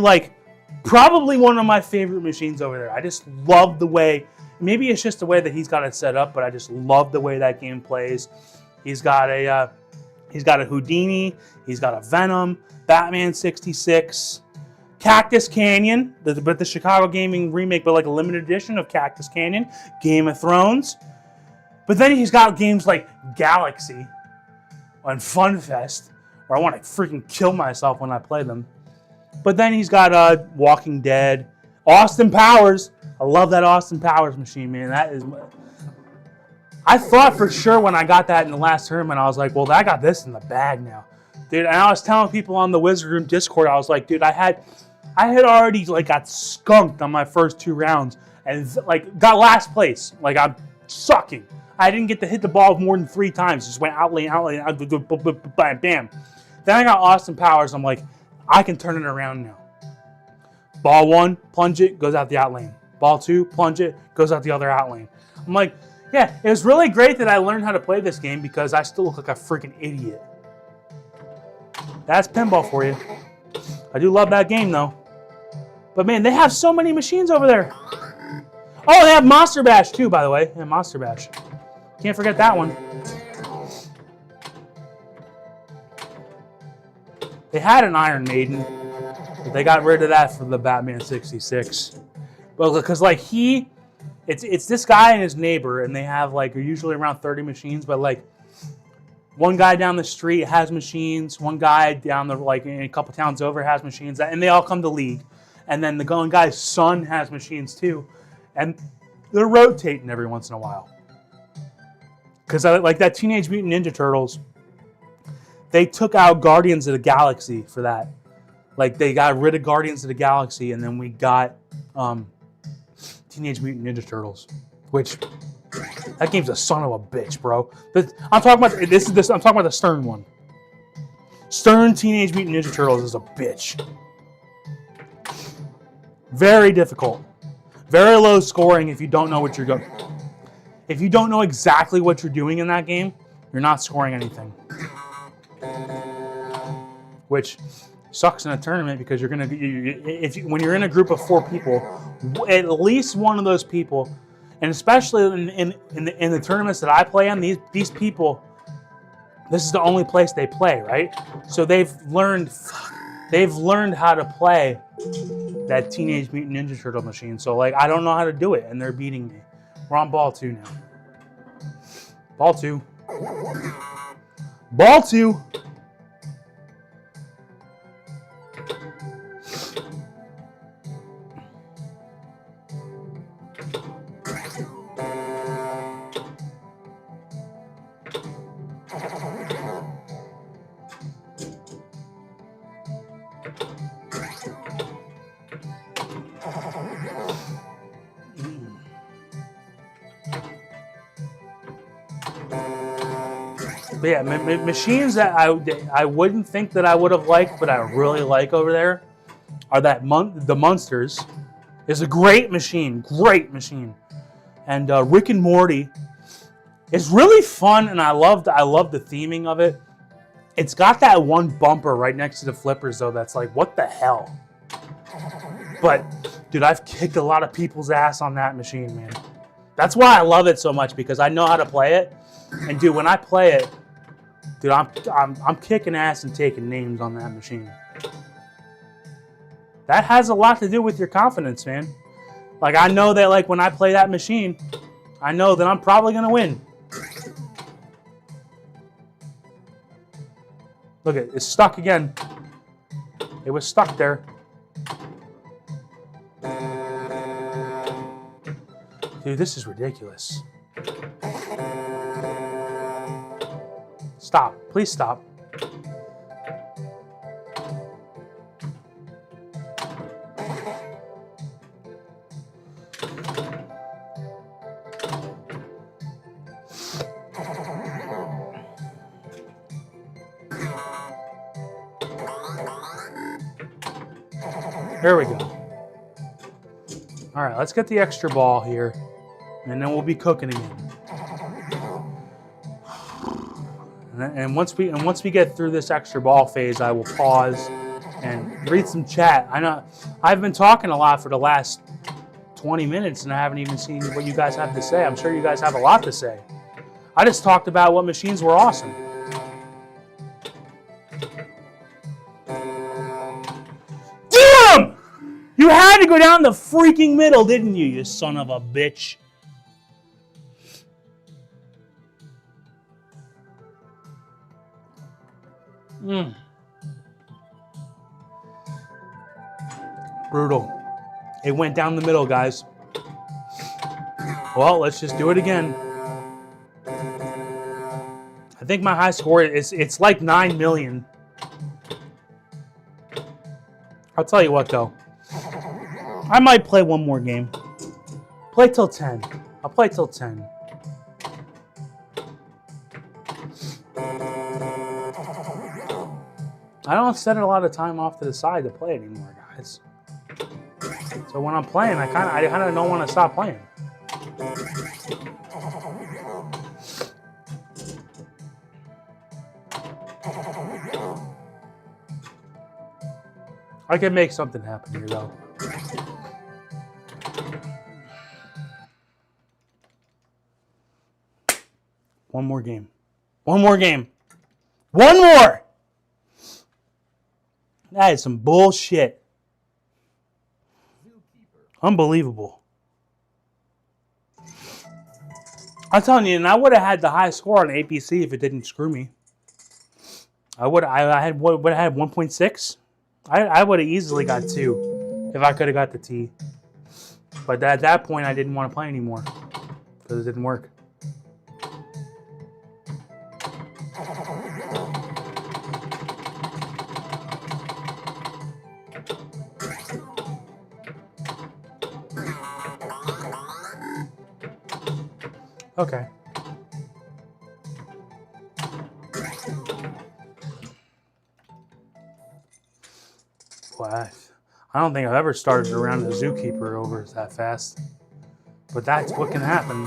probably one of my favorite machines over there. I just love the way, maybe it's just the way that he's got it set up, but I just love the way that game plays. He's got a Houdini, he's got a Venom, Batman 66, Cactus Canyon, but the Chicago Gaming remake, but a limited edition of Cactus Canyon, Game of Thrones. But then he's got games like Galaxy and Funfest, where I want to freaking kill myself when I play them. But then he's got Walking Dead, Austin Powers. I love that Austin Powers machine, man. I thought for sure when I got that in the last tournament, I was like, well, I got this in the bag now. Dude, and I was telling people on the Wizard Room Discord, I was like, dude, I had already got skunked on my first 2 rounds and got last place. I'm sucking. I didn't get to hit the ball more than 3 times. Just went out lane, bam. Then I got Austin Powers. I'm like, I can turn it around now. Ball 1, plunge it, goes out the out lane. Ball 2, plunge it, goes out the other out lane. I'm like, yeah, it was really great that I learned how to play this game because I still look like a freaking idiot. That's pinball for you. I do love that game though. But man, they have so many machines over there. Oh, they have Monster Bash too, by the way. Yeah, Monster Bash. Can't forget that one. They had an Iron Maiden, but they got rid of that for the Batman 66. Well, because it's this guy and his neighbor, and they have usually around 30 machines, but one guy down the street has machines, one guy down the in a couple towns over has machines, and they all come to League. And then the one guy's son has machines too, and they're rotating every once in a while. Because that Teenage Mutant Ninja Turtles, they took out Guardians of the Galaxy for that. They got rid of Guardians of the Galaxy, and then we got Teenage Mutant Ninja Turtles, which that game's a son of a bitch, bro. I'm talking about I'm talking about the Stern one. Stern Teenage Mutant Ninja Turtles is a bitch. Very difficult. Very low scoring if you don't know what you're going. If you don't know exactly what you're doing in that game, you're not scoring anything. Which sucks in a tournament because you're gonna when you're in a group of 4 people, at least one of those people, and especially in the tournaments that I play in, these people, this is the only place they play, right? So they've learned how to play that Teenage Mutant Ninja Turtle machine. So I don't know how to do it, and they're beating me. We're on ball 2 now. Ball 2. Ball 2. But yeah, machines that I wouldn't think that I would have liked, but I really like over there, are the Munsters. Is a great machine, and Rick and Morty is really fun, and I love the theming of it. It's got that one bumper right next to the flippers though. That's like, what the hell? But dude, I've kicked a lot of people's ass on that machine, man. That's why I love it so much, because I know how to play it, and dude, when I play it. Dude, I'm kicking ass and taking names on that machine. That has a lot to do with your confidence, man. Like, I know that, like, when I play that machine, I know that I'm probably going to win. Look, it's stuck again. It was stuck there. Dude, this is ridiculous. Stop. Please stop. There we go. All right, let's get the extra ball here, and then we'll be cooking again. And once we get through this extra ball phase, I will pause and read some chat. I know I've been talking a lot for the last 20 minutes, and I haven't even seen what you guys have to say. I'm sure you guys have a lot to say. I just talked about what machines were awesome. Damn! You had to go down the freaking middle, didn't you, you son of a bitch? Brutal. It went down the middle, guys. Well, let's just do it again. I think my high score is it's like 9 million. I'll tell you what, though. I might play one more game. Play till 10. I'll play till 10. I don't set a lot of time off to the side to play anymore, guys. So when I'm playing, I kind of don't want to stop playing. I can make something happen here, though. One more game. One more game. One more! That is some bullshit. Unbelievable. I'm telling you, and I would have had the high score on APC if it didn't screw me. I would have had 1.6. I would have easily got 2 if I could have got the T. But at that point, I didn't want to play anymore because it didn't work. Okay. Well, I don't think I've ever started around a Zookeeper over that fast. But that's what can happen.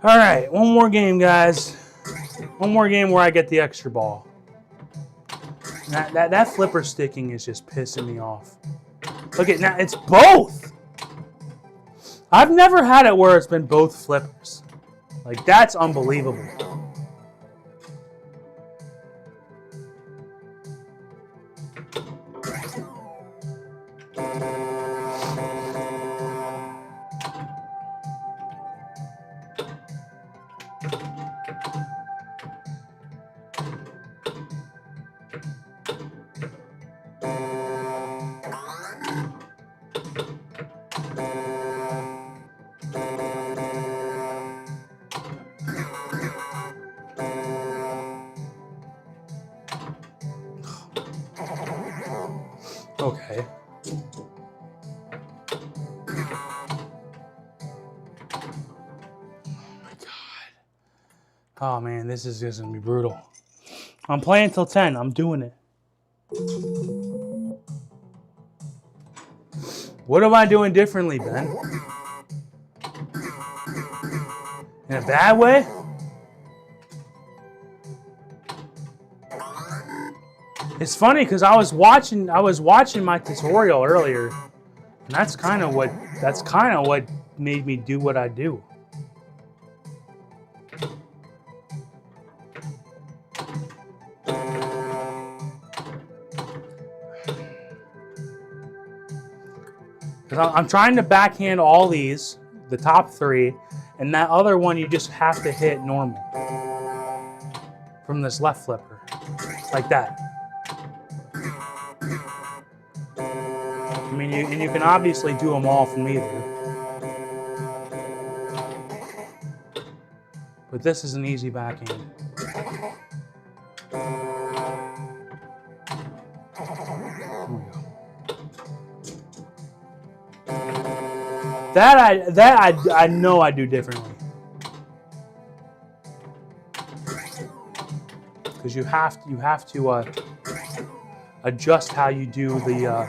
All right, one more game, guys. One more game where I get the extra ball. That flipper sticking is just pissing me off. Look at now, it's both. I've never had it where it's been both flippers. Like, that's unbelievable. Okay. Oh man, this is just gonna be brutal. I'm playing till 10. I'm doing it. What am I doing differently, Ben? In a bad way? It's funny because I was watching my tutorial earlier, and that's kind of what made me do what I do. I'm trying to backhand all these, the top 3, and that other one you just have to hit normal from this left flipper, like that. I mean, you can obviously do them all from either, but this is an easy backhand. That I know I do differently, because you have to adjust how you do the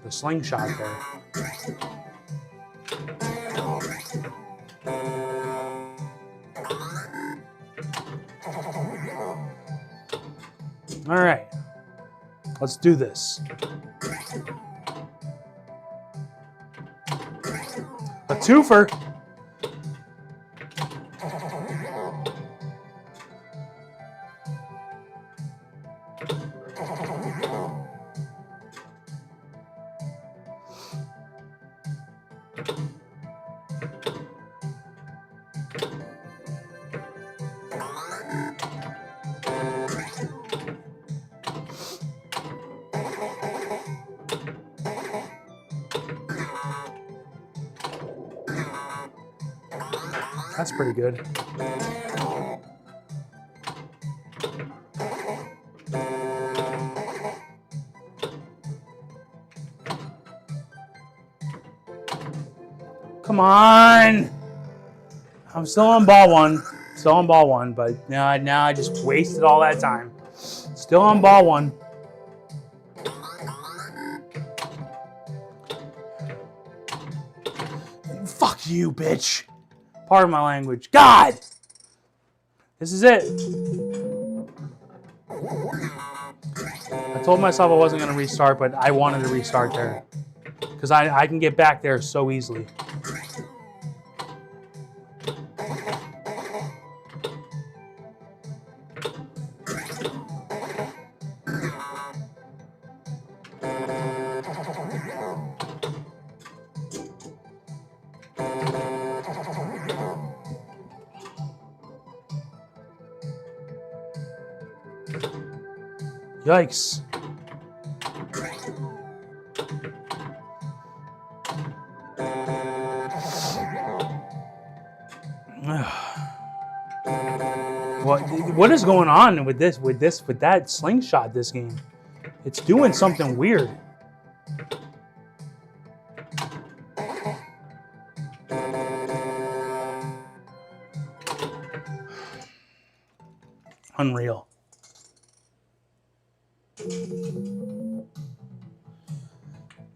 slingshot there. All right, let's do this. A twofer. That's pretty good. Come on! I'm still on ball one. Still on ball one, but now I just wasted all that time. Still on ball one. Fuck you, bitch. Pardon my language. God! This is it. I told myself I wasn't going to restart, but I wanted to restart there. Because I can get back there so easily. Yikes. What is going on with that slingshot this game? It's doing something weird. Unreal.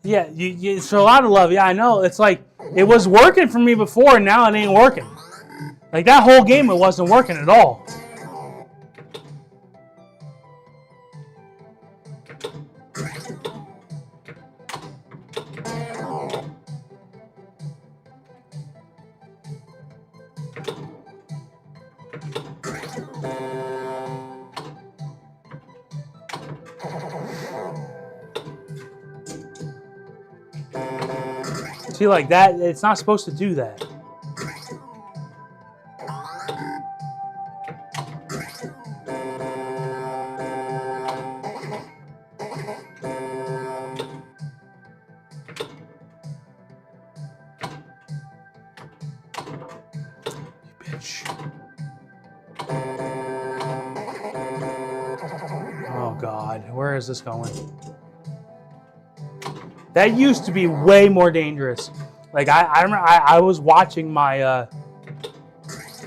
Yeah, it's a lot of love. Yeah, I know. It's like, it was working for me before, and now it ain't working. Like, that whole game, it wasn't working at all. See, like that, it's not supposed to do that. Oh God, where is this going? That used to be way more dangerous. Like I remember I was watching my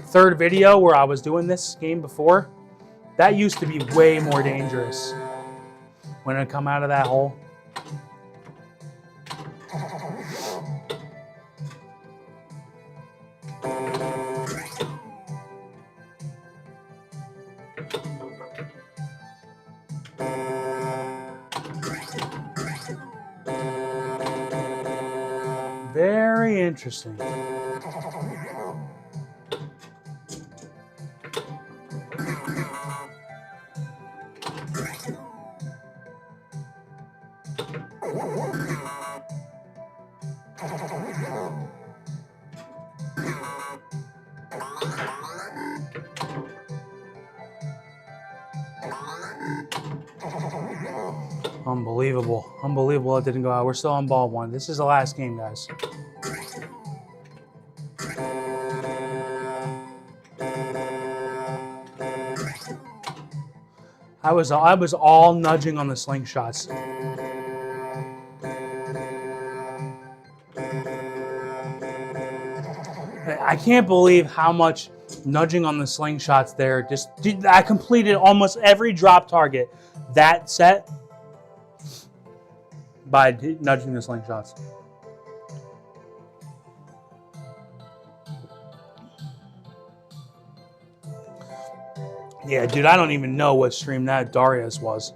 third video where I was doing this game before. That used to be way more dangerous when it come out of that hole. Very interesting. Unbelievable. Unbelievable it didn't go out. We're still on ball one. This is the last game, guys. I was all nudging on the slingshots. I can't believe how much nudging on the slingshots there. I completed almost every drop target that set by nudging the slingshots. Yeah, dude, I don't even know what stream that Darius was.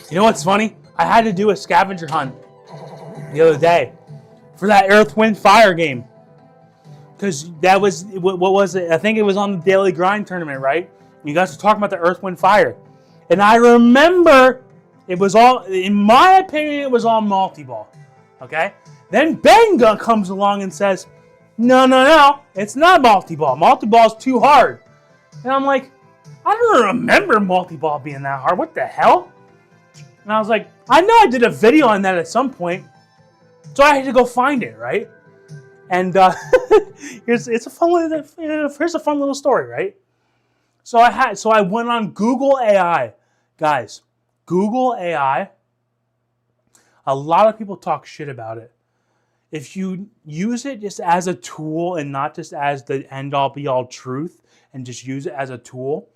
You know what's funny? I had to do a scavenger hunt the other day for that Earth, Wind, Fire game. Because that was, what was it? I think it was on the Daily Grind tournament, right? You guys were talking about the Earth, Wind, Fire. And I remember it was all, in my opinion, it was all multi-ball. Okay? Then Ben comes along and says, no, it's not multi-ball. Multi-ball is too hard. And I'm like, I don't remember multi-ball being that hard. What the hell? And I was like, I know I did a video on that at some point. So I had to go find it, right? And here's a fun little story, right? So I went on Google AI. Guys, Google AI, a lot of people talk shit about it. If you use it just as a tool and not just as the end-all be-all truth, and just use it as a tool,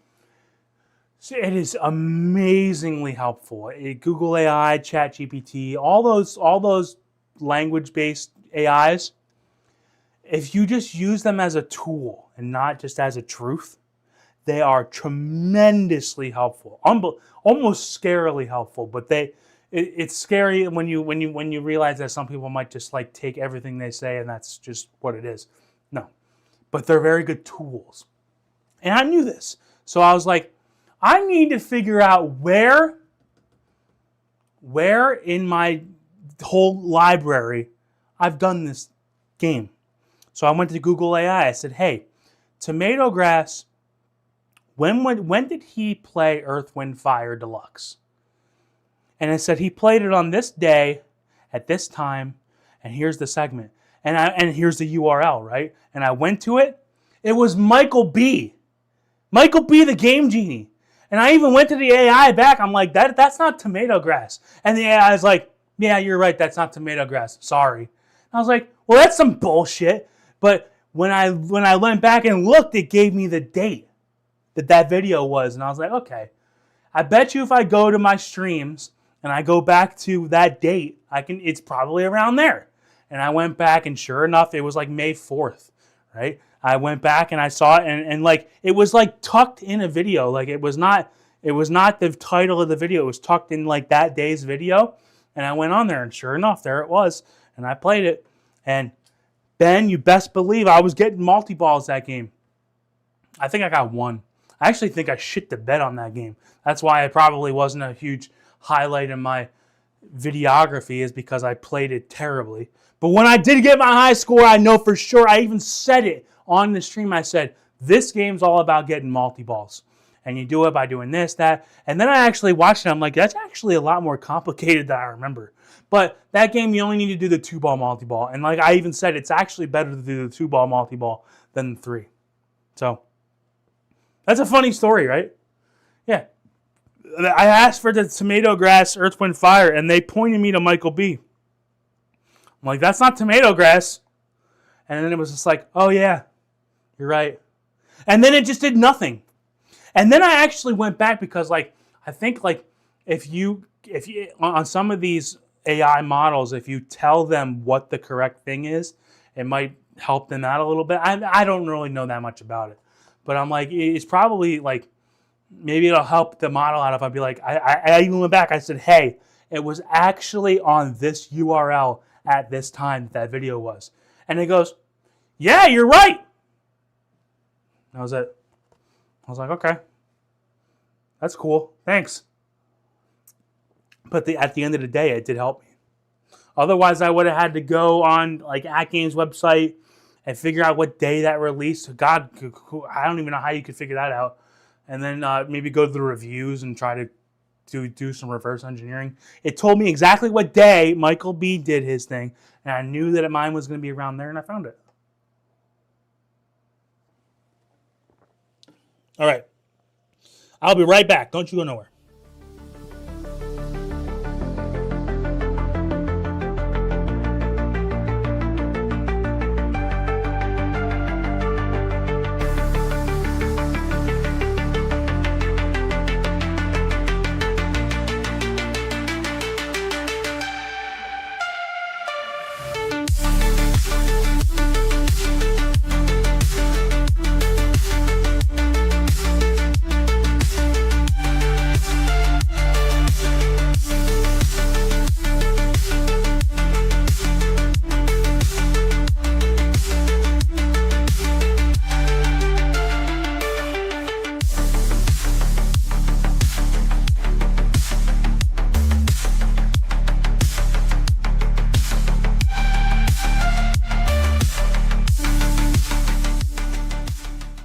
so it is amazingly helpful. Google AI, ChatGPT, all those language-based AIs, if you just use them as a tool and not just as a truth, they are tremendously helpful. Almost scarily helpful, but it's scary when you realize that some people might just like take everything they say and that's just what it is. No. But they're very good tools. And I knew this. So I was like, I need to figure out where in my whole library I've done this game. So I went to Google AI. I said, hey, Tomato Grass, when did he play Earth, Wind, Fire Deluxe? And it said he played it on this day at this time, and here's the segment. And here's the URL, right? And I went to it. It was Michael B. Michael B, the Game Genie. And I even went to the AI back. I'm like, that's not Tomato Grass. And the AI is like, yeah, you're right. That's not Tomato Grass. Sorry. And I was like, well, that's some bullshit. But when I went back and looked, it gave me the date that video was. And I was like, okay. I bet you if I go to my streams and I go back to that date, it's probably around there. And I went back and sure enough, it was like May 4th, right? I went back and I saw it and like it was like tucked in a video. Like it was not the title of the video. It was tucked in like that day's video. And I went on there and sure enough, there it was. And I played it. And Ben, you best believe I was getting multi-balls that game. I think I got one. I actually think I shit the bed on that game. That's why it probably wasn't a huge highlight in my videography, is because I played it terribly. But when I did get my high score, I know for sure, I even said it on the stream. I said, this game's all about getting multi-balls. And you do it by doing this, that. And then I actually watched it. I'm like, that's actually a lot more complicated than I remember. But that game, you only need to do the 2-ball multi-ball. And like I even said, it's actually better to do the 2-ball multi-ball than the 3. So, that's a funny story, right? Yeah. I asked for the tomato grass, Earth, Wind, Fire, and they pointed me to Michael B. I'm like, that's not tomato grass. And then it was just like, oh yeah, you're right. And then it just did nothing. And then I actually went back because like, I think like if you on some of these AI models, if you tell them what the correct thing is, it might help them out a little bit. I don't really know that much about it, but I'm like, it's probably like, maybe it'll help the model out if I'd be like, I even went back, I said, hey, it was actually on this URL at this time that video was. And it goes, yeah, you're right. That was it. I was like, okay, that's cool, thanks. But at the end of the day, it did help me. Otherwise, I would have had to go on like AtGame's website and figure out what day that released. God, I don't even know how you could figure that out. And then maybe go to the reviews and try to do some reverse engineering. It told me exactly what day Michael B did his thing, and I knew that mine was going to be around there, and I found it. All right. I'll be right back. Don't you go nowhere.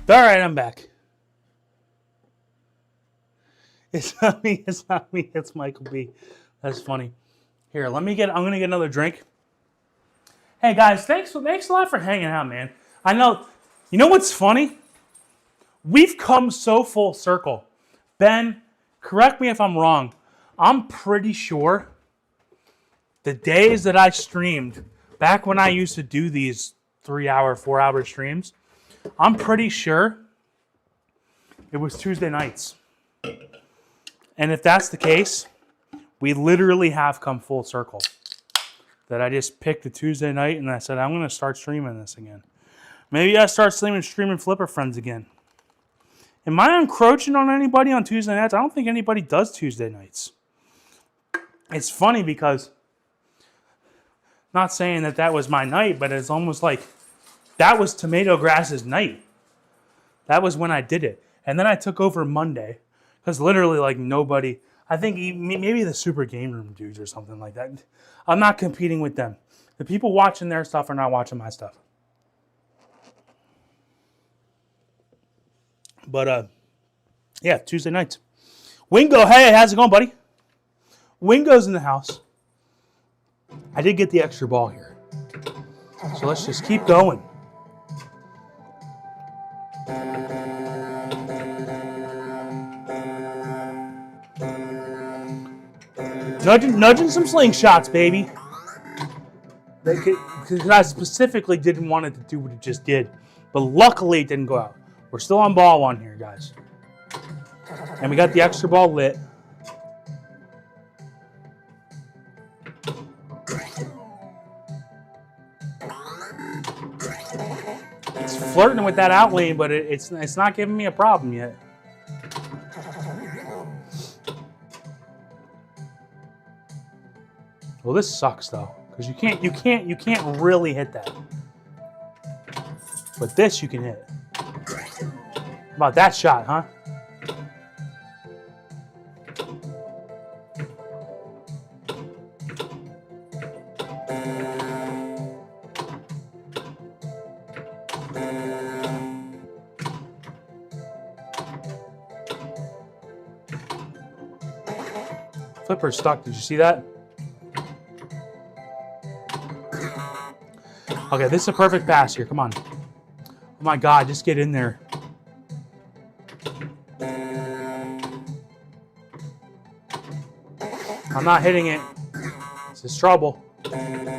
All right, I'm back. It's not me, it's Michael B. That's funny. Here, I'm gonna get another drink. Hey guys, thanks a lot for hanging out, man. I know, you know what's funny? We've come so full circle. Ben, correct me if I'm wrong. I'm pretty sure the days that I streamed, back when I used to do these 3-hour, 4-hour streams, I'm pretty sure it was Tuesday nights. And if that's the case, we literally have come full circle. That I just picked a Tuesday night and I said, I'm going to start streaming this again. Maybe I start streaming FLiPPER Friends again. Am I encroaching on anybody on Tuesday nights? I don't think anybody does Tuesday nights. It's funny because, not saying that was my night, but it's almost like that was Tomato Grass's night. That was when I did it. And then I took over Monday. Because literally, like, nobody... I think maybe the Super Game Room dudes or something like that. I'm not competing with them. The people watching their stuff are not watching my stuff. But, yeah, Tuesday nights. Wingo, hey, how's it going, buddy? Wingo's in the house. I did get the extra ball here. So let's just keep going. Nudging some slingshots, baby. Because I specifically didn't want it to do what it just did. But luckily it didn't go out. We're still on ball one here, guys. And we got the extra ball lit. It's flirting with that out lane, but it's not giving me a problem yet. Well, this sucks though, because you can't really hit that. But this you can hit. How about that shot, huh? FLiPPER's stuck. Did you see that? Okay, this is a perfect pass here. Come on. Oh my God, just get in there. I'm not hitting it. This is trouble. Okay.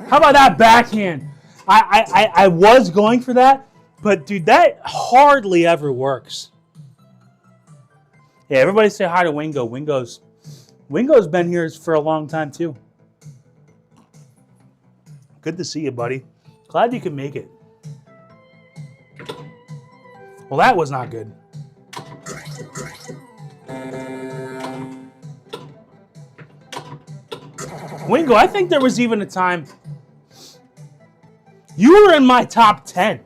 How about that backhand? I was going for that, but dude, that hardly ever works. Yeah, everybody say hi to Wingo. Wingo's been here for a long time too. Good to see you, buddy. Glad you could make it. Well, that was not good. Wingo, I think there was even a time you were in my top 10.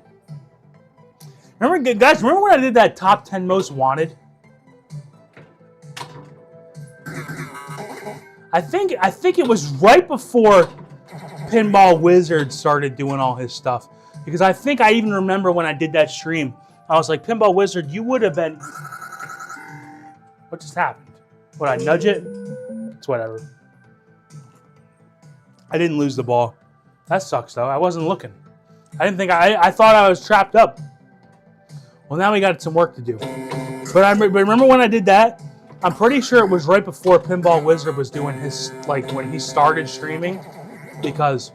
Remember, guys, remember when I did that top 10 most wanted? I think it was right before Pinball Wizard started doing all his stuff. Because I think I even remember when I did that stream, I was like, Pinball Wizard, you would have been... What just happened? Would I nudge it? It's whatever. I didn't lose the ball. That sucks, though. I wasn't looking. I thought I was trapped up. Well, now we got some work to do. But remember when I did that? I'm pretty sure it was right before Pinball Wizard was doing his, like, when he started streaming. Because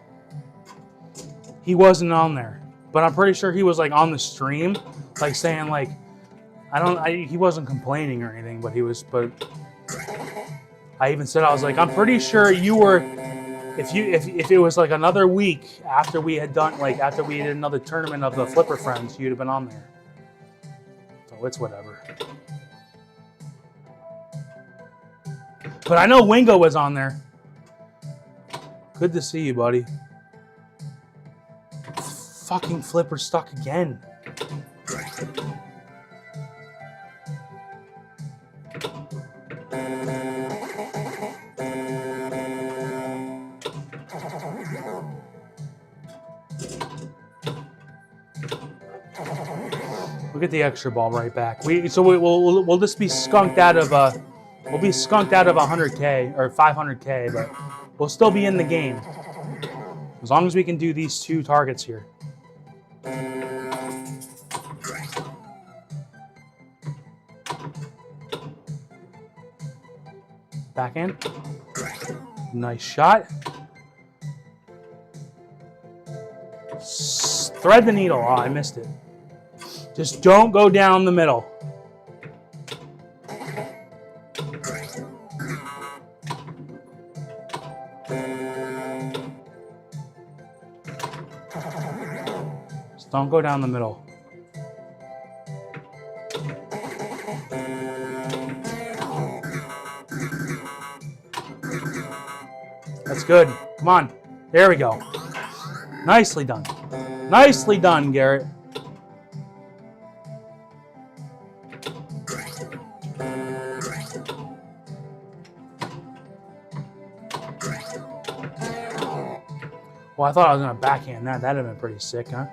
he wasn't on there. But I'm pretty sure he was, like, on the stream. Like, saying, like, he wasn't complaining or anything, but I even said, I was like, I'm pretty sure you were, if it was like another week after we had done, like, after we did another tournament of the FLiPPER Friends, you'd have been on there. So it's whatever. But I know Wingo was on there. Good to see you, buddy. Fucking FLiPPER stuck again. We'll get the extra ball right back. We'll just be skunked out of 100K or 500K, but we'll still be in the game as long as we can do these two targets here. Backhand. Nice shot. Thread the needle. Oh, I missed it. Just don't go down the middle. Just don't go down the middle. That's good. Come on. There we go. Nicely done. Nicely done, Garrett. Well, I thought I was going to backhand that. That'd have been pretty sick, huh?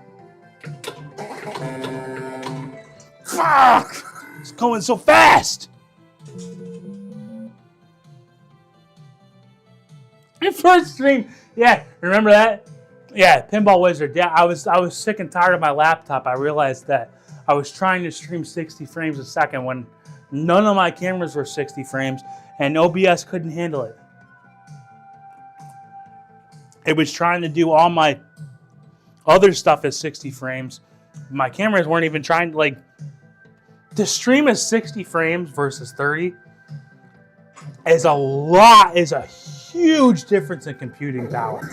Fuck! It's going so fast! The first stream, yeah, remember that? Yeah, Pinball Wizard. Yeah, I was sick and tired of my laptop. I realized that I was trying to stream 60 frames a second when none of my cameras were 60 frames and OBS couldn't handle it. It was trying to do all my other stuff at 60 frames. My cameras weren't even trying to, like, to stream at 60 frames versus 30 is a huge difference in computing power.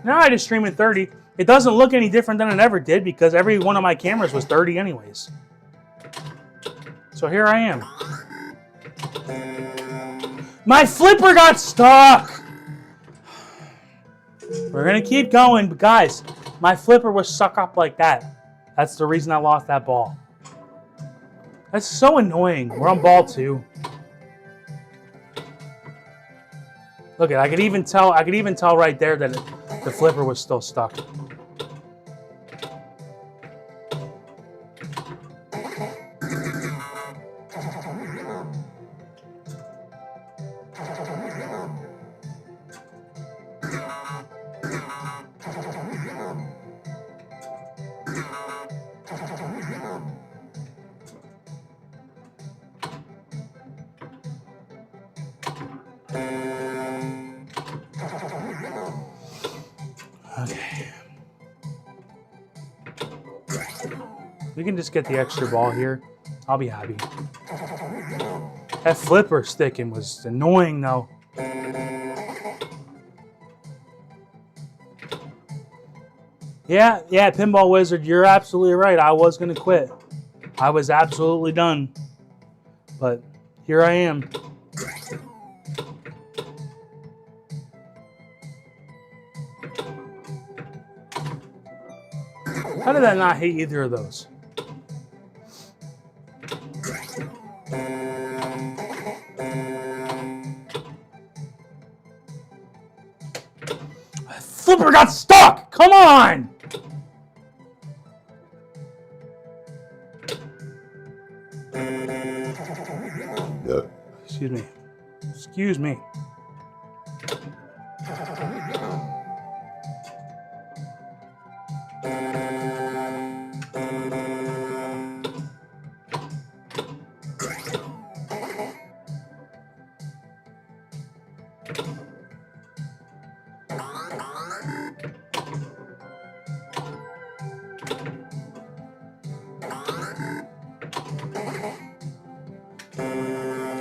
Now I just stream at 30. It doesn't look any different than it ever did because every one of my cameras was 30 anyways. So here I am. My FLiPPER got stuck! We're going to keep going, but guys, my FLiPPER was stuck up like that. That's the reason I lost that ball. That's so annoying. We're on ball 2. Look at, I could even tell right there that the FLiPPER was still stuck. We can just get the extra ball here. I'll be happy. That flipper sticking was annoying though. Yeah, Pinball Wizard, you're absolutely right. I was going to quit. I was absolutely done. But here I am. How did I not hate either of those? Flipper got stuck! Come on! Excuse me. Excuse me.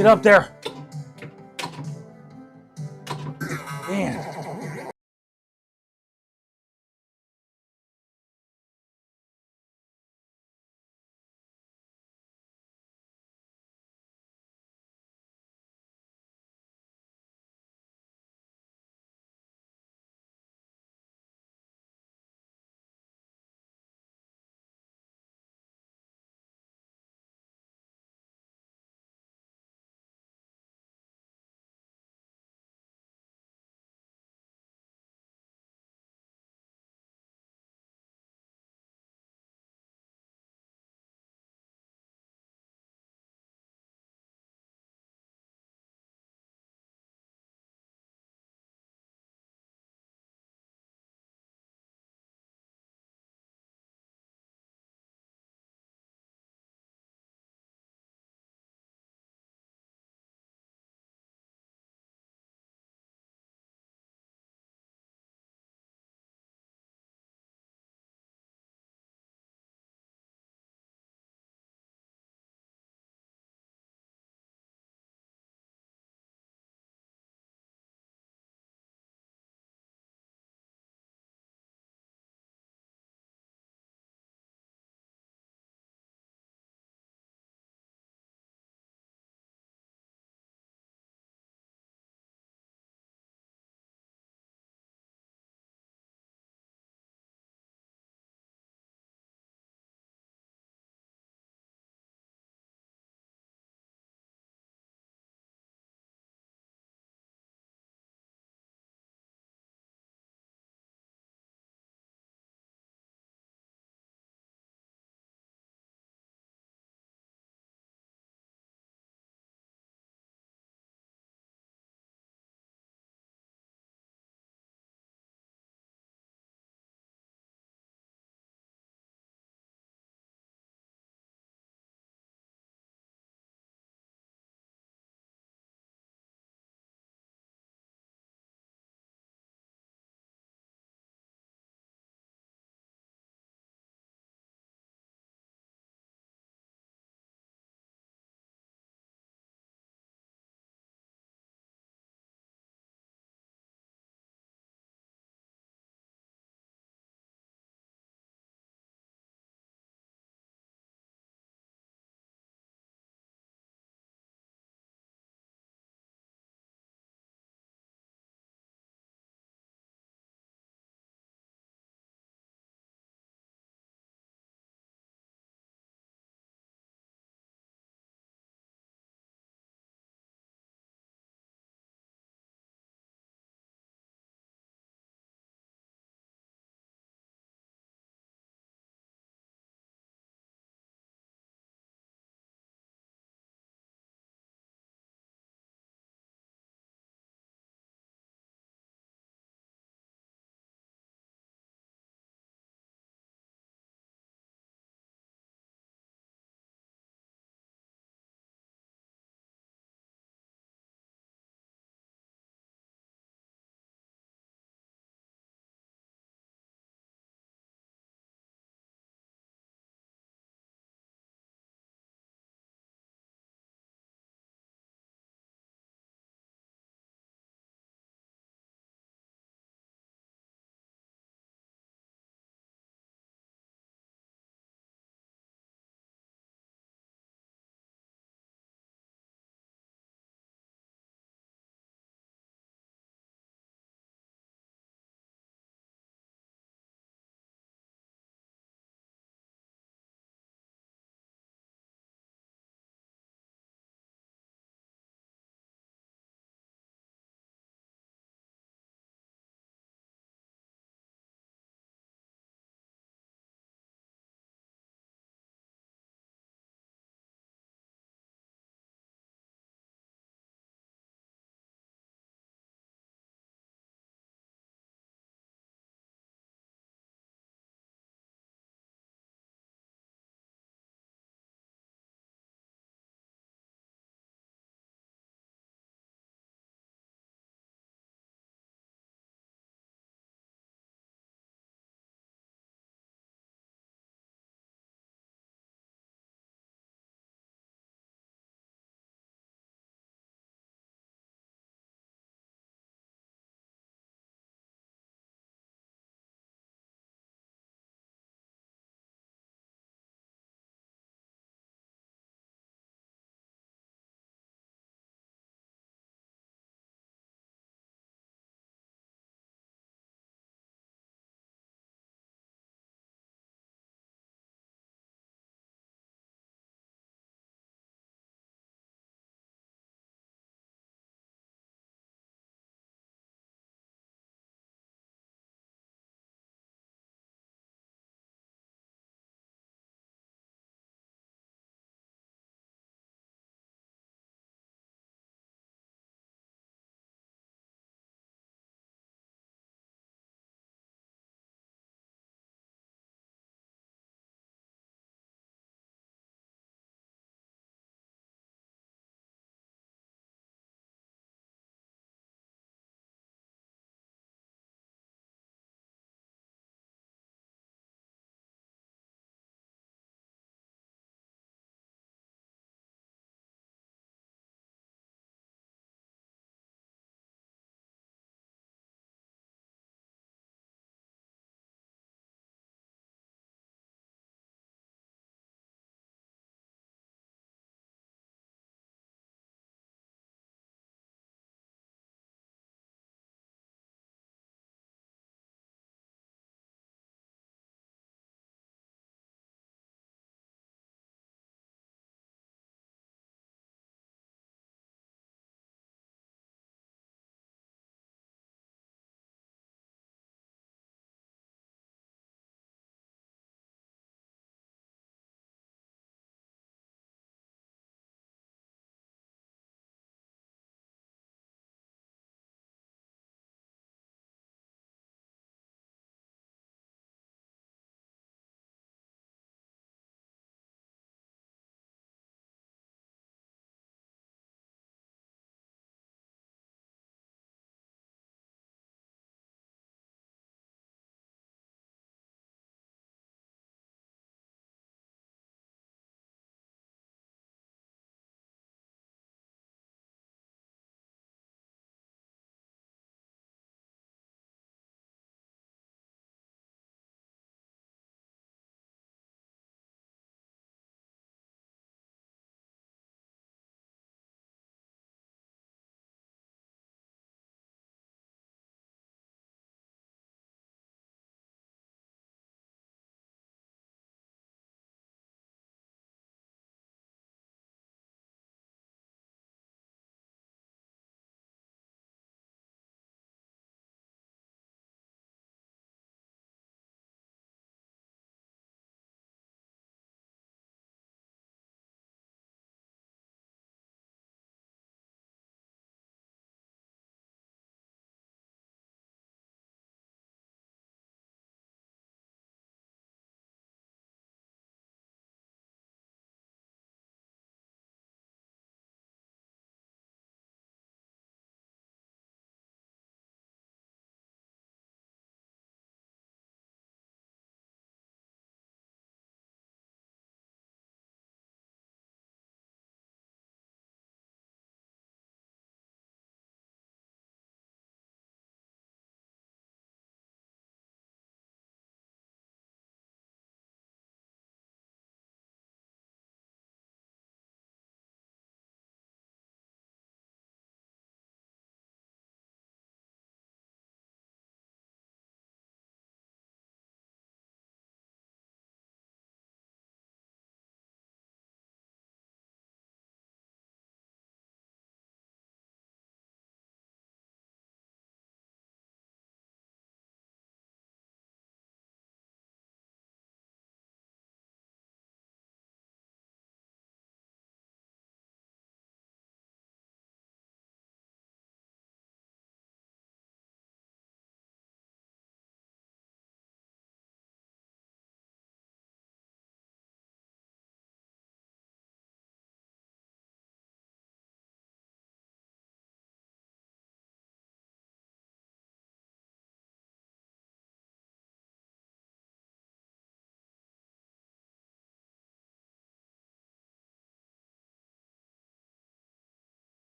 Get up there. Man.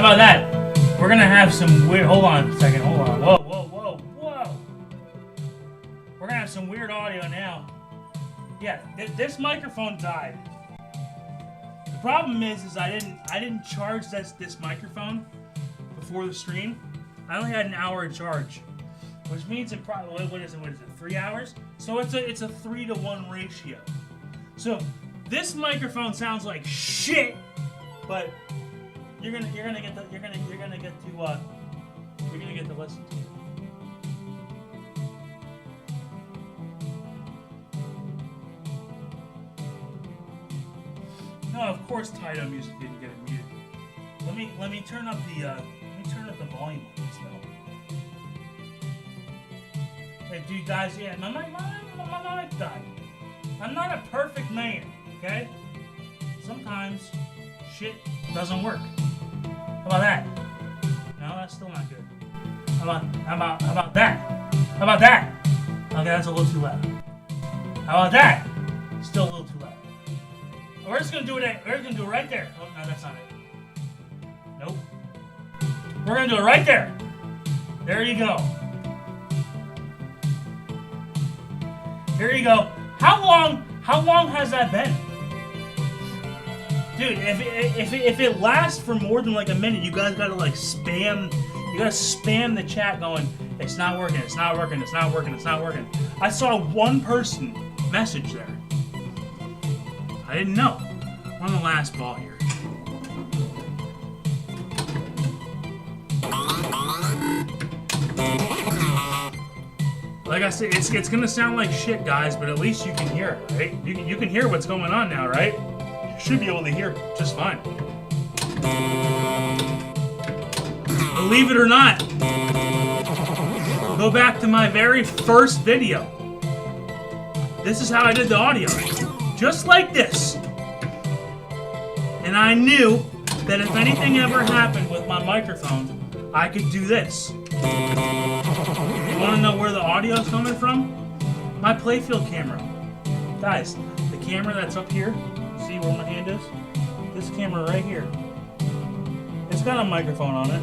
How about that? We're gonna have some weird. Hold on a second. Hold on. Whoa, whoa, whoa, whoa. We're gonna have some weird audio now. Yeah, this microphone died. The problem is I didn't charge this microphone before the stream. I only had an hour of charge, which means it probably what is it 3 hours? So it's a 3-to-1 ratio. So this microphone sounds like shit, but you're gonna get to listen to it. No, of course Tidal Music didn't get it muted. Let me turn up the volume on this though. Hey, dude, guys, yeah, my mic died. I'm not a perfect man, okay? Sometimes shit doesn't work. How about that? No, that's still not good. How about that? How about that? Okay, that's a little too loud. How about that? Still a little too loud. We're just gonna do it. We're gonna do it right there. Oh no, that's not it. Nope. We're gonna do it right there. There you go. There you go. How long has that been? Dude, if it lasts for more than like a minute, you guys gotta like spam. You gotta spam the chat going, it's not working, it's not working, it's not working, it's not working. I saw one person message there. I didn't know. We're on the last ball here. Like I said, it's gonna sound like shit, guys, but at least you can hear it, right? You can hear what's going on now, right? You should be able to hear just fine. Believe it or not, go back to my very first video. This is how I did the audio. Just like this. And I knew that if anything ever happened with my microphone, I could do this. You want to know where the audio is coming from? My playfield camera. Guys, the camera that's up here, see where my hand is? This camera right here. It's got a microphone on it.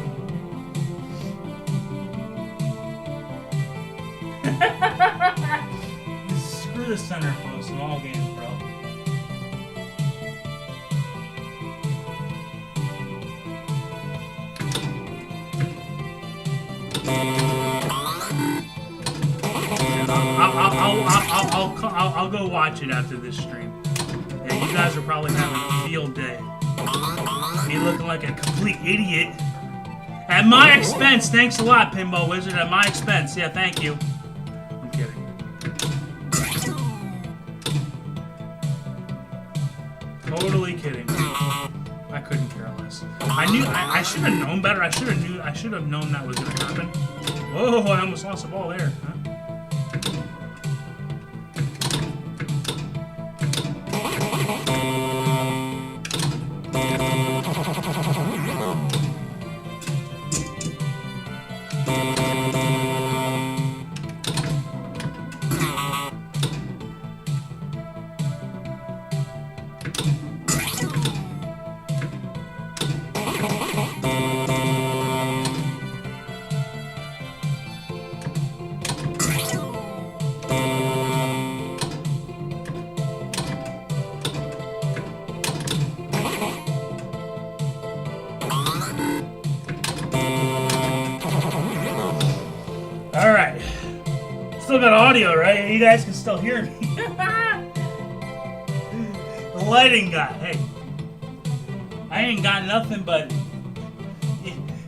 Screw the center post in all games, bro. I'll go watch it after this stream. Yeah, you guys are probably having a field day. Me looking like a complete idiot. At my expense. Thanks a lot, Pinball Wizard. At my expense. Yeah, thank you. I'm kidding. Totally kidding. I couldn't care less. I should have known better. I should have known that was gonna happen. Whoa, I almost lost the ball there. Huh? Alright. Still got audio, right? You guys can still hear me. The lighting guy, hey. I ain't got nothing but...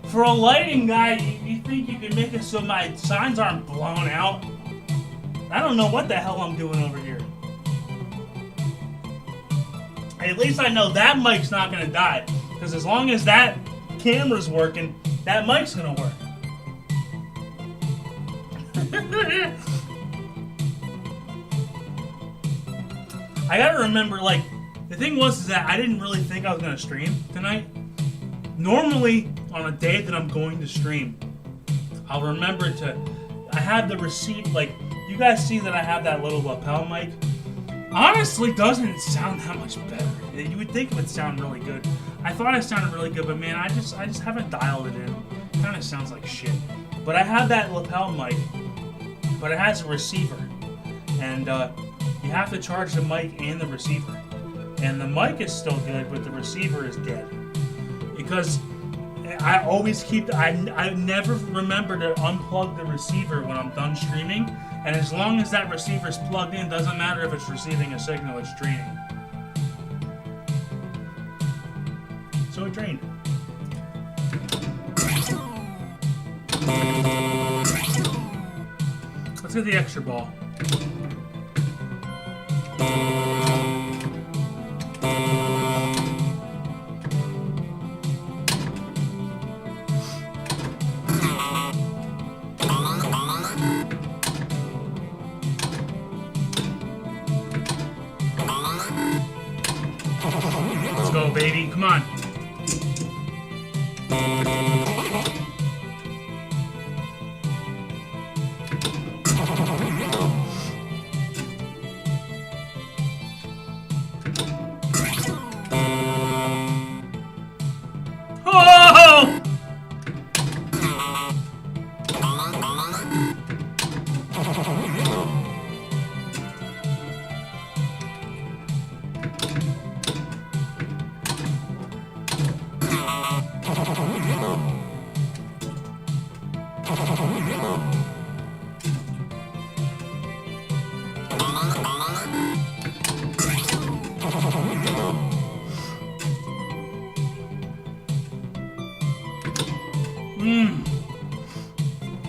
For a lighting guy, you think you can make it so my signs aren't blown out? I don't know what the hell I'm doing over here. At least I know that mic's not gonna die. Because as long as that camera's working, that mic's gonna work. I gotta remember, like, the thing was is that I didn't really think I was gonna stream tonight. Normally, on a day that I'm going to stream, I'll remember to, I have the receipt, like, you guys see that I have that little lapel mic. Honestly, doesn't sound that much better. You would think it would sound really good. I thought I sounded really good, but man, I just haven't dialed it in. It kind of sounds like shit. But I have that lapel mic, but it has a receiver, and you have to charge the mic and the receiver. And the mic is still good, but the receiver is dead. Because I always I never remember to unplug the receiver when I'm done streaming. And as long as that receiver is plugged in, doesn't matter if it's receiving a signal, it's draining. So it drained. Let's get the extra ball. Let's go, baby. Come on. Oh!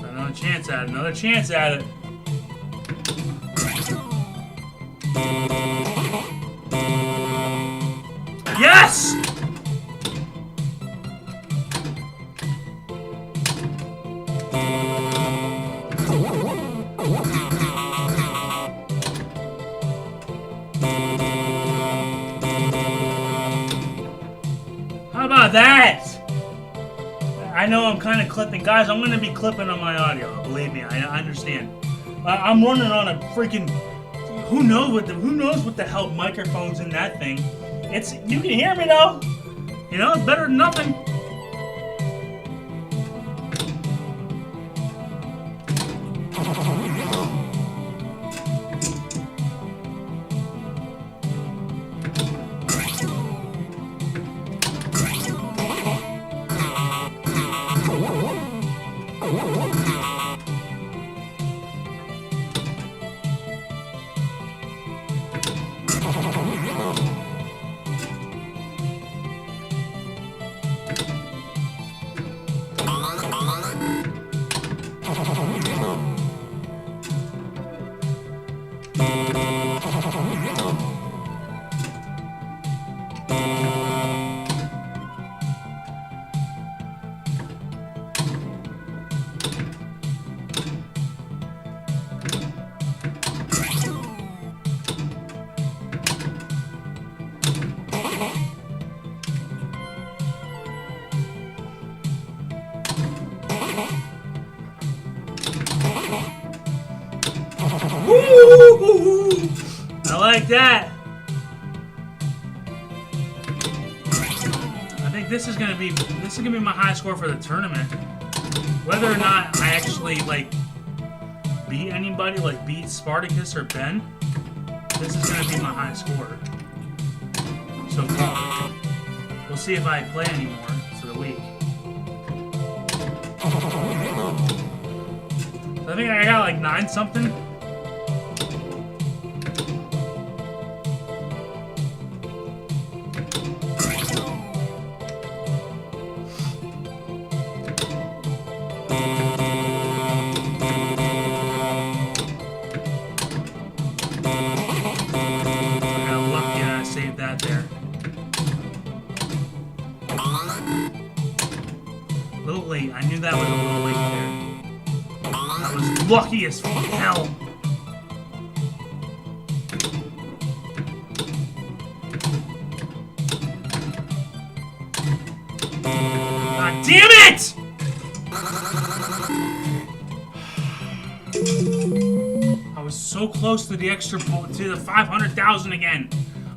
Another chance at it. Another chance at it. Yes! How about that? I know I'm kind of clipping. Guys, I'm going to be clipping on my audio. Believe me, I understand. I'm running on a freaking... Who knows what the hell microphone's in that thing. You can hear me though. You know, it's better than nothing. I like that. I think this is gonna be my high score for the tournament. Whether or not I actually beat anybody, beat Spartacus or Ben, this is gonna be my high score so far. We'll see if I play anymore for the week. I think I got 9 something. I knew that was a little late there. I was lucky as hell. God damn it! I was so close to the extra ball, to the 500,000 again.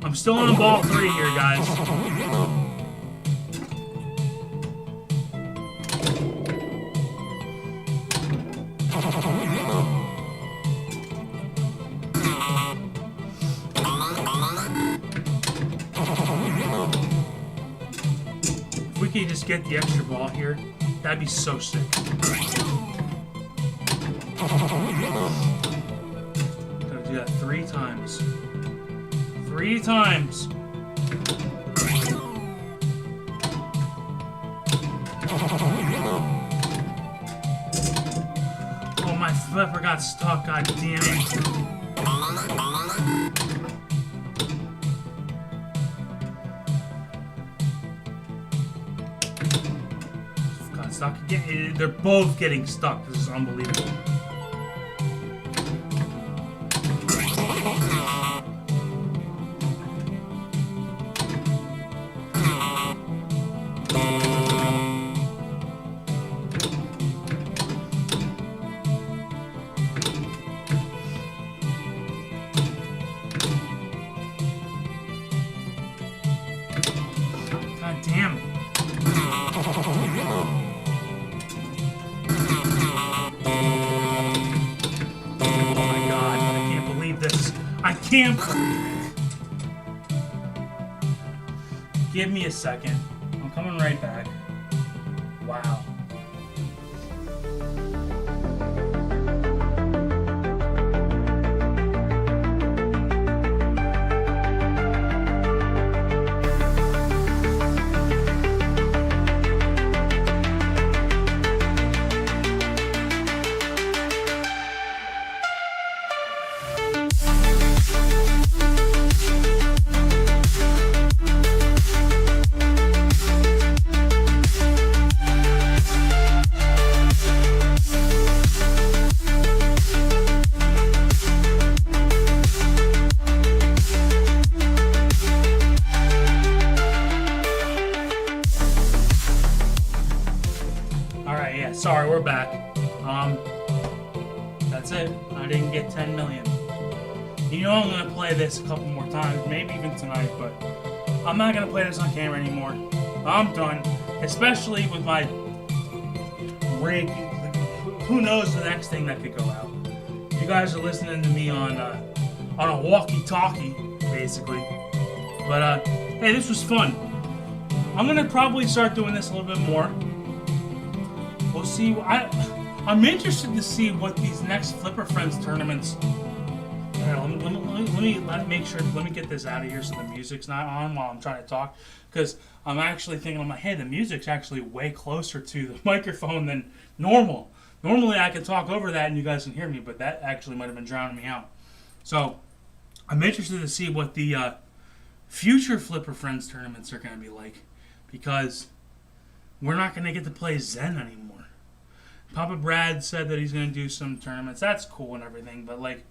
I'm still on ball 3 here, guys. could just get the extra ball here, that'd be so sick. Gotta do that 3 times. 3 times. Oh, my flipper got stuck, god damn it. Got stuck again. They're both getting stuck. This is unbelievable. God damn it. Oh my god, I can't believe this. I can't believe it. Give me a second. I'm coming right back. Wow. Alright, yeah, sorry, we're back. That's it. I didn't get 10 million. You know I'm gonna play this a couple more times, maybe even tonight, but I'm not gonna play this on camera anymore. I'm done. Especially with my rig. Who knows the next thing that could go out. You guys are listening to me on a walkie-talkie, basically. But hey, this was fun. I'm gonna probably start doing this a little bit more. We'll see. I'm interested to see what these next Flipper Friends tournaments. Let me get this out of here so the music's not on while I'm trying to talk, because I'm actually thinking, I'm like, hey, the music's actually way closer to the microphone than normal. Normally I can talk over that and you guys can hear me, but that actually might have been drowning me out. So I'm interested to see what the future Flipper Friends tournaments are going to be like, because we're not going to get to play Zen anymore. Papa Brad said that he's going to do some tournaments. That's cool and everything, but like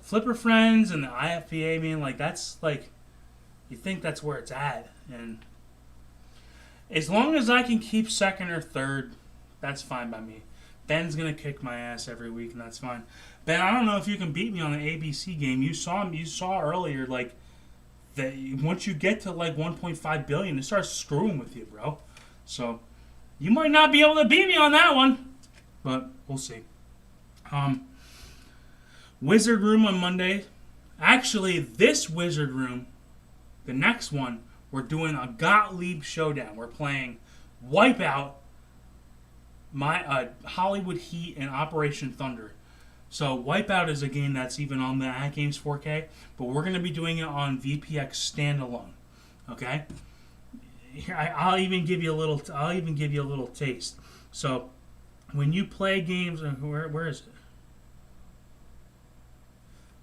Flipper Friends and the IFPA, I mean, like, that's like, you think that's where it's at. And as long as I can keep second or third, that's fine by me. Ben's going to kick my ass every week, and that's fine. Ben, I don't know if you can beat me on the ABC game. You saw earlier, like, that once you get to like 1.5 billion, it starts screwing with you, bro. So you might not be able to beat me on that one, but we'll see. Wizard Room on Monday. Actually, this Wizard Room, the next one, we're doing a Gottlieb showdown. We're playing Wipeout, Hollywood Heat, and Operation Thunder. So Wipeout is a game that's even on the At Games 4K, but we're going to be doing it on VPX standalone. Okay. Here, I'll even give you a little. I'll even give you a little taste. So when you play games, where is it?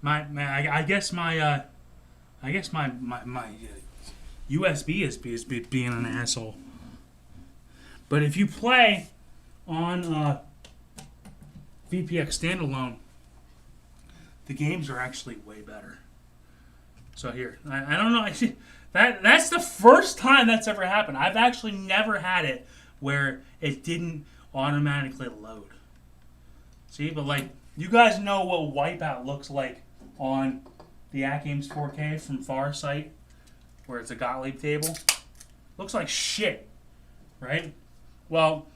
I guess my USB is being an asshole. But if you play on VPX standalone, the games are actually way better. So here, I don't know. That's the first time that's ever happened. I've actually never had it where it didn't automatically load. See, but like, you guys know what Wipeout looks like on the At Games 4K from Farsight, where it's a Gottlieb table. Looks like shit, right? Well,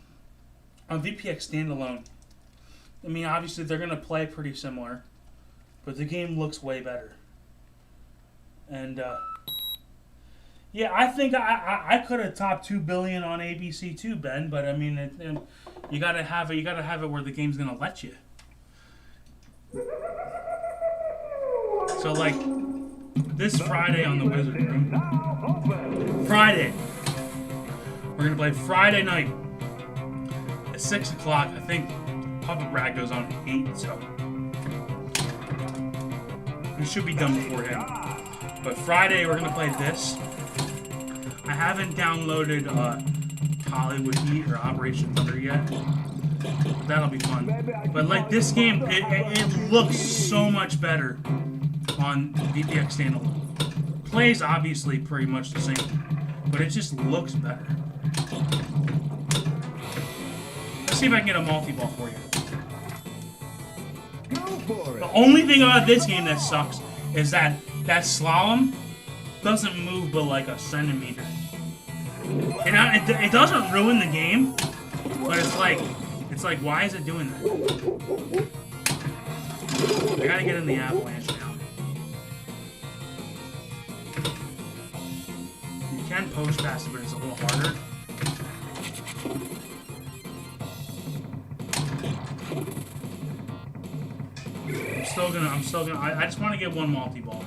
on VPX standalone, I mean, obviously they're going to play pretty similar, but the game looks way better. And Yeah, I think I could have topped 2 billion on ABC too, Ben. But I mean, you gotta have it. You gotta have it where the game's gonna let you. So like this Friday on the Wizard Room. Friday. We're gonna play Friday night at 6 o'clock. I think Puppet Brag goes on at 8, so we should be done beforehand. But Friday we're gonna play this. I haven't downloaded Hollywood Heat or Operation Thunder yet. But that'll be fun. But like this game, it looks so much better on VPX standalone. Plays obviously pretty much the same, but it just looks better. Let's see if I can get a multi-ball for you. The only thing about this game that sucks is that slalom doesn't move but like a centimeter. It doesn't ruin the game, but it's like why is it doing that? I gotta get in the avalanche now. You can post pass it, but it's a little harder. I'm still gonna. I just want to get one multi-ball.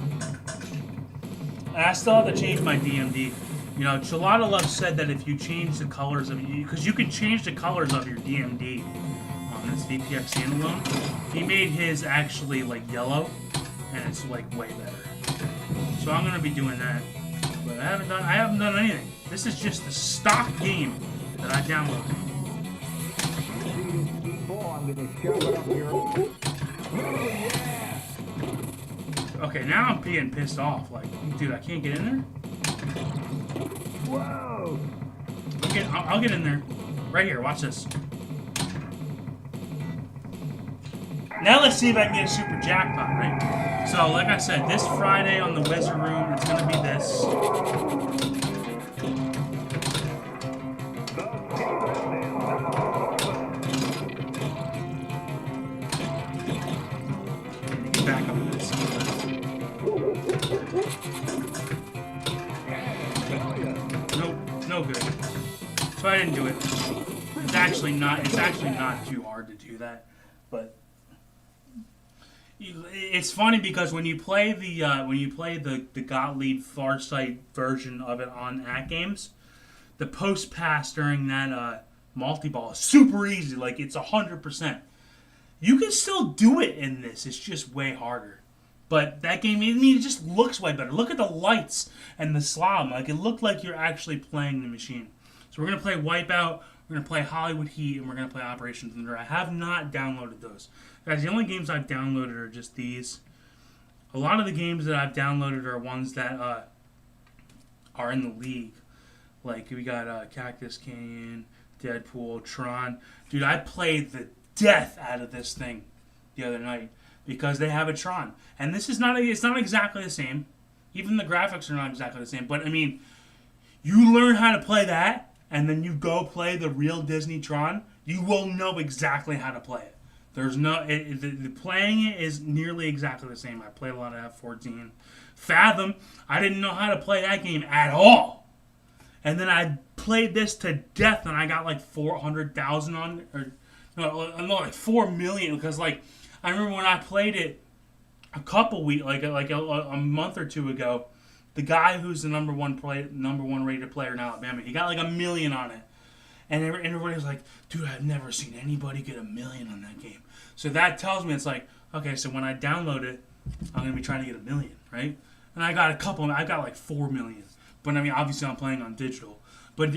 And I still have to change my DMD. You know, Chilada Love said that if you change the colors of because you can change the colors of your DMD on this VPX standalone. He made his actually like yellow, and it's like way better. So I'm gonna be doing that. But I haven't done anything. This is just the stock game that I downloaded. Okay, now I'm being pissed off. Like, dude, I can't get in there? Whoa! I'll get in there. Right here, watch this. Now let's see if I can get a super jackpot, right? So, like I said, this Friday on the Wizard Room, it's gonna be this. Back up this. Nope, no good. So I didn't do it. It's actually not too hard to do that, but it's funny because when you play the Gottlieb Farsight version of it on At Games, the post pass during that multi-ball is super easy. Like it's 100%. You can still do it in this. It's just way harder. But that game, I mean, it just looks way better. Look at the lights and the slalom. Like, it looked like you're actually playing the machine. So we're going to play Wipeout, we're going to play Hollywood Heat, and we're going to play Operation Thunder. I have not downloaded those. Guys, the only games I've downloaded are just these. A lot of the games that I've downloaded are ones that are in the league. Like, we got Cactus Canyon, Deadpool, Tron. Dude, I played the death out of this thing the other night because they have a Tron, and this is it's not exactly the same. Even the graphics are not exactly the same. But I mean, you learn how to play that, and then you go play the real Disney Tron. You will know exactly how to play it. There's no the playing it is nearly exactly the same. I played a lot of F14, Fathom. I didn't know how to play that game at all, and then I played this to death, and I got like 400,000 on or. No, like 4 million because like I remember when I played it a couple weeks, like a month or two ago, the guy who's the number one rated player in Alabama, he got like 1 million on it, and everybody was like, "Dude, I've never seen anybody get 1 million on that game." So that tells me it's like, okay, so when I download it, I'm gonna be trying to get 1 million, right? And I got I got like 4 million, but I mean, obviously I'm playing on digital, but.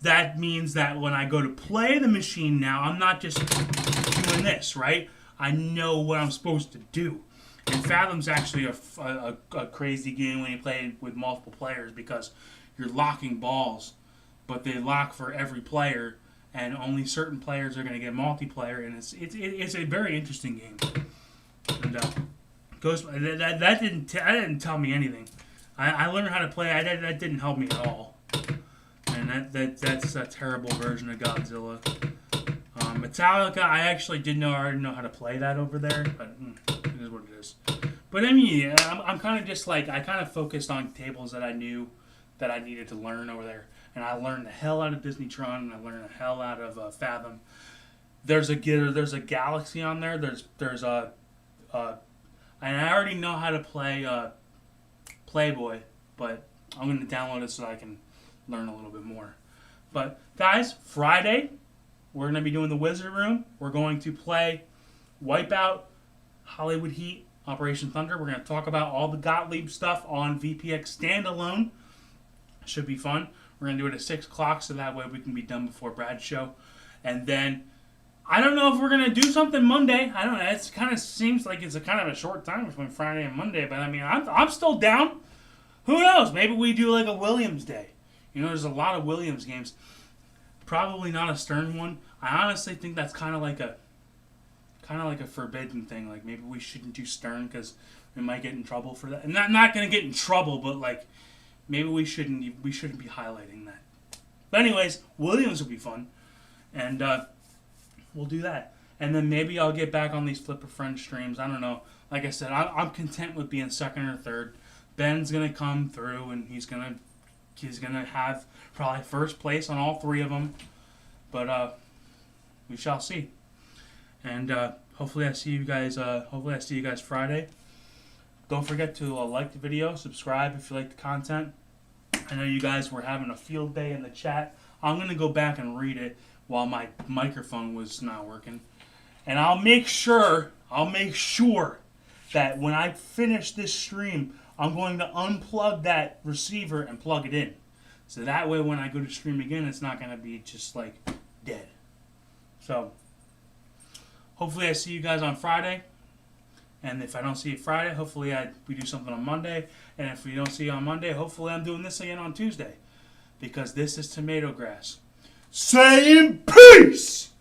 That means that when I go to play the machine now, I'm not just doing this, right? I know what I'm supposed to do. And Fathom's actually a crazy game when you play with multiple players because you're locking balls, but they lock for every player, and only certain players are going to get multiplayer, and it's a very interesting game. And that didn't tell me anything. I learned how to play. That didn't help me at all. And that's a terrible version of Godzilla. Metallica, I actually already know how to play that over there, but it is what it is. But I mean, I'm kind of just like, I kind of focused on tables that I knew that I needed to learn over there. And I learned the hell out of Disneytron, and I learned the hell out of Fathom. There's a Galaxy on there. There's a and I already know how to play Playboy, but I'm going to download it so I can learn a little bit more. But guys, Friday, we're going to be doing the Wizard Room. We're going to play Wipeout, Hollywood Heat, Operation Thunder. We're going to talk about all the Gottlieb stuff on VPX standalone. Should be fun. We're going to do it at 6 o'clock so that way we can be done before Brad's show. And then, I don't know if we're going to do something Monday. I don't know. It kind of seems like it's a kind of a short time between Friday and Monday. But, I mean, I'm still down. Who knows? Maybe we do like a Williams day. You know, there's a lot of Williams games. Probably not a Stern one. I honestly think that's kind of like a forbidden thing. Like, maybe we shouldn't do Stern because we might get in trouble for that. And not going to get in trouble, but, like, maybe we shouldn't be highlighting that. But anyways, Williams will be fun. And, we'll do that. And then maybe I'll get back on these FLiPPER Friends streams. I don't know. Like I said, I'm content with being second or third. Ben's going to come through, and he's going to have probably first place on all 3 of them. But we shall see. And hopefully I see you guys Friday. Don't forget to like the video, subscribe if you like the content. I know you guys were having a field day in the chat. I'm going to go back and read it while my microphone was not working. And I'll make sure that when I finish this stream, I'm going to unplug that receiver and plug it in. So that way when I go to stream again, it's not going to be just like dead. So hopefully I see you guys on Friday. And if I don't see you Friday, hopefully we do something on Monday. And if we don't see you on Monday, hopefully I'm doing this again on Tuesday. Because this is Tomato Grass. Saying peace!